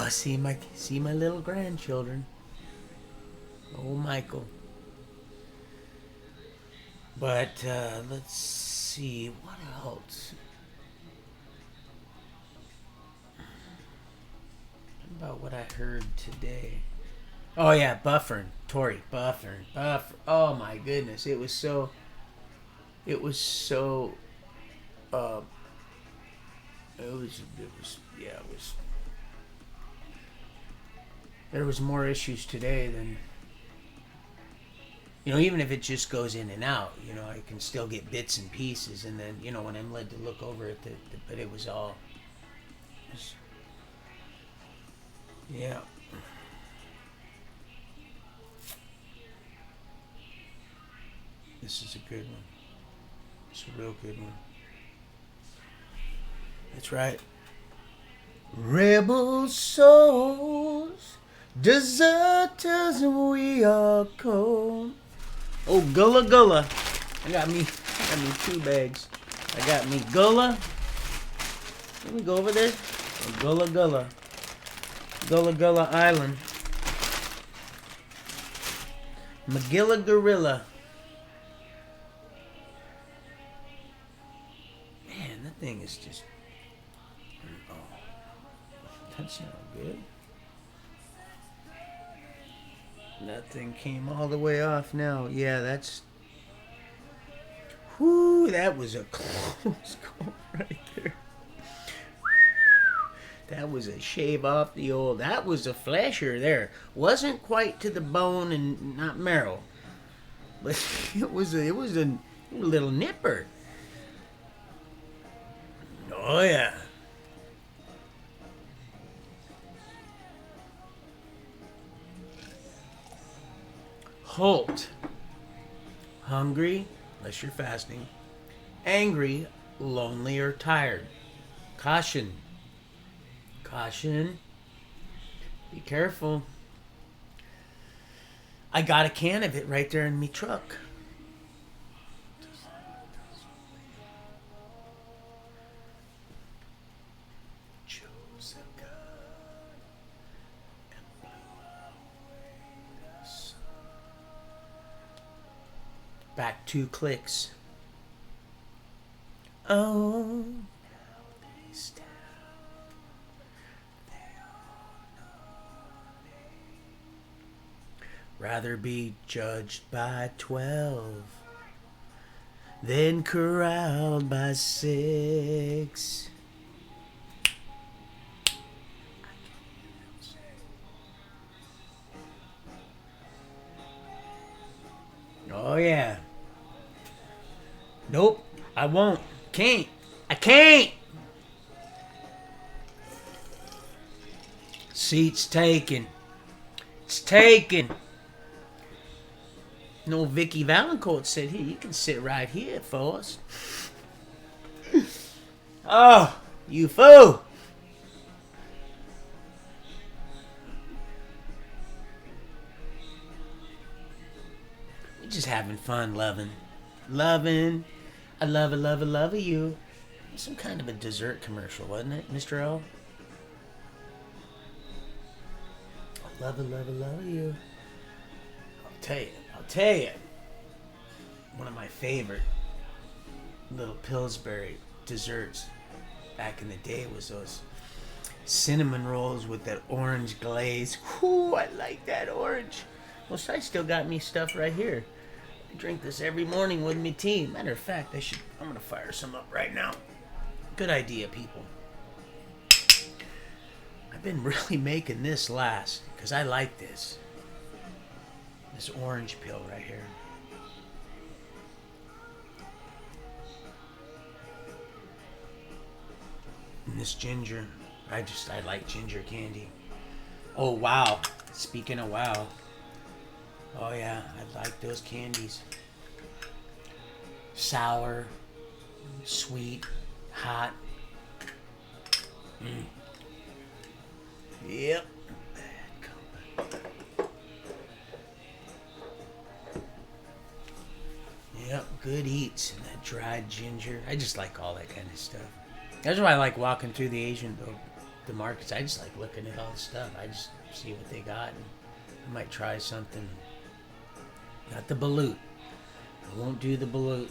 see my little grandchildren. Oh, Michael. But let's see, what else? What about what I heard today? Oh yeah, buffering, Tori, buffering. Oh my goodness, it was so There was more issues today than, even if it just goes in and out, I can still get bits and pieces, and then, when I'm led to look over it, but it was all, yeah. This is a good one. It's a real good one. That's right. Rebel souls, deserters we are called. Oh, Gullah Gullah. I got me 2 bags. I got me Gullah. Let me go over there. Oh, Gullah Gullah. Gullah Gullah Island. Magilla Gorilla. Man, that thing is just... Oh, that's not good. That thing came all the way off now. Yeah, that's... Whoo, that was a close call right there. That was a shave off the old... That was a flasher there. Wasn't quite to the bone and not marrow. But it was a little nipper. Oh, yeah. Halt. Hungry, unless you're fasting. Angry, lonely, or tired. Caution. Caution. Be careful. I got a can of it right there in me truck. Back 2 clicks. Oh, rather be judged by 12 than corralled by 6. Oh, yeah. Nope, I won't. Can't. I can't. Seat's taken. It's taken. No, Vicky Valancourt said, here, you can sit right here for us. Oh, you fool. We're just having fun, loving. I love you. Some kind of a dessert commercial, wasn't it, Mr. L? I love you. I'll tell you. One of my favorite little Pillsbury desserts back in the day was those cinnamon rolls with that orange glaze. Whoo, I like that orange. Well, I still got me stuff right here. I drink this every morning with me tea. Matter of fact, I'm gonna fire some up right now. Good idea, people. I've been really making this last because I like this. This orange pill right here. And this ginger. I like ginger candy. Oh, wow. Speaking of wow. Oh, yeah. I like those candies. Sour, sweet, hot. Yep. Yep, good eats. And that dried ginger. I just like all that kind of stuff. That's why I like walking through the markets. I just like looking at all the stuff. I just see what they got. And I might try something. Not the balut. I won't do the balut.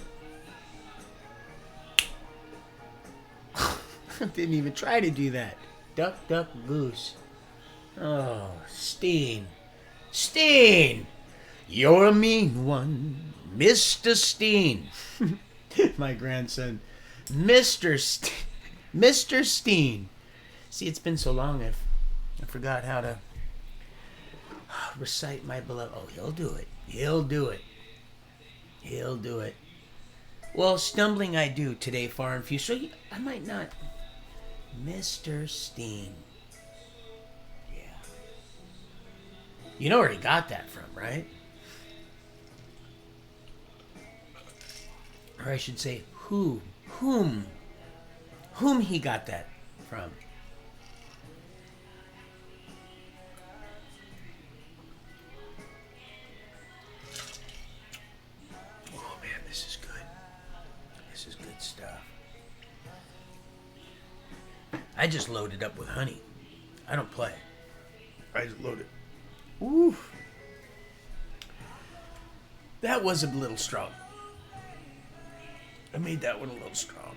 I didn't even try to do that. Duck, duck, goose. Oh, Steen. Steen! You're a mean one, Mr. Steen. My grandson Mr. Mr. Steen. See, it's been so long, I forgot how to recite my beloved. Oh, he'll do it. He'll do it. He'll do it. Well, stumbling I do today, far and few. So I might not. Mr. Steen. Yeah. You know where he got that from, right? Or I should say, whom he got that from. Oh man, this is good. This is good stuff. I just load it up with honey. I don't play. I just load it. Ooh. That was a little strong. I made that one a little strong.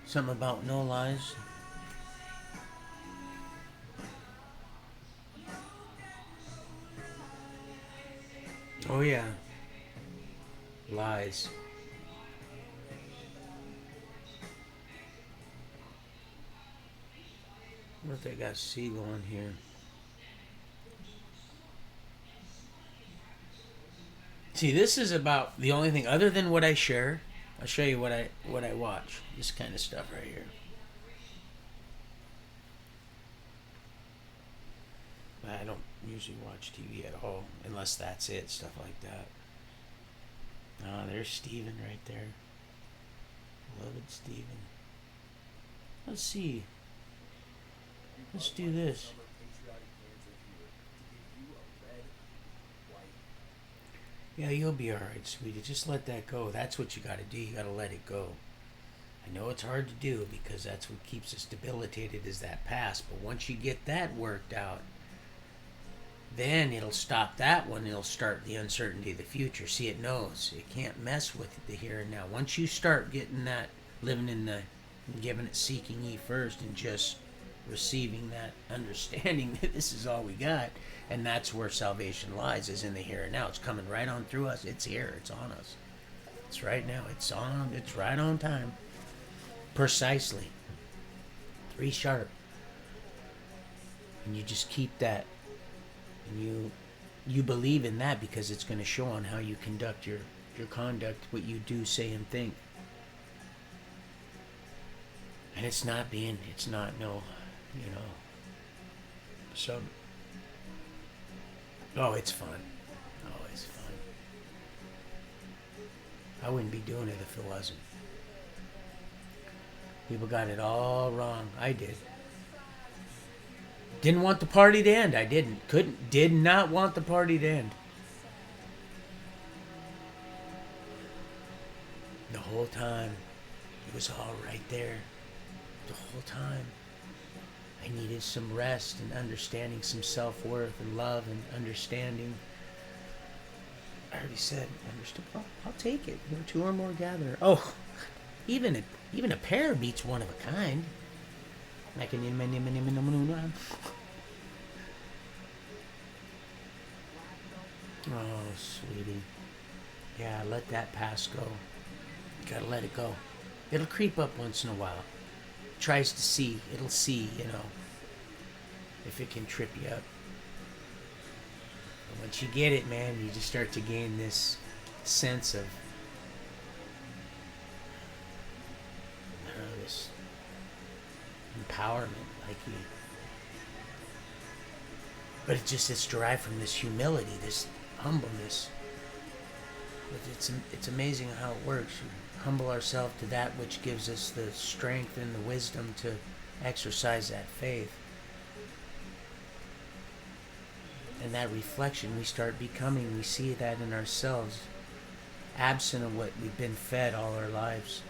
Something about no lies. Oh yeah. Lies. What if they got C going here? See, this is about the only thing other than what I share. I'll show you what I watch. This kind of stuff right here. I don't usually watch TV at all, unless that's it, stuff like that. Oh, there's Steven right there. Beloved Steven. Let's see. Let's do this. Yeah, you'll be alright, sweetie. Just let that go. That's what you gotta do. You gotta let it go. I know it's hard to do because that's what keeps us debilitated is that past. But once you get that worked out, then it'll stop that one. It'll start the uncertainty of the future. See, it knows. It can't mess with the here and now. Once you start getting that, living in the, giving it, seeking ye first, and just receiving that understanding that this is all we got, and that's where salvation lies, is in the here and now. It's coming right on through us. It's here. It's on us. It's right now. It's on. It's right on time. Precisely. 3 sharp. And you just keep that. And you believe in that because it's going to show on how you conduct your conduct, what you do, say, and think. And it's not, no, you know, so, oh, it's fun. Oh, it's fun. I wouldn't be doing it if it wasn't. People got it all wrong. I did. Didn't want the party to end. I did not want the party to end. The whole time, it was all right there. The whole time. I needed some rest and understanding, some self-worth and love and understanding. I already said, understood. I'll take it. Where 2 or more gather. Oh, even a pair beats one of a kind. Like an oh, sweetie. Yeah, let that past go. You gotta let it go. It'll creep up once in a while. It tries to see. It'll see, you know, if it can trip you up. But once you get it, man, you just start to gain this sense of, I don't know, this empowerment, like you. But it's derived from this humility, this humbleness. It's amazing how it works. We humble ourselves to that which gives us the strength and the wisdom to exercise that faith. And that reflection we start becoming, we see that in ourselves, absent of what we've been fed all our lives.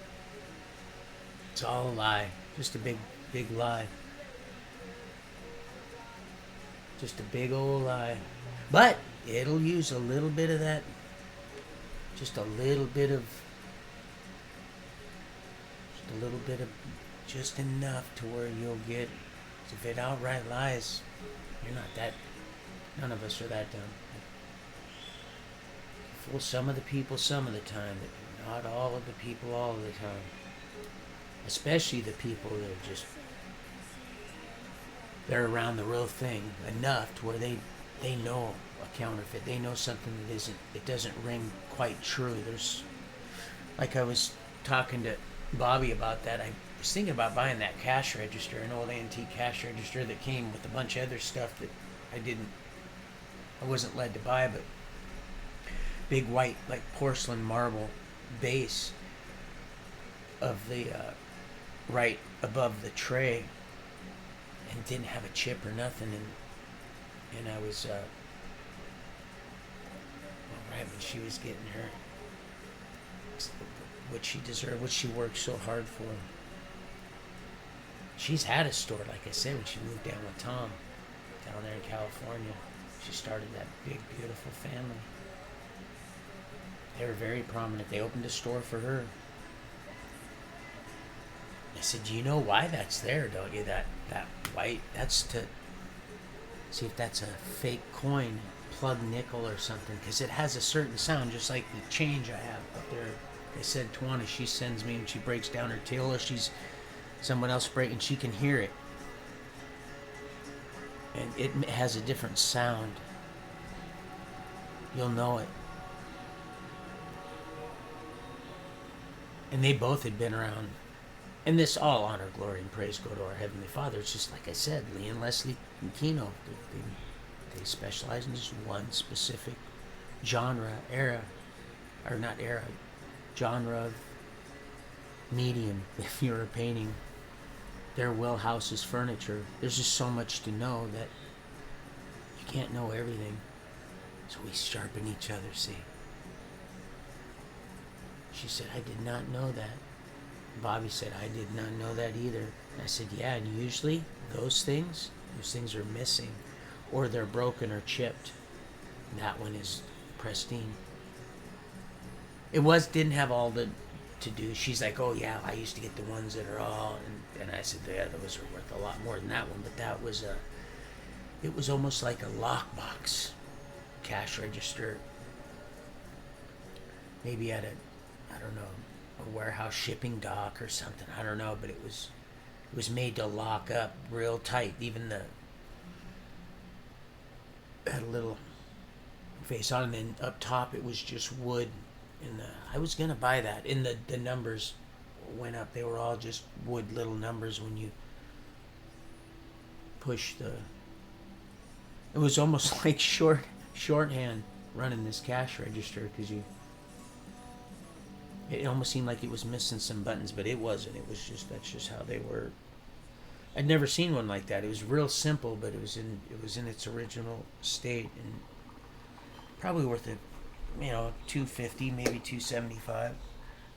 It's all a lie, just a big lie. Just a big old lie. But it'll use a little bit of that, just a little bit of just enough to where you'll get If it outright lies, you're not that. None of us are that dumb. Fool some of the people some of the time, but not all of the people all of the time. Especially the people that are just, they're around the real thing enough to where they know a counterfeit. They know something that it doesn't ring quite true. There's, like I was talking to Bobby about that. I was thinking about buying that cash register, an old antique cash register that came with a bunch of other stuff that I wasn't led to buy, but big white, like porcelain marble base of the right above the tray, and didn't have a chip or nothing, and I was right when she was getting her what she deserved, what she worked so hard for. She's had a store, like I said, when she moved down with Tom down there in California. She started that big, beautiful family. They were very prominent. They opened a store for her. I said, do you know why that's there, don't you? That white, that's to see if that's a fake coin, plug nickel or something, because it has a certain sound, just like the change I have up there. They said Tawana, she sends me and she breaks down her till, or she's someone else breaking, she can hear it. And it has a different sound. You'll know it. And they both had been around. And this, all honor, glory, and praise go to our Heavenly Father. It's just like I said, Lee and Leslie Kino, they specialize in just one specific genre, genre of medium. If you're a painting, their wheelhouse is furniture. There's just so much to know that you can't know everything. So we sharpen each other, see. She said, I did not know that. Bobby said, I did not know that either. And I said, yeah, and usually those things are missing, or they're broken or chipped. And that one is pristine. It didn't have all to do. She's like, oh yeah, I used to get the ones that are all, and I said, yeah, those are worth a lot more than that one. But that was it was almost like a lockbox cash register. Maybe at a warehouse shipping dock or something. I don't know, but it was made to lock up real tight. Even had a little face on, and then up top it was just wood. And I was gonna buy that. And the numbers went up. They were all just wood little numbers when you push the. It was almost like shorthand running this cash register, because it almost seemed like it was missing some buttons, but it wasn't. It was that's just how they were. I'd never seen one like that. It was real simple, but it was in its original state, and probably worth it, $250, maybe $275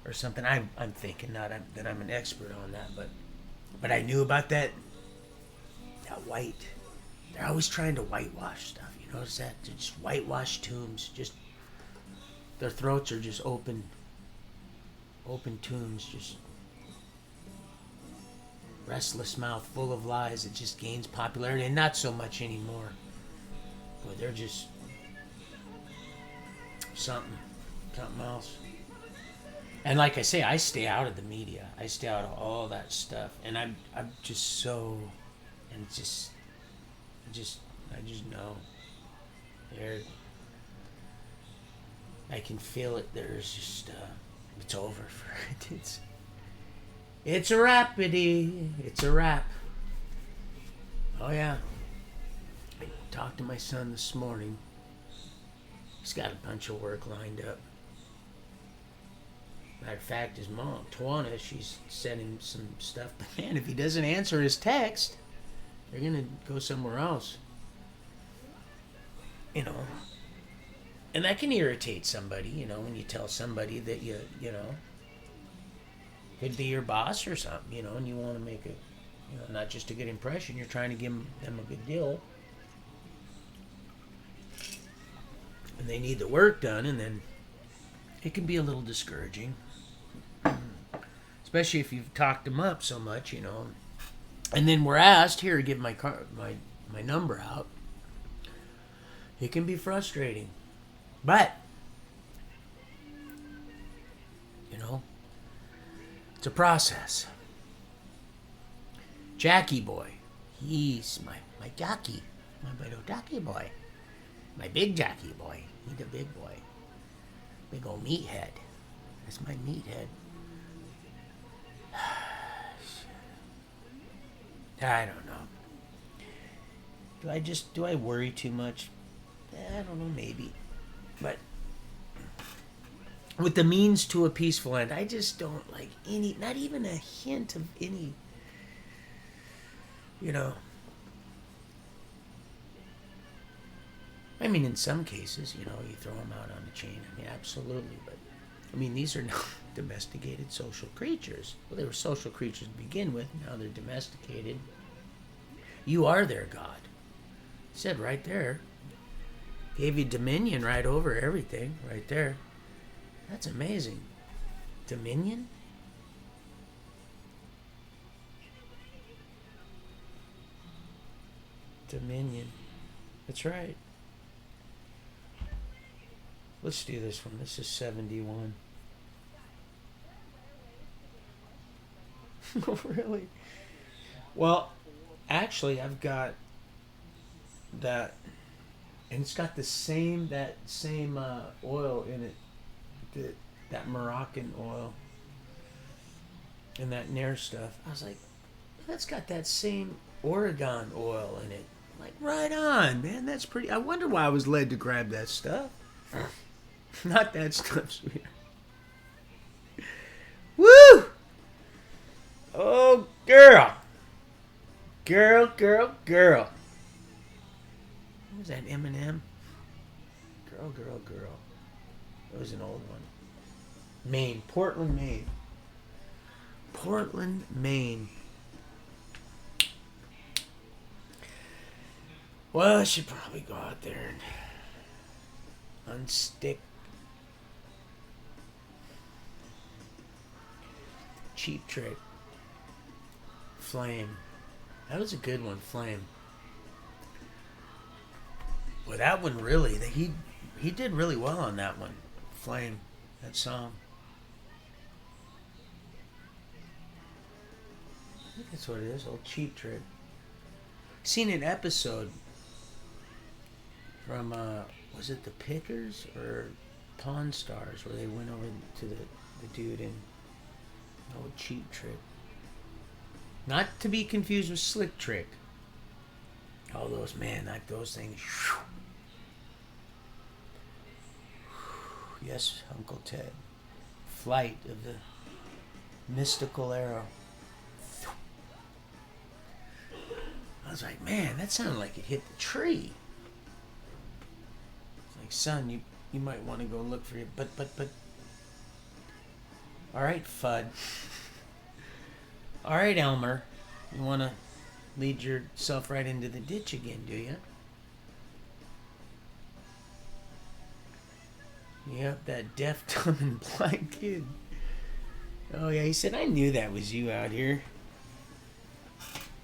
or something. I'm thinking, not that I'm an expert on that, but I knew about that white. They're always trying to whitewash stuff. You notice that? They're just whitewash tombs. Just their throats are just open tombs, just restless mouth full of lies. It just gains popularity, and not so much anymore. But they're just something else. And like I say, I stay out of the media. I stay out of all that stuff, and I'm just so, and I just know I can feel it. There's just it's over for it. It's a wrap, it's a wrap. Oh yeah. I talked to my son this morning. He's got a bunch of work lined up. Matter of fact, his mom, Tawana, she's sent him some stuff. But man, if he doesn't answer his text, they're gonna go somewhere else. And that can irritate somebody, when you tell somebody that you could be your boss or something, and you want to make not just a good impression, you're trying to give them a good deal. And they need the work done, and then it can be a little discouraging. Especially if you've talked them up so much, And then we're asked, here, give my number out. It can be frustrating. But, you know, it's a process. Jackie boy. He's my jockey. My little jockey boy. My big jockey boy. He's a big boy. Big old meathead. That's my meathead. I don't know. Do I worry too much? I don't know, maybe. But with the means to a peaceful end, I just don't like not even a hint of any, I mean, in some cases, you throw them out on a chain. I mean, absolutely. But, I mean, these are not domesticated social creatures. Well, they were social creatures to begin with. Now they're domesticated. You are their God. It said right there. Gave you dominion right over everything. Right there. That's amazing. Dominion? Dominion. That's right. Let's do this one. This is 71. Really? Well, actually, I've got that, and it's got that same oil in it, that Moroccan oil, and that Nair stuff. I was like, that's got that same Oregon oil in it. Like, right on, man. That's pretty. I wonder why I was led to grab that stuff. Not that stuff, sweetheart. Woo! Oh, girl. Girl. What was that, Eminem? Girl. That was an old one. Maine. Portland, Maine. Well, I should probably go out there and unstick. Cheap Trick. Flame. That was a good one, Flame. Well, that one really, he did really well on that one. Flame, that song. I think that's what it is, old Cheap Trick. Seen an episode from, was it The Pickers or Pawn Stars, where they went over to the dude in old Cheap Trick. Not to be confused with Slick Trick. All those, man, like those things. Yes, Uncle Ted. Flight of the mystical arrow. I was like, man, that sounded like it hit the tree. It's like, son, you might want to go look for it. But. All right, Fudd. All right, Elmer. You want to lead yourself right into the ditch again, do you? Yep, that deaf, dumb, and blind kid. Oh, yeah, he said, I knew that was you out here.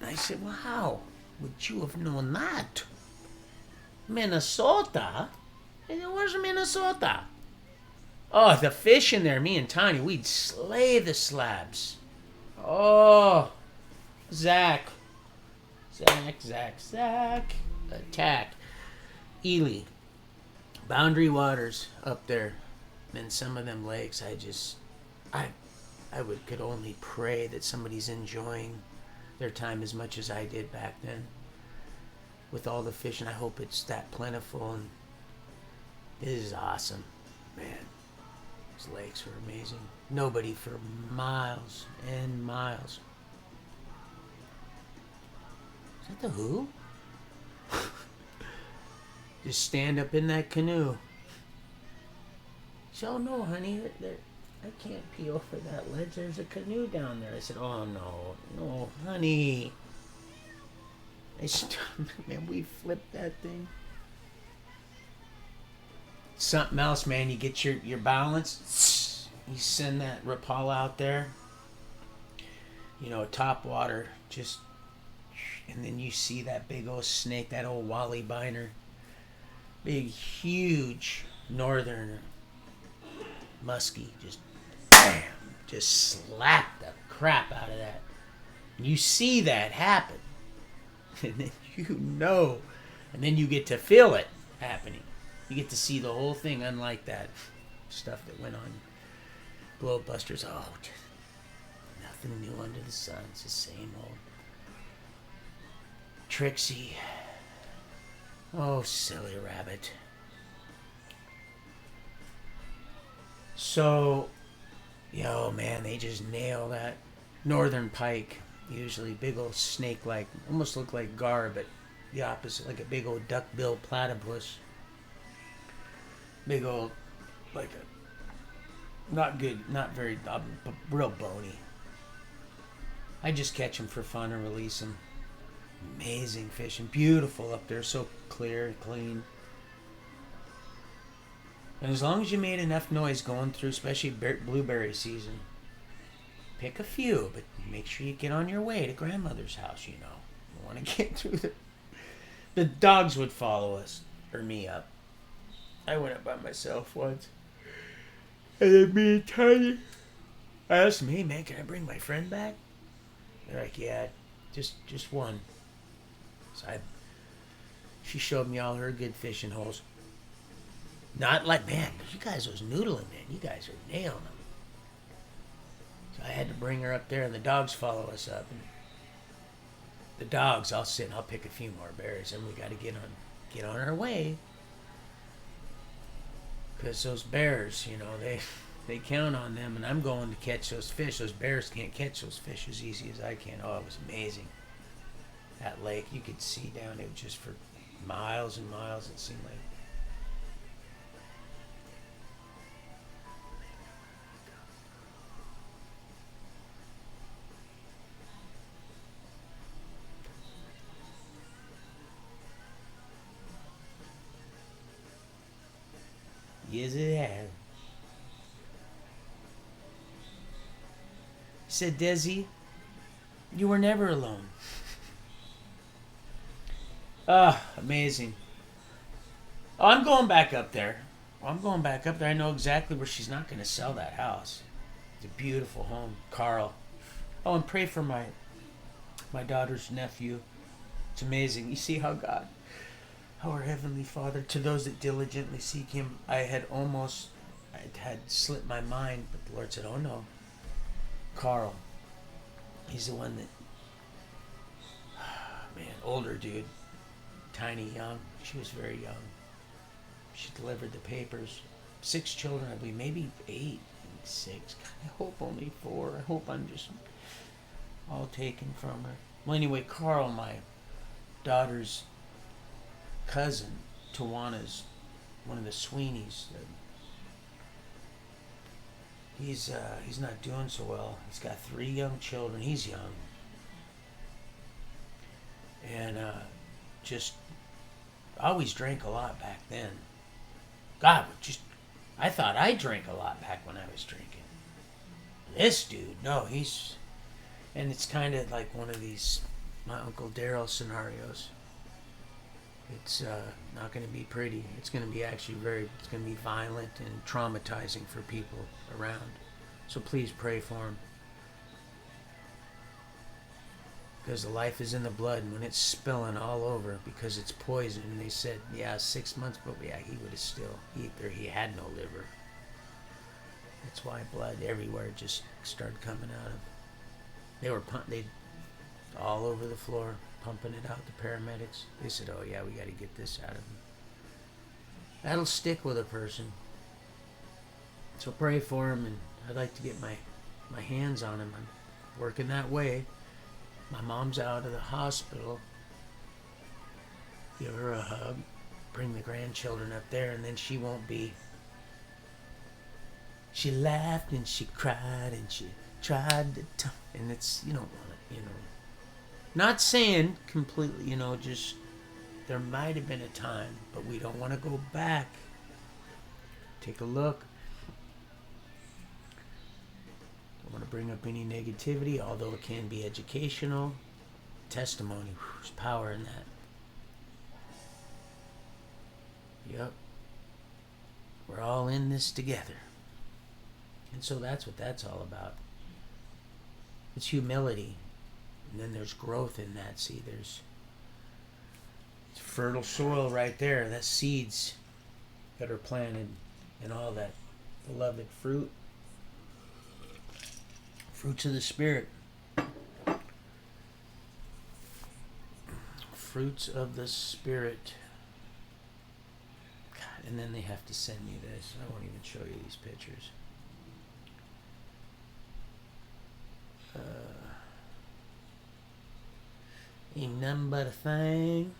I said, well, how would you have known that? Minnesota? Where's Minnesota? Oh, the fish in there, me and Tiny, we'd slay the slabs. Oh, Zach. Attack. Ely. Boundary waters up there. And some of them lakes, I could only pray that somebody's enjoying their time as much as I did back then. With all the fish, and I hope it's that plentiful. And it is awesome. Man, those lakes are amazing. Nobody for miles and miles. Is that the Who? Just stand up in that canoe. So, no, honey, I can't pee over that ledge. There's a canoe down there. I said, oh, no, honey. Man, we flipped that thing. Something else, man. You get your balance. You send that Rapala out there. Top water, just And then you see that big old snake, that old Wally Biner. Big, huge northern muskie. Just, bam, just slap the crap out of that. You see that happen. And then you know. And then you get to feel it happening. You get to see the whole thing, unlike that stuff that went on Globebusters. Oh, nothing new under the sun. It's the same old. Trixie. Oh, silly rabbit. So, yo, man, they just nail that. Northern pike, usually big old snake-like, almost look like gar, but the opposite, like a big old duck-billed platypus. Big old, like a, not good, not very, real bony. I just catch them for fun and release them. Amazing fishing, beautiful up there, so clear and clean. And as long as you made enough noise going through, especially blueberry season, pick a few, but make sure you get on your way to grandmother's house, you know. You want to get through the dogs would follow us, or me up. I went up by myself once. And then me and Tiny, I asked them, hey man, can I bring my friend back? They're like, yeah, just one. So she showed me all her good fishing holes. Not like, man, you guys was noodling, man. You guys are nailing them. So I had to bring her up there, and the dogs follow us up. And the dogs, I'll sit and I'll pick a few more berries, and we got to get on our way. Because those bears, you know, they count on them, and I'm going to catch those fish. Those bears can't catch those fish as easy as I can. Oh, it was amazing. That lake, you could see down it just for miles and miles, it seemed like. Yes, it has. He said, Desi, you were never alone. Ah, amazing. Oh, I'm going back up there. I know exactly where she's not going to sell that house. It's a beautiful home. Carl. Oh, and pray for my daughter's nephew. It's amazing. You see how God... Our Heavenly Father, to those that diligently seek Him, I had slipped my mind, but the Lord said, oh no. Carl, he's the one that, man, older dude, tiny, young. She was very young. She delivered the papers. 6 children, I believe, maybe 8 and 6. God, I hope only 4. I hope I'm just all taken from her. Well, anyway, Carl, my daughter's cousin, Tawana's, one of the Sweeneys. He's not doing so well. He's got 3 young children. He's young, and just always drank a lot back then. God, I thought I drank a lot back when I was drinking. This dude, no, and it's kind of like one of these my Uncle Daryl scenarios. It's not going to be pretty. It's going to be actually it's going to be violent and traumatizing for people around. So please pray for him. Because the life is in the blood, and when it's spilling all over because it's poison, and they said, yeah, 6 months, but yeah, he would have he had no liver. That's why blood everywhere just started coming out of. They all over the floor, pumping it out, the paramedics. They said, oh yeah, we got to get this out of him. That'll stick with a person. So pray for him, and I'd like to get my hands on him. I'm working that way. My mom's out of the hospital. Give her a hug. Bring the grandchildren up there, and then she won't be. She laughed and she cried and she tried to and it's, you don't want it, you know. Not saying completely, just there might have been a time, but we don't want to go back. Take a look. Don't want to bring up any negativity, although it can be educational. testimony. There's power in that. Yep. We're all in this together. And so that's what that's all about. It's humility. And then there's growth in that. See, there's fertile soil right there. That's seeds that are planted and all that beloved fruit. Fruits of the Spirit. Fruits of the Spirit. God, and then they have to send me this. I won't even show you these pictures. Ain't nothing but a thing.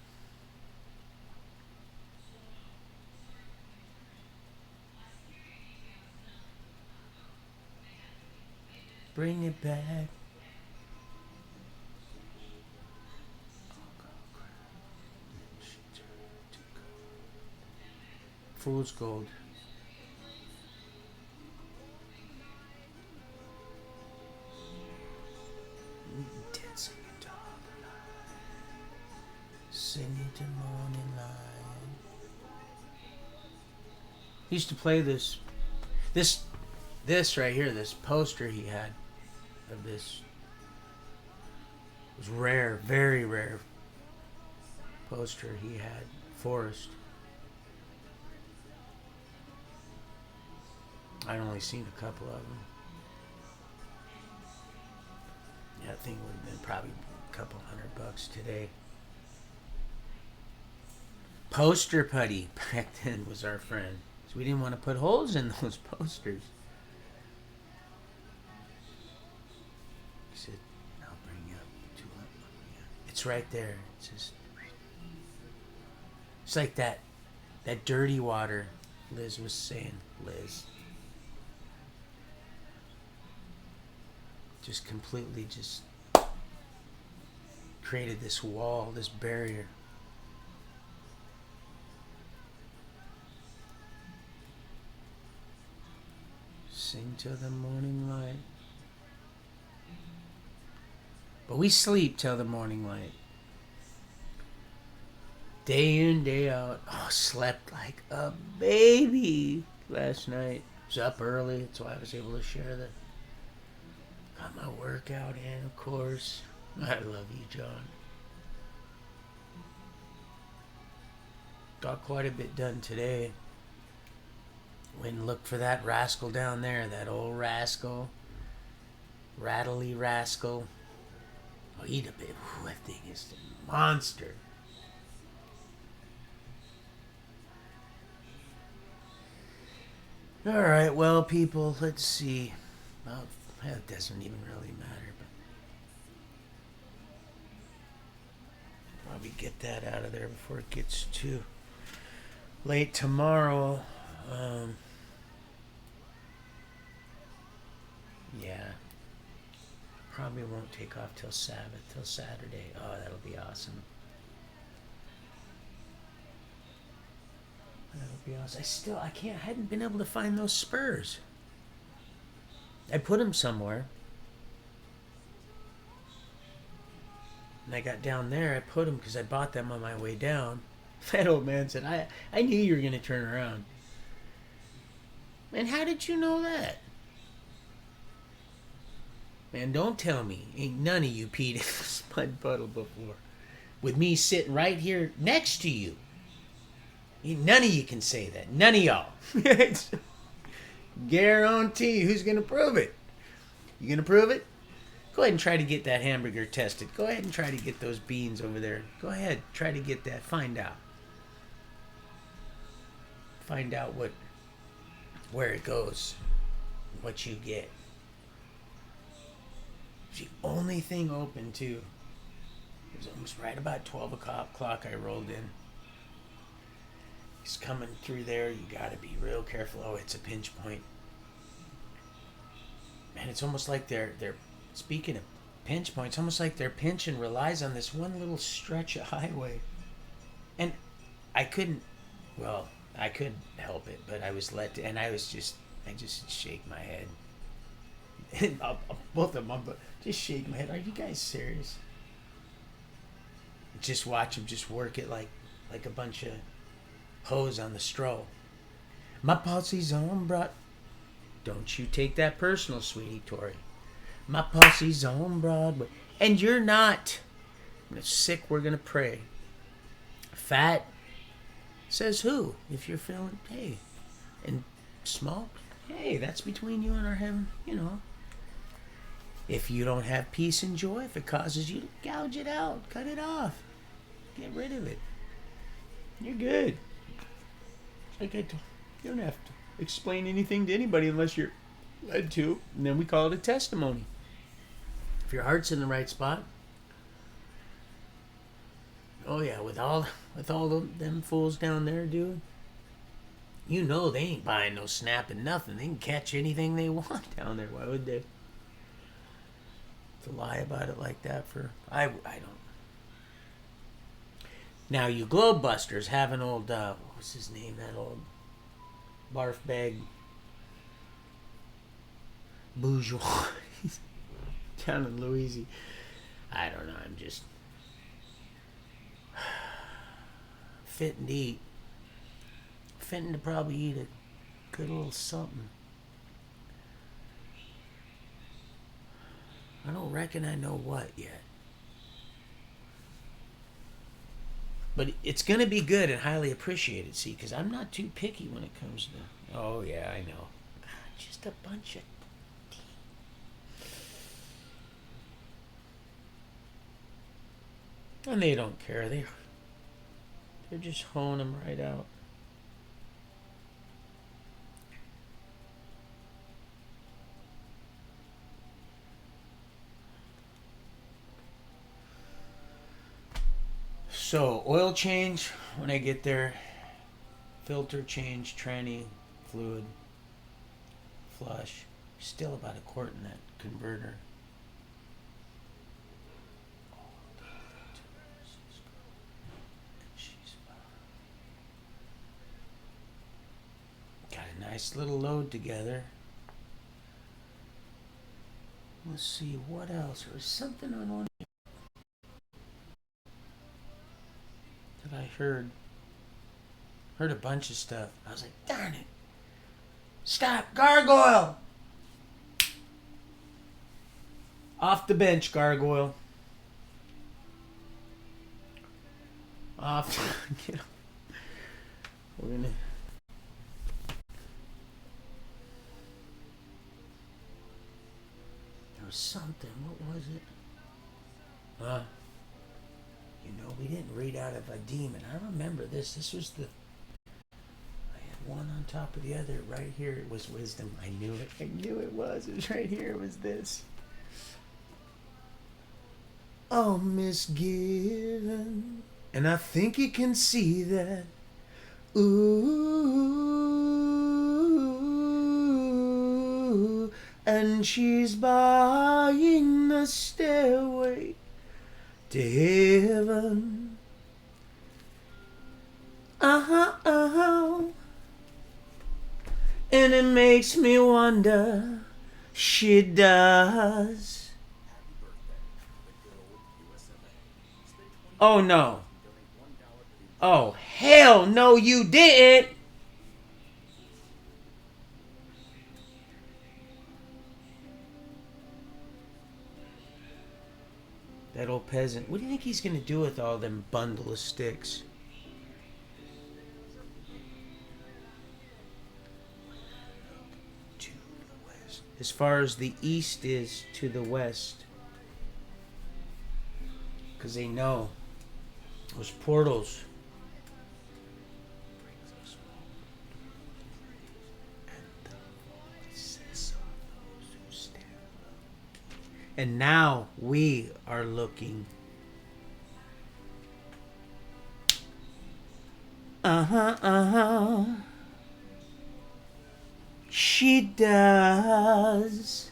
Bring it back. Fool's gold. Dancing into the night, singing to morning light. He used to play this right here, this poster he had of this. It was rare, very rare poster he had. Forest. I'd only seen a couple of them. Yeah, that thing would have been probably a couple $100 today. Poster putty back then was our friend. So we didn't want to put holes in those posters. He said, I'll bring you up to it. It's right there. It's just, it's like that dirty water Liz was saying. Liz. Just completely just created this wall, this barrier. Sing till the morning light. But we sleep till the morning light. Day in, day out. Oh, slept like a baby last night. Was up early, that's why I was able to share that. Got my workout in, of course. I love you, John. Got quite a bit done today. Went and looked for that rascal down there, that old rascal. Rattly rascal. Oh, eat a bit. Ooh, that thing is a monster. Alright, well, people, let's see. Well, it doesn't even really matter, but probably get that out of there before it gets too late tomorrow. Yeah, probably won't take off till Saturday. Oh, that'll be awesome. That'll be awesome. I hadn't been able to find those spurs. I put them somewhere. And I got down there, I put them because I bought them on my way down. That old man said, I knew you were going to turn around. Man, how did you know that? Man, don't tell me. Ain't none of you peed in this mud puddle before. With me sitting right here next to you. Ain't none of you can say that. None of y'all. Guarantee. Who's going to prove it? You going to prove it? Go ahead and try to get that hamburger tested. Go ahead and try to get those beans over there. Go ahead. Try to get that. Find out. Find out where it goes. What you get. It's the only thing open, too. It was almost right about 12 o'clock I rolled in. He's coming through there. You got to be real careful. Oh, it's a pinch point. Man, it's almost like they're speaking of pinch points, almost like their pinching relies on this one little stretch of highway. And I couldn't help it, but I was and I just shake my head. And both of them, but just shake my head. Are you guys serious? Just watch them just work it like a bunch of hoes on the stroll. My posse's on broad. Don't you take that personal, sweetie Tori. My posse's on Broadway. And you're not. Sick, we're going to pray. Fat, says who? If you're feeling, hey. And small, hey, that's between you and our heaven, you know. If you don't have peace and joy, if it causes you to gouge it out, cut it off. Get rid of it. You're good. Like I told you, don't have to explain anything to anybody unless you're led to. And then we call it a testimony. If your heart's in the right spot. Oh yeah, with all them fools down there, dude. You know they ain't buying no snapping nothing. They can catch anything they want down there. Why would they? To lie about it like that for I don't. Now you globe busters have an old what was his name? That old barf bag bourgeois down in Louisiana. I don't know. I'm just fitting to eat. Fitting to probably eat a good little something. I don't reckon I know what yet. But it's going to be good and highly appreciated, see, because I'm not too picky when it comes to... Oh, yeah, I know. God, just a bunch of... And they don't care. They're just honing them right out. So, oil change when I get there. Filter change, tranny, fluid, flush. Still about a quart in that converter. Got a nice little load together. Let's see, what else? There was something on one that I heard a bunch of stuff. I was like, darn it. Stop, gargoyle! Off the bench, gargoyle. Off. You know, we're gonna... There was something. What was it? You know, we didn't read out of a demon. I remember this. This was the... I had one on top of the other. Right here it was wisdom. I knew it. I knew it was. It was right here. It was this. Oh, misgiven. And I think you can see that. Ooh. And she's buying the stairway to heaven. And it makes me wonder, she does. Oh no. Oh hell no, you didn't. That old peasant. What do you think he's going to do with all them bundle of sticks? To the west. As far as the east is to the west. Because they know those portals. And now we are looking. She does.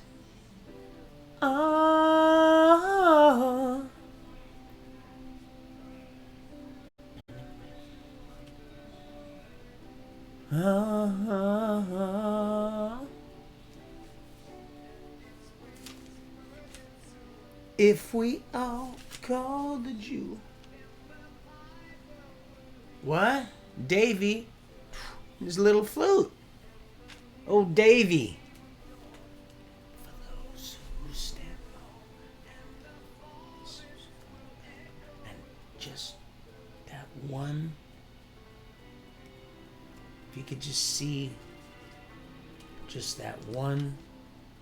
If we all call the Jew What? Davy? His little flute. Oh, Davy. For those who stand low and just that one. If you could just see just that one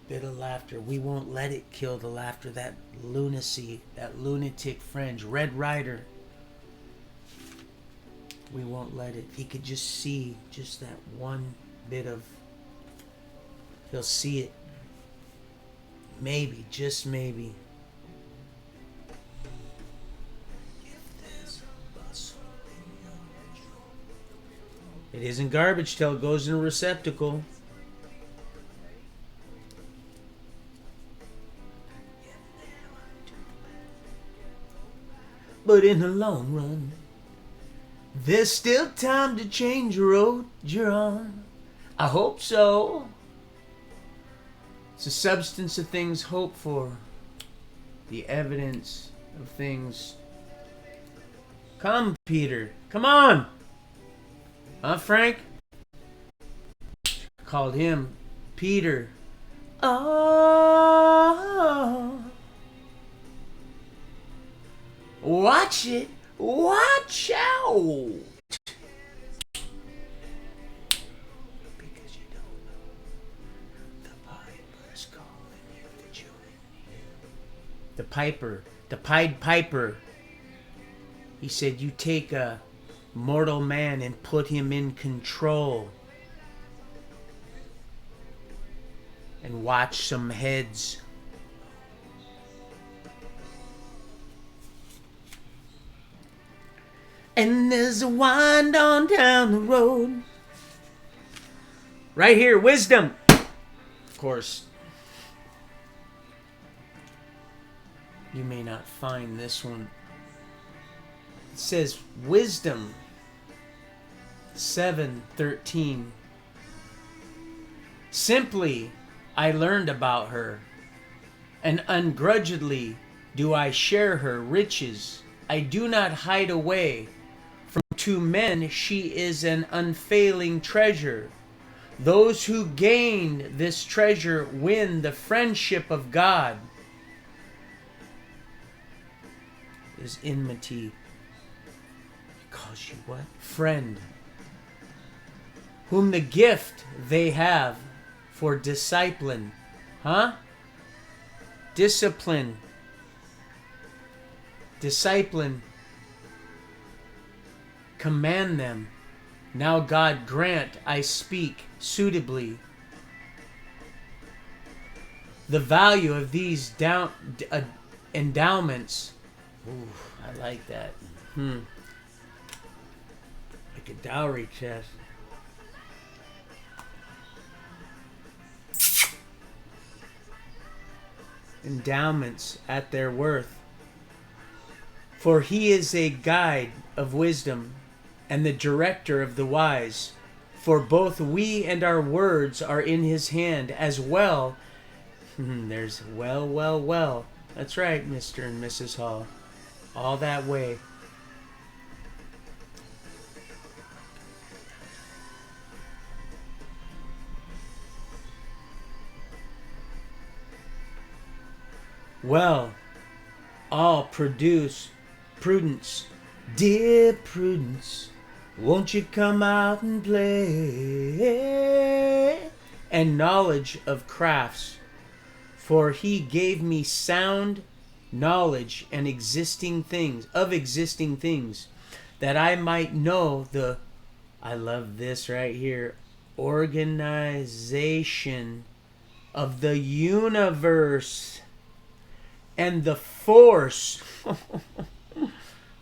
bit of laughter. We won't let it kill the laughter. That lunacy, that lunatic fringe. Red Rider. We won't let it. If he could just see just that one bit of... He'll see it. Maybe, just maybe. It isn't garbage till it goes in a receptacle. But in the long run, there's still time to change the road you're on. I hope so. It's the substance of things hoped for. The evidence of things. Come, Peter. Come on. Huh, Frank? Called him Peter. Oh. Watch it. Watch out. Because you don't know. The Piper's calling you to join you. The Piper. The Pied Piper. He said, you take a mortal man and put him in control. And watch some heads. And there's a wind on down the road. Right here, wisdom. Of course, you may not find this one. It says wisdom 7:13. Simply, I learned about her, and ungrudgingly do I share her riches. I do not hide away. From to men she is an unfailing treasure. Those who gain this treasure win the friendship of God. Is enmity. He calls you what? Friend. Whom the gift they have for discipline. Huh? Discipline. Discipline. Command them. Now God grant I speak suitably. The value of these endowments. Ooh, I like that. Like a dowry chest. Endowments at their worth. For he is a guide of wisdom and the director of the wise. For both we and our words are in his hand as well. There's well. That's right, Mr. and Mrs. Hall. All that way. Well, all produce prudence. Dear Prudence, won't you come out and play? And knowledge of crafts. For he gave me sound knowledge and existing things, that I might know the, I love this right here, organization of the universe and the force.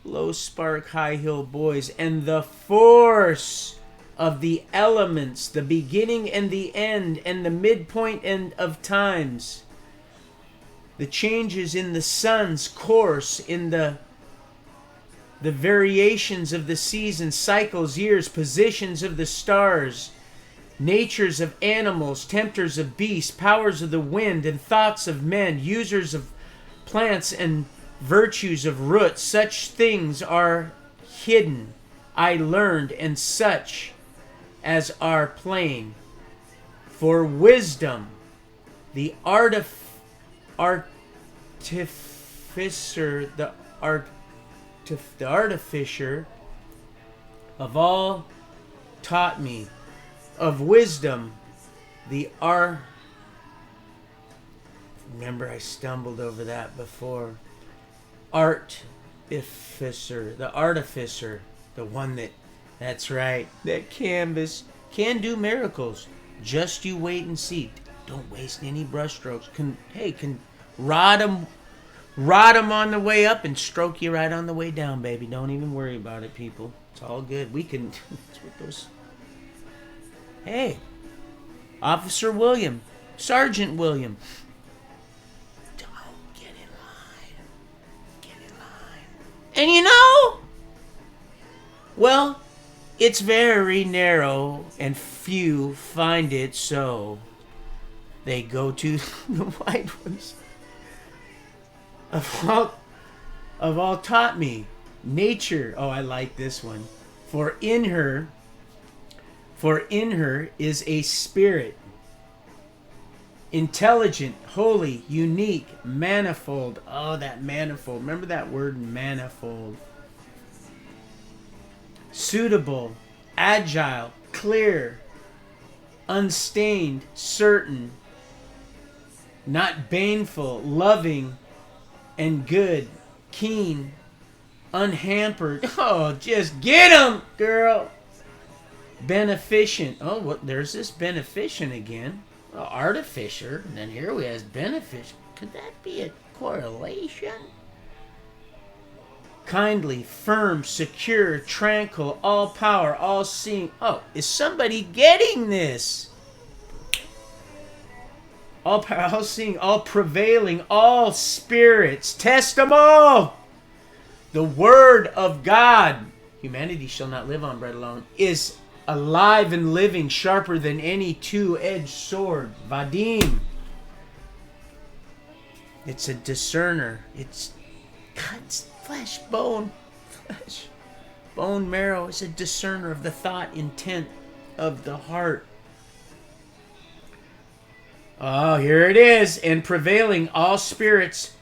Low spark, high hill boys, and the force of the elements, the beginning and the end, and the midpoint and of times, the changes in the sun's course, in the variations of the seasons, cycles, years, positions of the stars, natures of animals, tempters of beasts, powers of the wind, and thoughts of men, users of plants and virtues of roots. Such things are hidden I learned, and such as are plain. For wisdom, the artificer, the artificer of all taught me. Of wisdom, the remember I stumbled over that before. Artificer, the one that's right, that canvas can do miracles. Just you wait and see. Don't waste any brush strokes. Can rod them on the way up and stroke you right on the way down, baby. Don't even worry about it, people. It's all good. We can. That's what those. Hey, Officer William, Sergeant William. Don't get in line. Get in line. And you know, well, it's very narrow, and few find it so. They go to the wide ones. Of all taught me, nature. Oh, I like this one. For in her is a spirit, intelligent, holy, unique, manifold. Oh, that manifold. Remember that word, manifold. Suitable, agile, clear, unstained, certain, not baneful, loving, and good, keen, unhampered. Oh, just get 'em, girl. Beneficent. Oh, well, there's this beneficent again. Well, artificer, and then here we have beneficent. Could that be a correlation? Kindly, firm, secure, tranquil, all power, all seeing. Oh, is somebody getting this? All power, all seeing, all prevailing, all spirits. Test them all. The word of God, humanity shall not live on bread alone, is alive and living, sharper than any two-edged sword. Vadim. It's a discerner. It cuts flesh, bone, marrow. It's a discerner of the thought, intent of the heart. Oh, here it is. And prevailing all spirits,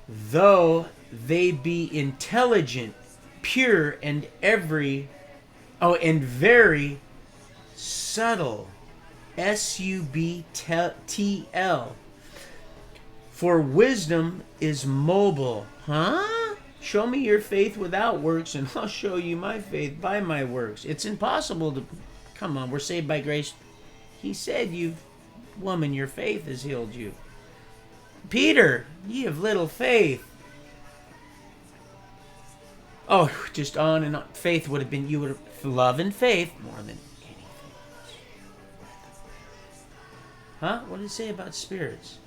though they be intelligent, pure, and very subtle. SUBTL. For wisdom is mobile. Huh? Show me your faith without works, and I'll show you my faith by my works. It's impossible to... Come on, we're saved by grace. He said, woman, your faith has healed you. Peter, ye have little faith. Oh, just on and on. Faith would have been... You would have... Love and faith more than anything. Huh? What did it say about spirits?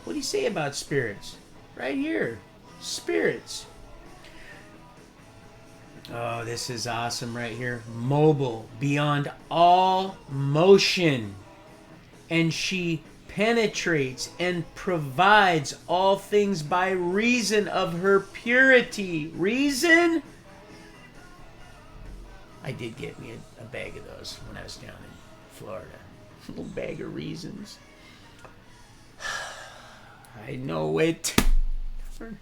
What do you say about spirits? Right here. Spirits. Oh, this is awesome right here. Mobile, beyond all motion. And she penetrates and provides all things by reason of her purity. Reason? I did get me a bag of those when I was down in Florida. A little bag of reasons. I know it. But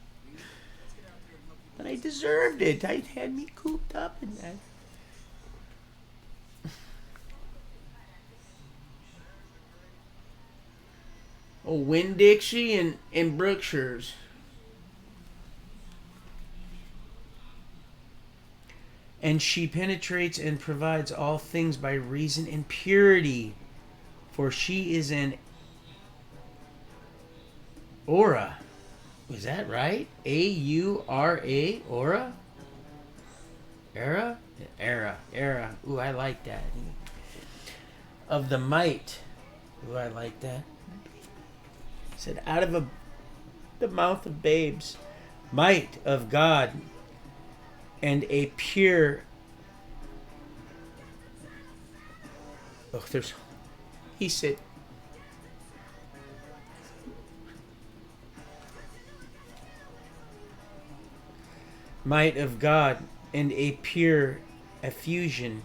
I deserved it. I had me cooped up in that. Oh, Winn-Dixie and Brookshire's. And she penetrates and provides all things by reason and purity. For she is an aura. Was that right? A-U-R-A? Aura? Era? Era. Ooh, I like that. Of the might. Ooh, I like that. It said, out of the mouth of babes. Might of God. And a pure... Oh, there's... He said... might of God, and a pure effusion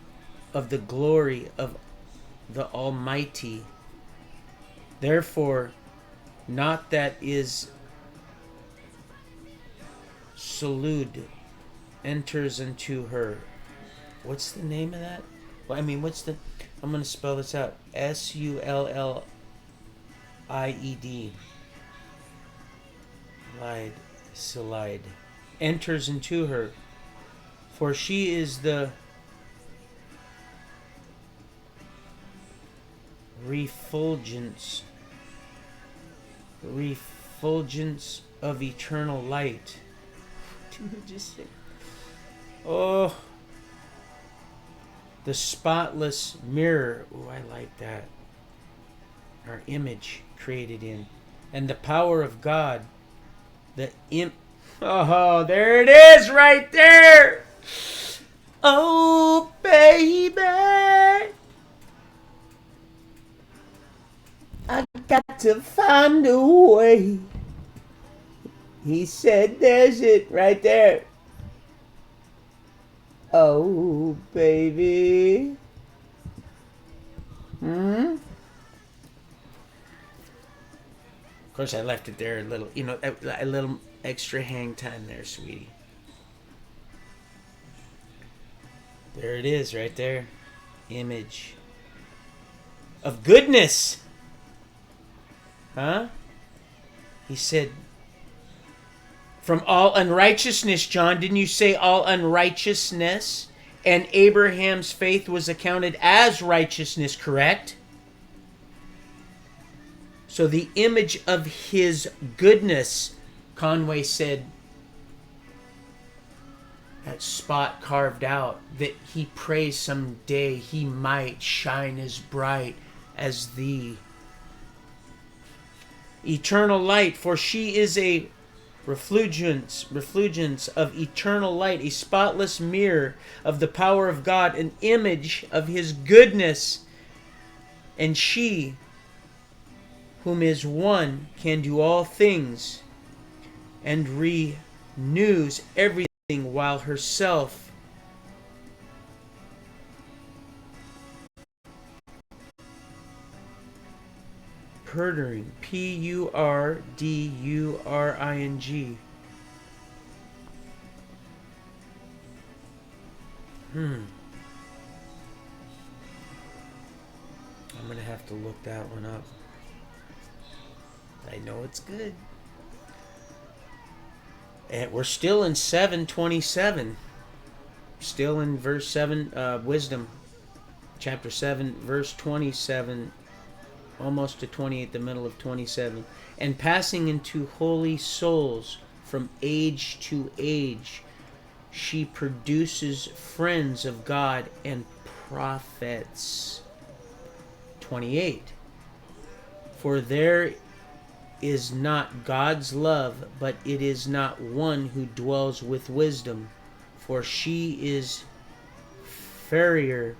of the glory of the Almighty. Therefore, not that is Salud enters into her. What's the name of that? Well, I mean, I'm going to spell this out. Sullid. Salide. Enters into her. For she is the refulgence of eternal light. Just say, oh, the spotless mirror. Oh, I like that. Our image created in, and the power of God. Oh, there it is, right there. Oh, baby, I got to find a way. He said, there's it right there. Oh, baby. Of course, I left it there a little, a little extra hang time there, sweetie. There it is, right there. Image of goodness. Huh? He said, from all unrighteousness, John, didn't you say all unrighteousness? And Abraham's faith was accounted as righteousness, correct? So the image of his goodness, Conway said, that spot carved out, that he prays someday he might shine as bright as the eternal light, for she is a refulgence of eternal light, a spotless mirror of the power of God, an image of his goodness. And she, whom is one, can do all things, and renews everything, while herself purduring, Purduring. I'm gonna have to look that one up. I know it's good. And we're still in 7:27. Still in verse 7, Wisdom, chapter 7, verse 27, almost to 28, the middle of 27. And passing into holy souls from age to age, she produces friends of God and prophets. 28. For there is not God's love, but it is not one who dwells with wisdom, for she is fairer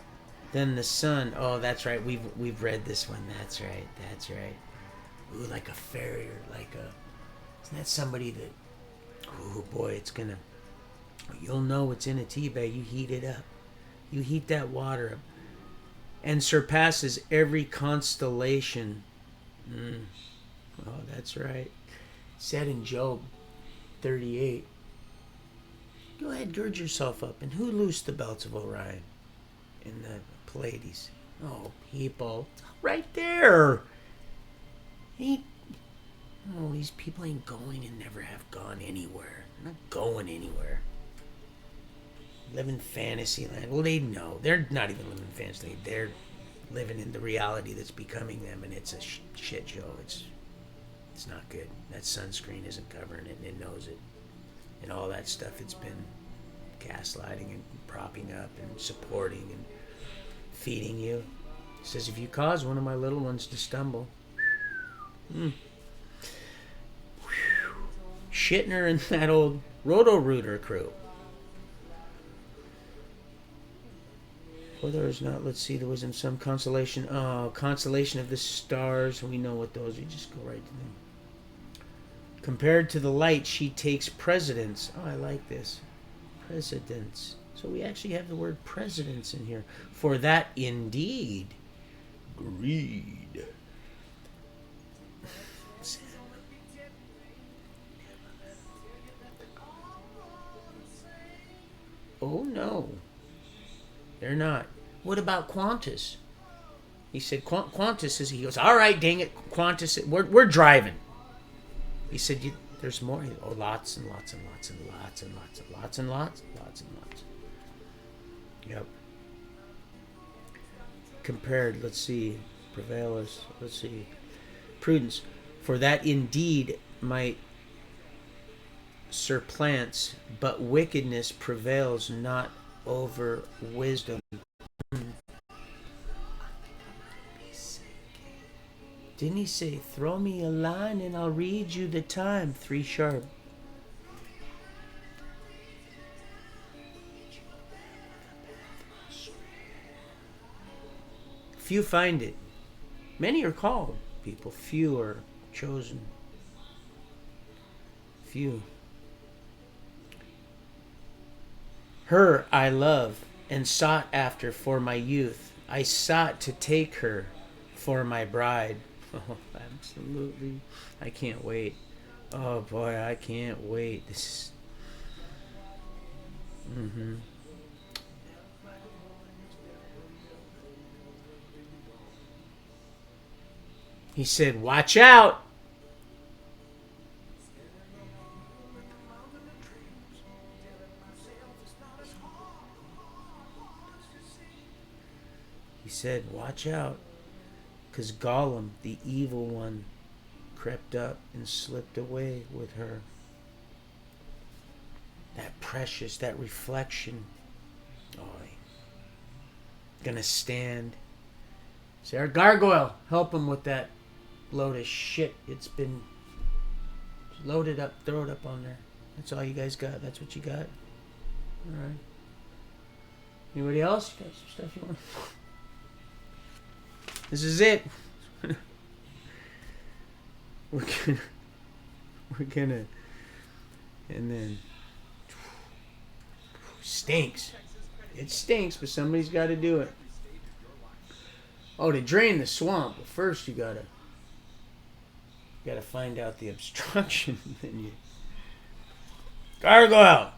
than the sun. Oh, that's right. We've read this one. That's right. Ooh, like a farrier, isn't that somebody that? Oh boy, it's gonna. You'll know it's in a tea bag. You heat it up. You heat that water up, and surpasses every constellation. Oh, that's right. Said in Job 38. Go ahead, gird yourself up. And who loosed the belts of Orion? In the Pleiades. Oh, people. Right there. These people ain't going and never have gone anywhere. They're not going anywhere. Live in fantasy land. Well, they know. They're not even living in fantasy land. They're living in the reality that's becoming them, and it's a shit show. It's not good. That sunscreen isn't covering it, and it knows it. And all that stuff, it's been gaslighting and propping up and supporting and feeding you. It says, if you cause one of my little ones to stumble. Schittner and that old Roto-Rooter crew. For there is not, let's see, there was in some constellation. Oh, constellation of the stars. We know what those are. You just go right to them. Compared to the light, she takes precedence. Oh, I like this. presidents. So we actually have the word presidents in here. For that indeed, greed. Oh no, they're not. What about Qantas? He said, Qantas is, he goes, all right, dang it, Qantas, we're driving. He said, there's more. Oh, lots and lots and lots and lots and lots and lots and lots and lots and lots. Yep. Compared, let's see, prevailers, let's see, prudence. For that indeed might supplants, but wickedness prevails not over wisdom. Didn't he say, throw me a line and I'll read you the time? 3 sharp. Few find it. Many are called, people. Few are chosen. Few. Her I love and sought after for my youth. I sought to take her for my bride. Oh, absolutely. I can't wait. Oh boy, I can't wait. This is... He said, watch out. He said, watch out, because Gollum, the evil one, crept up and slipped away with her. That precious, that reflection. Oh, gonna stand. Say, our gargoyle, help him with that load of shit. It's been loaded up, throw it up on there. That's all you guys got. That's what you got. All right. Anybody else? You got some stuff you want? This is it. We're gonna, and then stinks. It stinks, but somebody's got to do it. Oh, to drain the swamp, but first you gotta find out the obstruction. Then you gargoyle.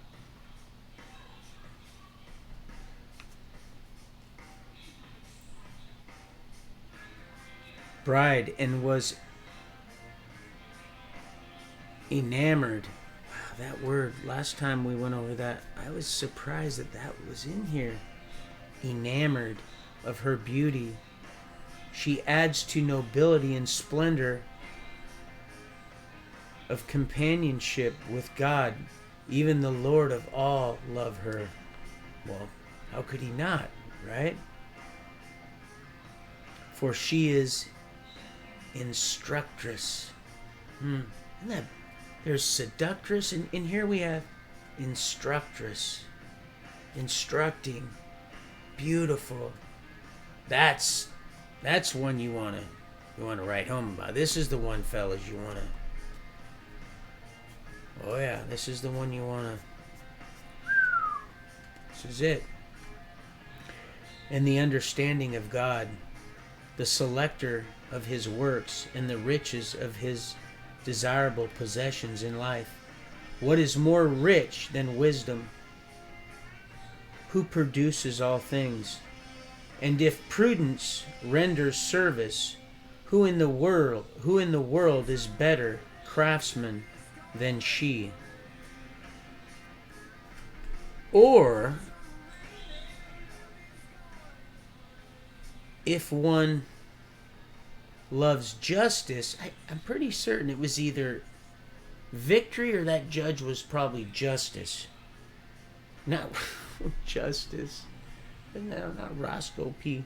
Bride and was enamored. Wow, that word, last time we went over that, I was surprised that was in here. Enamored of her beauty. She adds to nobility and splendor of companionship with God. Even the Lord of all love her. Well, how could he not, right? For she is instructress. Isn't that, there's seductress, and here we have instructress. Instructing. Beautiful. That's one you want to write home about. This is the one, fellas, you want to. Oh yeah, this is the one you want to. This is it. And the understanding of God, the selector of his works, and the riches of his desirable possessions in life. What is more rich than wisdom? Who produces all things? And if prudence renders service, who in the world is better craftsman than she? Or if one loves justice, I'm pretty certain it was either victory or that judge was probably justice. Not justice. No, not Roscoe P.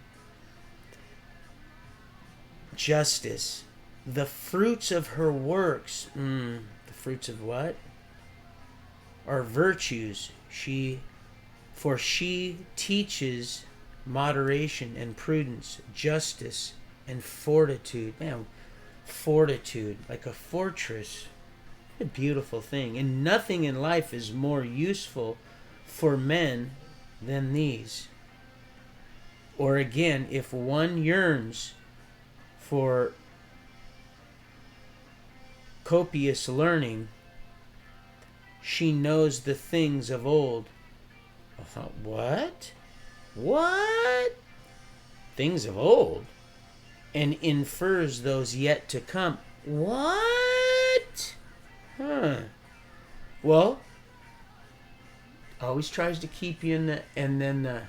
Justice. The fruits of her works. The fruits of what? Are virtues. For she teaches moderation and prudence, justice and fortitude. Man, fortitude, like a fortress. A beautiful thing. And nothing in life is more useful for men than these. Or again, if one yearns for copious learning, she knows the things of old. What? What? Things of old? And infers those yet to come. What? Huh. Well, always tries to keep you in the, and then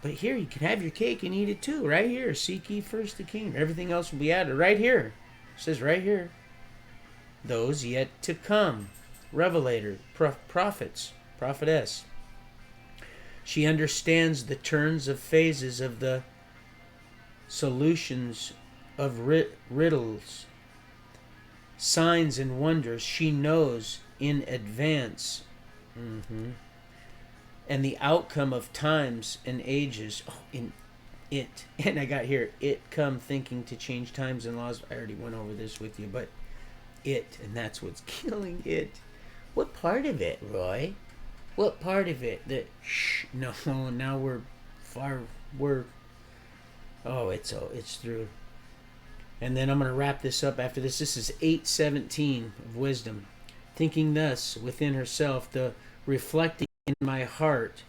but here you can have your cake and eat it too. Right here. Seek ye first the kingdom. Everything else will be added. Right here. It says right here. Those yet to come. Revelator. Prophets. Prophetess. She understands the turns of phases of the solutions of riddles. Signs and wonders she knows in advance. And the outcome of times and ages. Oh, in it. And I got here, it come thinking to change times and laws. I already went over this with you, but it, and that's what's killing it. What part of it, Roy? What part of it? No, now it's through. And then I'm going to wrap this up after this. This is 8:17 of wisdom. Thinking thus within herself, the reflecting in my heart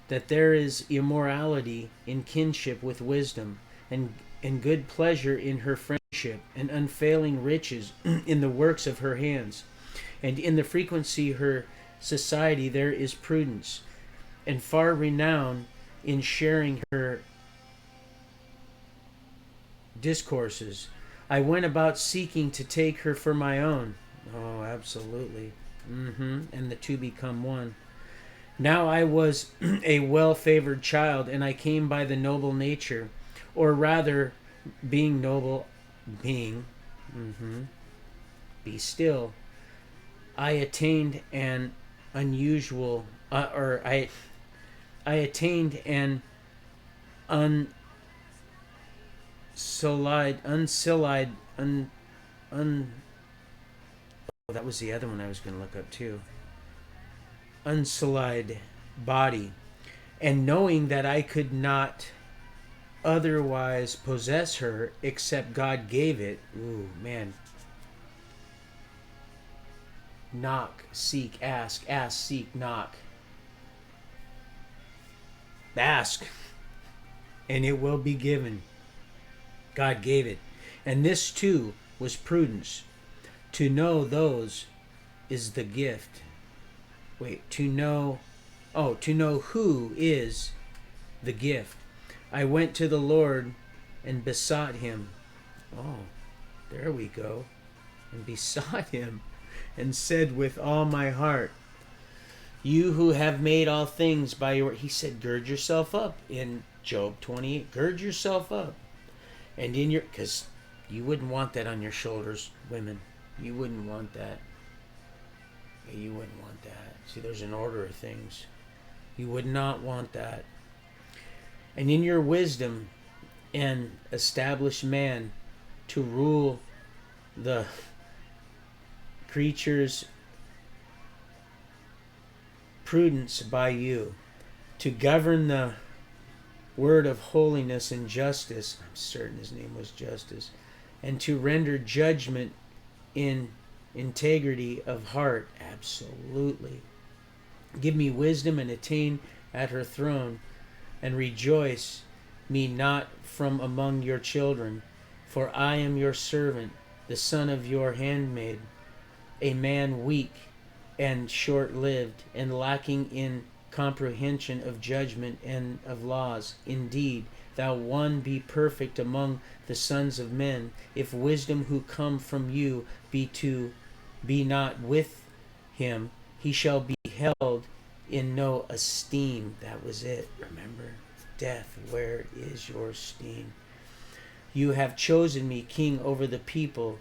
that there is immorality in kinship with wisdom, and good pleasure in her friendship, and unfailing riches in the works of her hands, and in the frequency her society there is prudence, and far renown in sharing her discourses. I went about seeking to take her for my own. Oh, absolutely. And the two become one. Now I was a well-favored child, and I came by the noble nature, or rather, being noble, being, be still. I attained an unusual, I attained an that was the other one I was going to look up too. Unsullied body, and knowing that I could not otherwise possess her except God gave it. Ooh, man. Knock, seek, ask, seek, knock. Ask, and it will be given. God gave it. And this too was prudence. To know those is the gift. To know who is the gift. I went to the Lord and besought him. Oh, there we go. And besought him and said with all my heart, you who have made all things by your... He said, gird yourself up in Job 28. Gird yourself up. And in your... Because you wouldn't want that on your shoulders, women. You wouldn't want that. You wouldn't want that. See, there's an order of things. You would not want that. And in your wisdom and establish man to rule the creatures' prudence by you, to govern the word of holiness and justice. I'm certain his name was Justice. And to render judgment in integrity of heart. Absolutely. Give me wisdom and attain at her throne, and rejoice me not from among your children, for I am your servant, the son of your handmaid, a man weak and short-lived, and lacking in comprehension of judgment and of laws. Indeed, thou one be perfect among the sons of men, if wisdom who come from you be not with him, he shall be held in no esteem. That was it. Remember, death, where is your sting? You have chosen me king over the people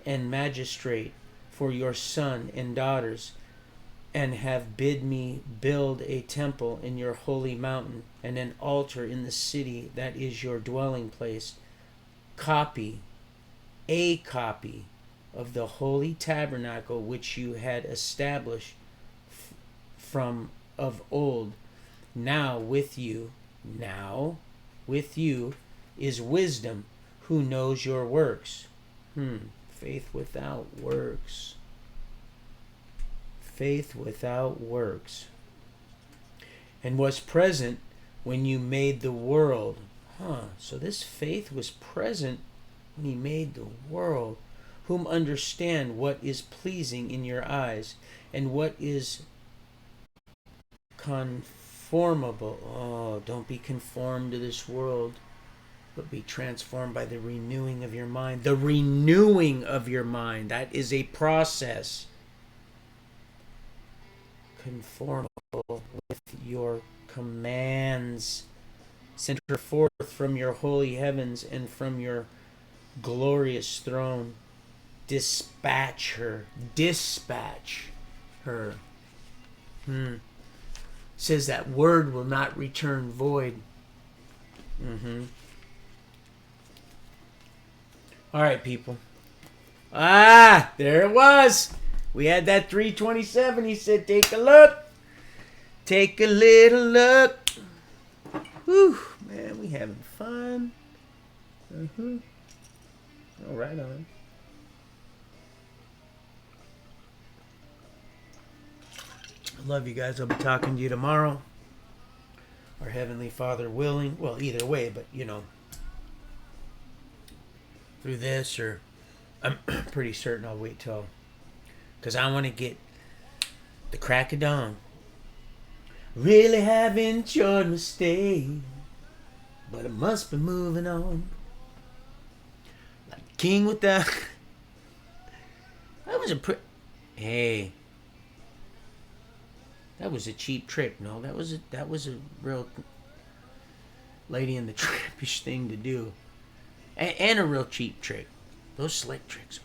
and magistrate for your son and daughters, and have bid me build a temple in your holy mountain, and an altar in the city that is your dwelling place. A copy of the holy tabernacle which you had established from of old. Now with you is wisdom, who knows your works. Faith without works. Faith without works. And was present when you made the world. So this faith was present when he made the world. Whom understand what is pleasing in your eyes, and what is conformable. Oh, don't be conformed to this world, but be transformed by the renewing of your mind. The renewing of your mind. That is a process. Conformable with your commands. Send her forth from your holy heavens and from your glorious throne. Dispatch her. Dispatch her. Says that word will not return void. All right, people. There it was. We had that 327. He said, take a look. Take a little look. Whew, man, we having fun. All right on. I love you guys. I'll be talking to you tomorrow. Our Heavenly Father willing. Well, either way, but through this, or I'm pretty certain I'll wait till, because I want to get the crack of dawn. Really have enjoyed my stay, but I must be moving on. Like king with the. That was a Hey. That was a cheap trick. No, that was a real Lady in the Trampish thing to do. And a real cheap trick. Those slick tricks.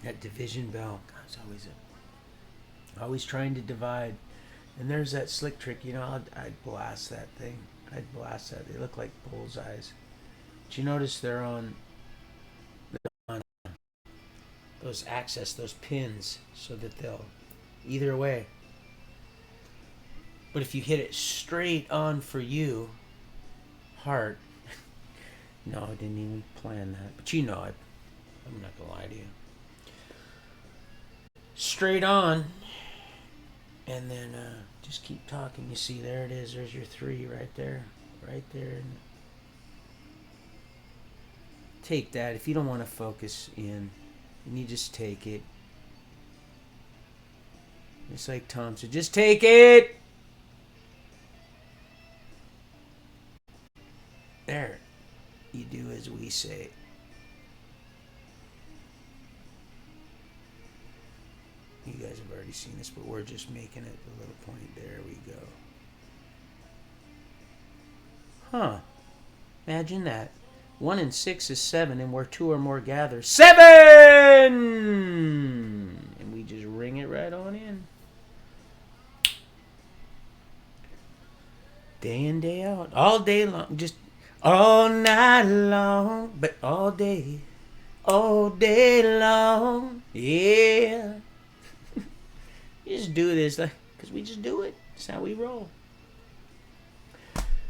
That division bell. God, it's always trying to divide. And there's that slick trick. I'd blast that thing. I'd blast that. They look like bullseyes. But you notice they're on those pins, so that they'll either way. But if you hit it straight on for you, heart. No, I didn't even plan that. But I'm not gonna lie to you. Straight on, and then just keep talking. You see, there it is. There's your 3 right there. Take that. If you don't want to focus in, and you just take it. It's like Tom said, just take it. There. You do as we say. You guys have already seen this, but we're just making it a little point. There we go. Imagine that. 1 and 6 is 7, and where 2 or more gather, 7! And we just ring it right on in. Day in, day out. All day long. Just all night long. But all day long. Yeah. You just do this, because we just do it. That's how we roll.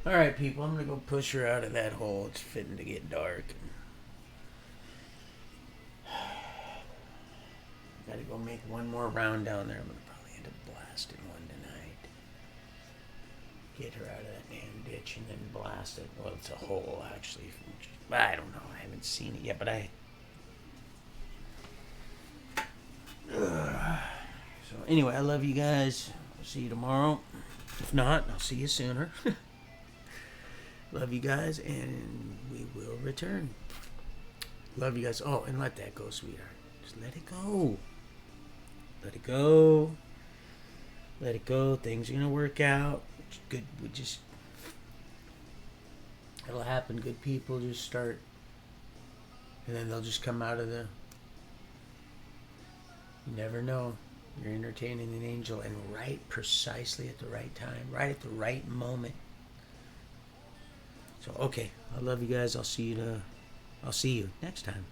All right, people, I'm going to go push her out of that hole. It's fitting to get dark. Got to go make one more round down there. I'm going to probably end up blasting one tonight. Get her out of that damn ditch and then blast it. Well, it's a hole, actually. I don't know. I haven't seen it yet, but So anyway, I love you guys. I'll see you tomorrow. If not, I'll see you sooner. Love you guys, and we will return. Love you guys. Oh, and let that go, sweetheart. Just let it go. Let it go. Let it go. Things are going to work out. Good. It'll happen. Good people just start, and then they'll just come out of the. You never know. You're entertaining an angel, and right precisely at the right time, right at the right moment. So, okay, I love you guys. I'll see you next time.